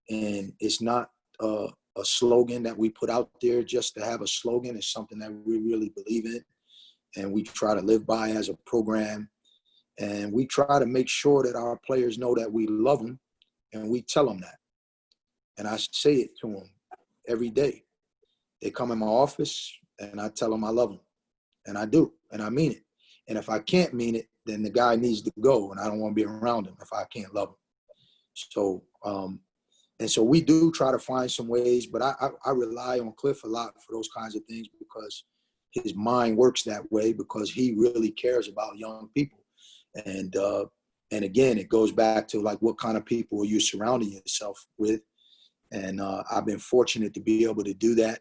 And it's not a slogan that we put out there just to have a slogan. It's something that we really believe in, and we try to live by as a program. And we try to make sure that our players know that we love them, and we tell them that. And I say it to them every day. They come in my office, and I tell them I love them. And I do, and I mean it. And if I can't mean it, then the guy needs to go, and I don't want to be around him if I can't love him. So, and so we do try to find some ways, but I rely on Cliff a lot for those kinds of things because his mind works that way, because he really cares about young people. And again, it goes back to like, what kind of people are you surrounding yourself with? And I've been fortunate to be able to do that.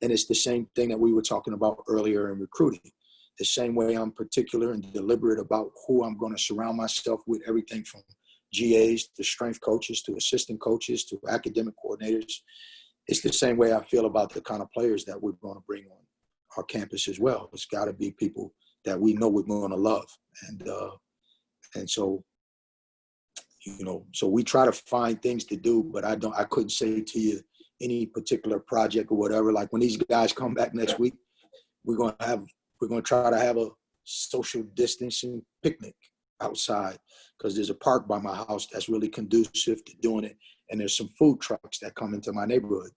And it's the same thing that we were talking about earlier in recruiting. The same way I'm particular and deliberate about who I'm going to surround myself with, everything from GAs to strength coaches to assistant coaches to academic coordinators. It's the same way I feel about the kind of players that we're going to bring on our campus as well. It's got to be people that we know we're going to love. And so, you know, so we try to find things to do, but I couldn't say to you any particular project or whatever. Like when these guys come back next week, we're going to try to have a social distancing picnic outside, because there's a park by my house that's really conducive to doing it. And there's some food trucks that come into my neighborhood.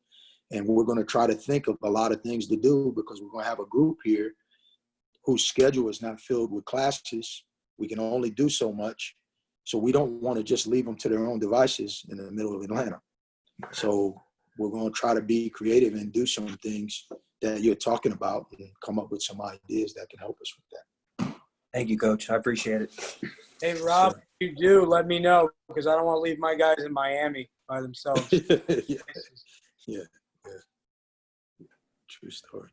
And we're going to try to think of a lot of things to do, because we're going to have a group here whose schedule is not filled with classes. We can only do so much. So we don't want to just leave them to their own devices in the middle of Atlanta. So we're going to try to be creative and do some things that you're talking about and come up with some ideas that can help us with that. Thank you, Coach. I appreciate it. Hey, Rob, if you do, let me know, because I don't want to leave my guys in Miami by themselves. Yeah. True story.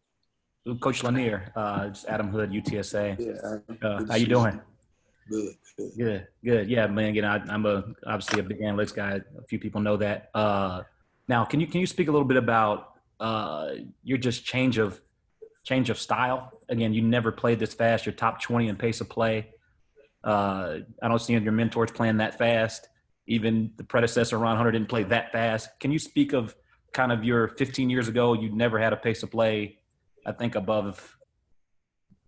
Coach Lanier, it's Adam Hood, UTSA. Yeah, how you doing? Good. Yeah, man. You know, I'm obviously a big analytics guy. A few people know that. Now, can you speak a little bit about your just change of style? Again, you never played this fast. You're top 20 in pace of play. I don't see your mentors playing that fast. Even the predecessor, Ron Hunter, didn't play that fast. Can you speak of kind of your 15 years ago, you never had a pace of play, I think, above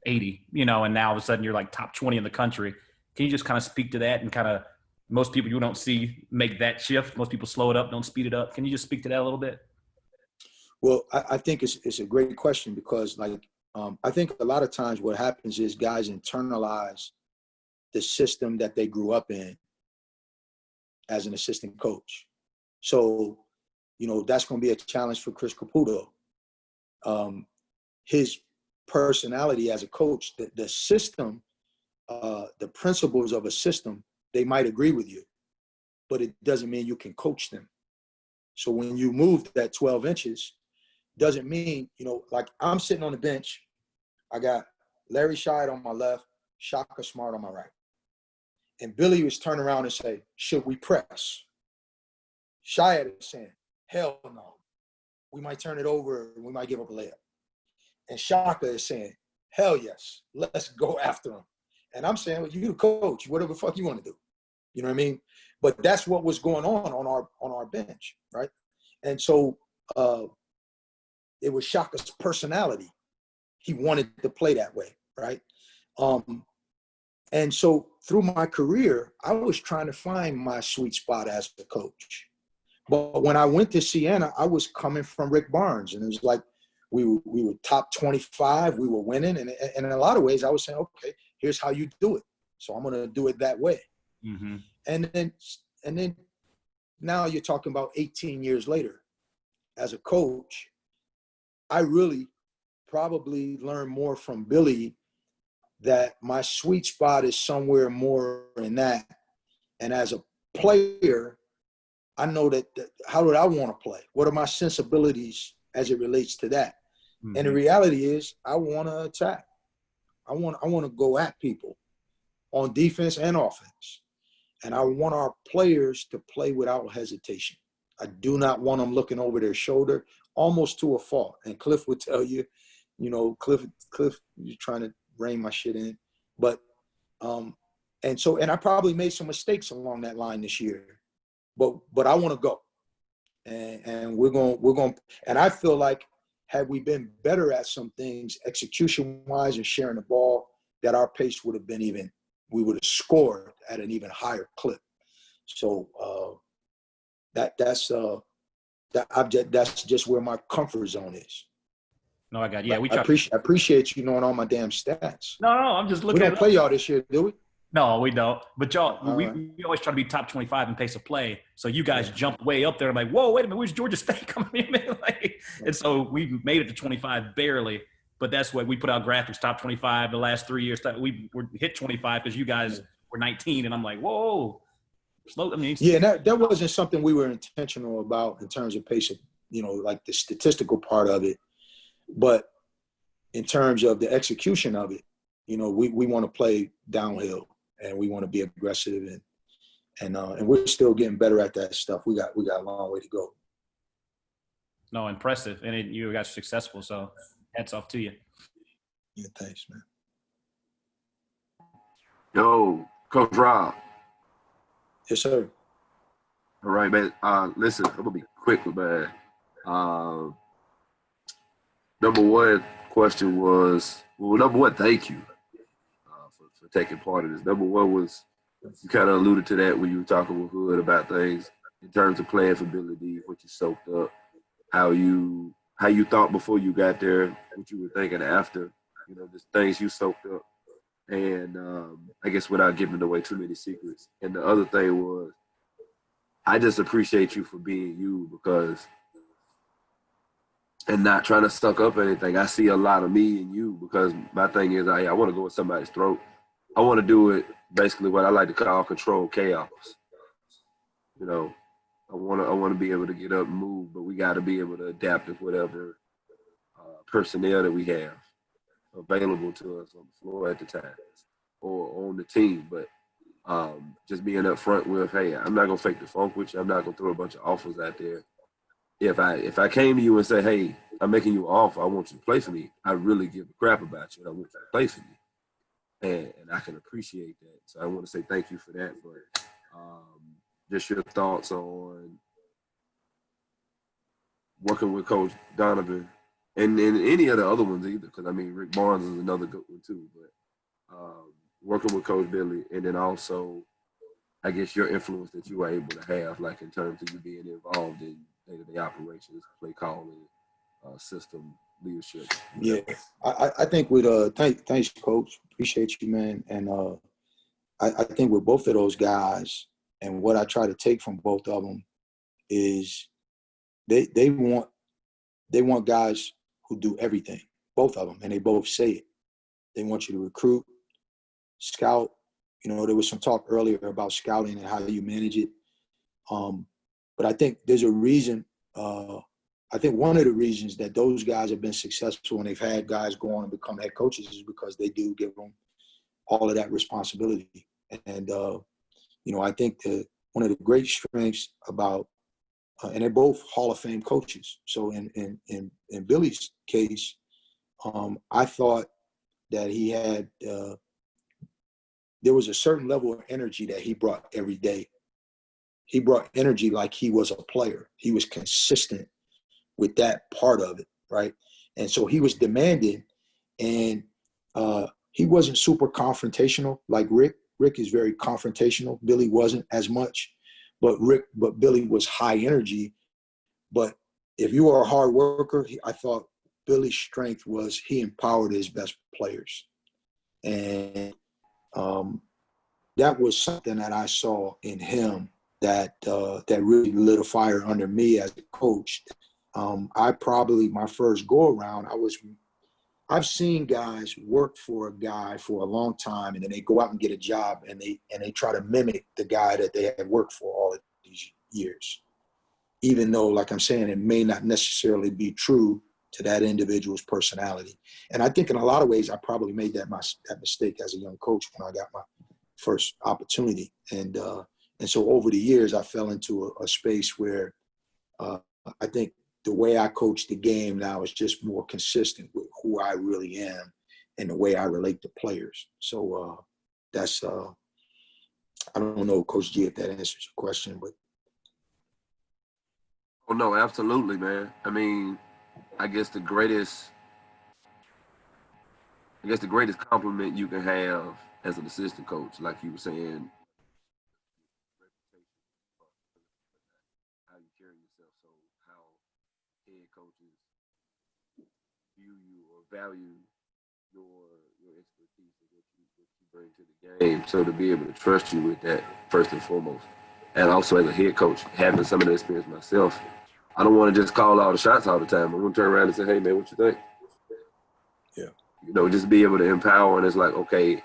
80, you know, and now all of a sudden you're like top 20 in the country. Can you just kind of speak to that? And kind of most people you don't see make that shift. Most people slow it up, don't speed it up. Can you just speak to that a little bit? Well, I think it's a great question, because like, I think a lot of times what happens is guys internalize the system that they grew up in as an assistant coach. So, you know, that's going to be a challenge for Chris Caputo. His personality as a coach, the system, the principles of a system, they might agree with you, but it doesn't mean you can coach them. So when you move that 12 inches, doesn't mean, you know, like I'm sitting on the bench, I got Larry Scheid on my left, Shaka Smart on my right. And Billy was turning around and say, should we press? Scheid is saying, hell no. We might turn it over, we might give up a layup. And Shaka is saying, hell yes, let's go after him. And I'm saying, well, you the coach, whatever the fuck you want to do. You know what I mean? But that's what was going on our bench, right? And so it was Shaka's personality. He wanted to play that way, right? And so through my career, I was trying to find my sweet spot as a coach. But when I went to Siena, I was coming from Rick Barnes, and it was like we were top 25, we were winning, and in a lot of ways, I was saying, okay, here's how you do it. So I'm going to do it that way. Mm-hmm. And then now you're talking about 18 years later, as a coach, I really probably learned more from Billy that my sweet spot is somewhere more in that. And as a player, I know that how do I want to play? What are my sensibilities as it relates to that? Mm-hmm. And the reality is I want to attack. I want to go at people on defense and offense. And I want our players to play without hesitation. I do not want them looking over their shoulder, almost to a fault. And Cliff would tell you, Cliff, you're trying to rein my shit in. But, and I probably made some mistakes along that line this year. But I want to go, and we're going. And I feel like had we been better at some things, execution-wise and sharing the ball, that our pace would have been we would have scored at an even higher clip. So that's just where my comfort zone is. No, I got you. Yeah. I appreciate you knowing all my damn stats. No, I'm just looking. We don't play y'all this year, do we? No, we don't. But y'all, we right. always try to be top 25 in pace of play. So you guys jumped way up there. I'm like, whoa, wait a minute, where's Georgia State coming in? And so we made it to 25 barely. But that's what we put out graphics, top 25 the last 3 years. We hit 25 because you guys were 19. And I'm like, whoa, slow. I mean, that wasn't something we were intentional about in terms of pace of, like the statistical part of it. But in terms of the execution of it, we want to play downhill. And we want to be aggressive, and we're still getting better at that stuff. We got a long way to go. No, impressive, and you guys are successful. So, hats off to you. Yeah, thanks, man. Yo, Coach Rob. Yes, sir. All right, man. Listen, I'm gonna be quick, man. Number one question was, number one, thank you. For taking part in this. Number one was, you kind of alluded to that when you were talking with Hood about things in terms of playing for Billy D, what you soaked up, how you thought before you got there, what you were thinking after, just things you soaked up. And I guess without giving away too many secrets. And the other thing was, I just appreciate you for being you and not trying to suck up anything. I see a lot of me in you because my thing is I want to go at somebody's throat. I want to do it basically what I like to call controlled chaos. I want to be able to get up and move, but we got to be able to adapt to whatever personnel that we have available to us on the floor at the time or on the team. But just being up front with, hey, I'm not gonna fake the funk with you. I'm not gonna throw a bunch of offers out there. If I came to you and say, hey, I'm making you an offer, I want you to play for me, I really give a crap about you and I want you to play for me. And I can appreciate that. So I want to say thank you for that. But just your thoughts on working with Coach Donovan and any of the other ones either, because, Rick Barnes is another good one too. But working with Coach Billy, and then also, I guess, your influence that you were able to have, like in terms of you being involved in day-to-day operations, play calling, system leadership. Yeah, I think with thanks, Coach. Appreciate you, man. And I think with both of those guys, and what I try to take from both of them is they want guys who do everything. Both of them, and they both say it. They want you to recruit, scout. There was some talk earlier about scouting and how you manage it. But I think there's a reason. I think one of the reasons that those guys have been successful and they've had guys go on and become head coaches is because they do give them all of that responsibility. And, I think that one of the great strengths about, and they're both Hall of Fame coaches. So in Billy's case, I thought that he had, there was a certain level of energy that he brought every day. He brought energy like he was a player. He was consistent with that part of it, right? And so he was demanding, and he wasn't super confrontational like Rick, Rick is very confrontational. Billy wasn't as much, but Billy was high energy. But if you are a hard worker, I thought Billy's strength was he empowered his best players. And that was something that I saw in him that really lit a fire under me as a coach. My first go around, I've seen guys work for a guy for a long time, and then they go out and get a job, and they try to mimic the guy that they had worked for all of these years, even though, like I'm saying, it may not necessarily be true to that individual's personality. And I think in a lot of ways, I probably made that mistake as a young coach when I got my first opportunity. And so over the years, I fell into a space where I think the way I coach the game now is just more consistent with who I really am and the way I relate to players. So that's, I don't know, Coach G, if that answers your question, but. Oh, no, absolutely, man. I mean, I guess the greatest compliment you can have as an assistant coach, like you were saying, how you carry yourself, so how head coaches view you or value your expertise and what you bring to the game. So to be able to trust you with that first and foremost, and also as a head coach, having some of the experience myself, I don't want to just call all the shots all the time. I'm gonna turn around and say, "Hey, man, what you think?" Yeah. Just be able to empower, and it's like, okay,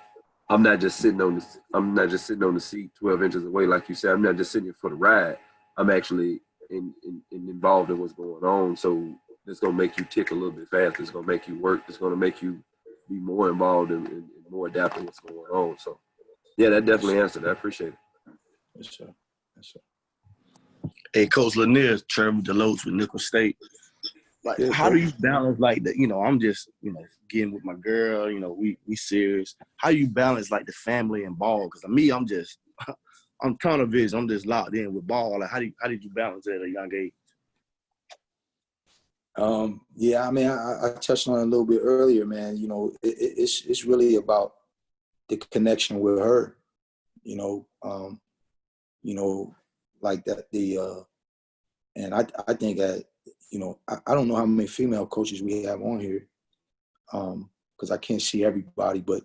I'm not just sitting on the seat 12 inches away, like you said. I'm not just sitting here for the ride. I'm actually involved in what's going on. So it's gonna make you tick a little bit faster. It's gonna make you work. It's gonna make you be more involved and more adapting what's going on. So yeah, that definitely answered. I appreciate it. Yes, sir. Yes, sir. Hey, Coach Lanier, Trevor Deloach with Nickel State. Like, how do you balance, like, I'm just, getting with my girl, we serious. How do you balance, like, the family and ball? Because me, I'm tunnel vision. I'm just locked in with ball. Like, how did you balance that at a young age? Yeah, I mean, I touched on it a little bit earlier, man. It's really about the connection with her, like that, and I think that, I don't know how many female coaches we have on here, because I can't see everybody, but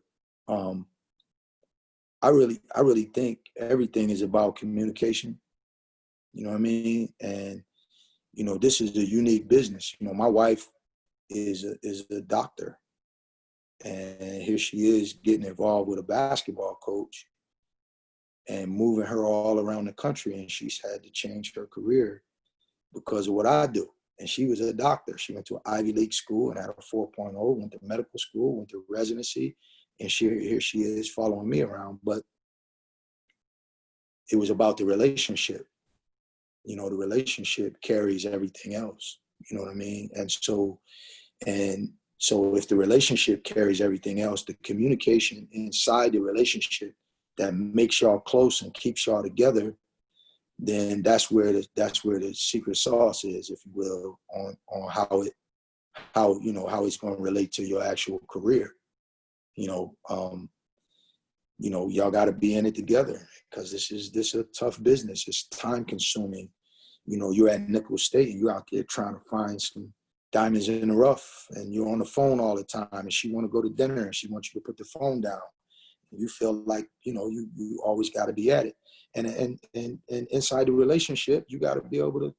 I really think everything is about communication. You know what I mean? And, this is a unique business. My wife is a doctor, and here she is getting involved with a basketball coach and moving her all around the country, and she's had to change her career because of what I do. And she was a doctor. She went to an Ivy League school and had a 4.0, went to medical school, went to residency, and here she is following me around. But it was about the relationship. The relationship carries everything else. You know what I mean? And so if the relationship carries everything else, the communication inside the relationship that makes y'all close and keeps y'all together, then that's where the secret sauce is, if you will, on how it's going to relate to your actual career. Y'all got to be in it together, because this is a tough business. It's time consuming. You're at Nickel State and you're out there trying to find some diamonds in the rough, and you're on the phone all the time, and she want to go to dinner and she wants you to put the phone down. You feel like, you always got to be at it. And inside the relationship, you got to be able to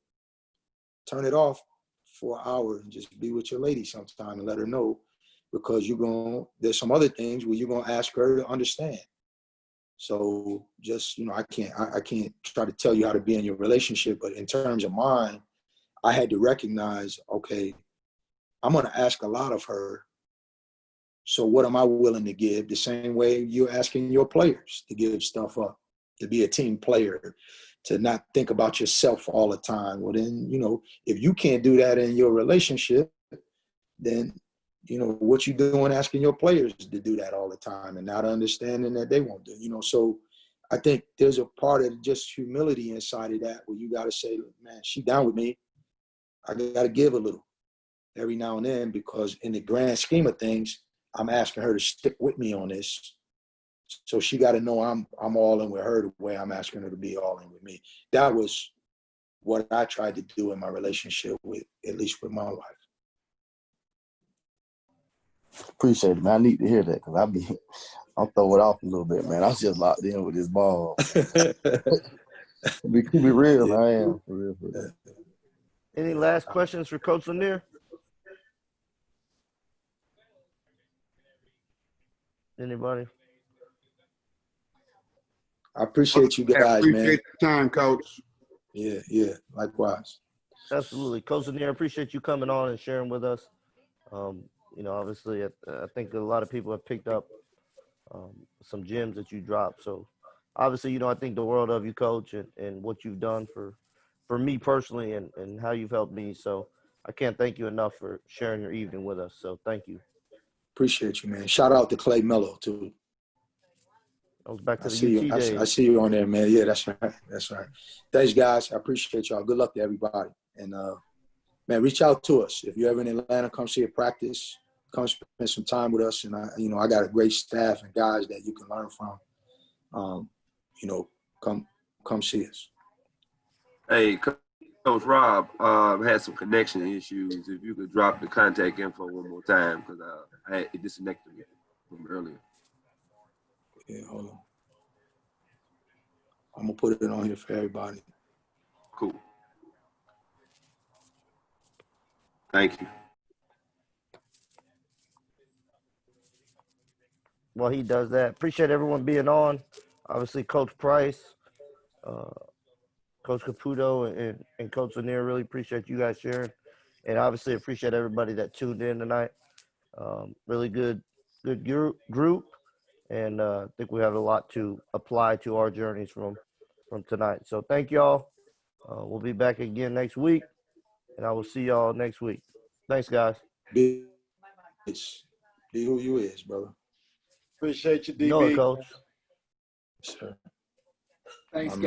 turn it off for an hour and just be with your lady sometime and let her know, because there's some other things where you're going to ask her to understand. So just, I can't try to tell you how to be in your relationship, but in terms of mine, I had to recognize, okay, I'm going to ask a lot of her. So what am I willing to give? The same way you're asking your players to give stuff up, to be a team player, to not think about yourself all the time. Well, then, if you can't do that in your relationship, then, what you doing asking your players to do that all the time and not understanding that they won't do, So I think there's a part of just humility inside of that where you got to say, man, she down with me. I got to give a little every now and then, because in the grand scheme of things, I'm asking her to stick with me on this. So she got to know I'm all in with her the way I'm asking her to be all in with me. That was what I tried to do in my relationship with, at least with my wife. Appreciate it, man. I need to hear that because I'll throw it off a little bit, man. I was just locked in with this ball. Keep it real, man. I am for real. Any last questions for Coach Lanier? Anybody? I appreciate you guys, man. Appreciate the time, Coach. Yeah, likewise. Absolutely. Coach Lanier, I appreciate you coming on and sharing with us. Obviously, I think a lot of people have picked up some gems that you dropped. So, obviously, I think the world of you, Coach, and what you've done for me personally and how you've helped me. So, I can't thank you enough for sharing your evening with us. So, thank you. Appreciate you, man. Shout out to Clay Mello, too. I was back to the UT days. I see you on there, man. Yeah, that's right. Thanks, guys. I appreciate y'all. Good luck to everybody. And, man, reach out to us. If you're ever in Atlanta, come see a practice. Come spend some time with us. And, I got a great staff and guys that you can learn from. Come see us. Hey, Coach Rob had some connection issues. If you could drop the contact info one more time, because it disconnected me from earlier. Yeah, hold on. I'm going to put it on here for everybody. Cool. Thank you. Well, he does that. Appreciate everyone being on. Obviously, Coach Price, Coach Caputo, and Coach Lanier, really appreciate you guys sharing. And obviously appreciate everybody that tuned in tonight. Really good group. And I think we have a lot to apply to our journeys from tonight. So thank y'all. We'll be back again next week. And I will see y'all next week. Thanks, guys. Be who you is, brother. Appreciate you, DB. You know it, Coach. Sure. Thanks, guys.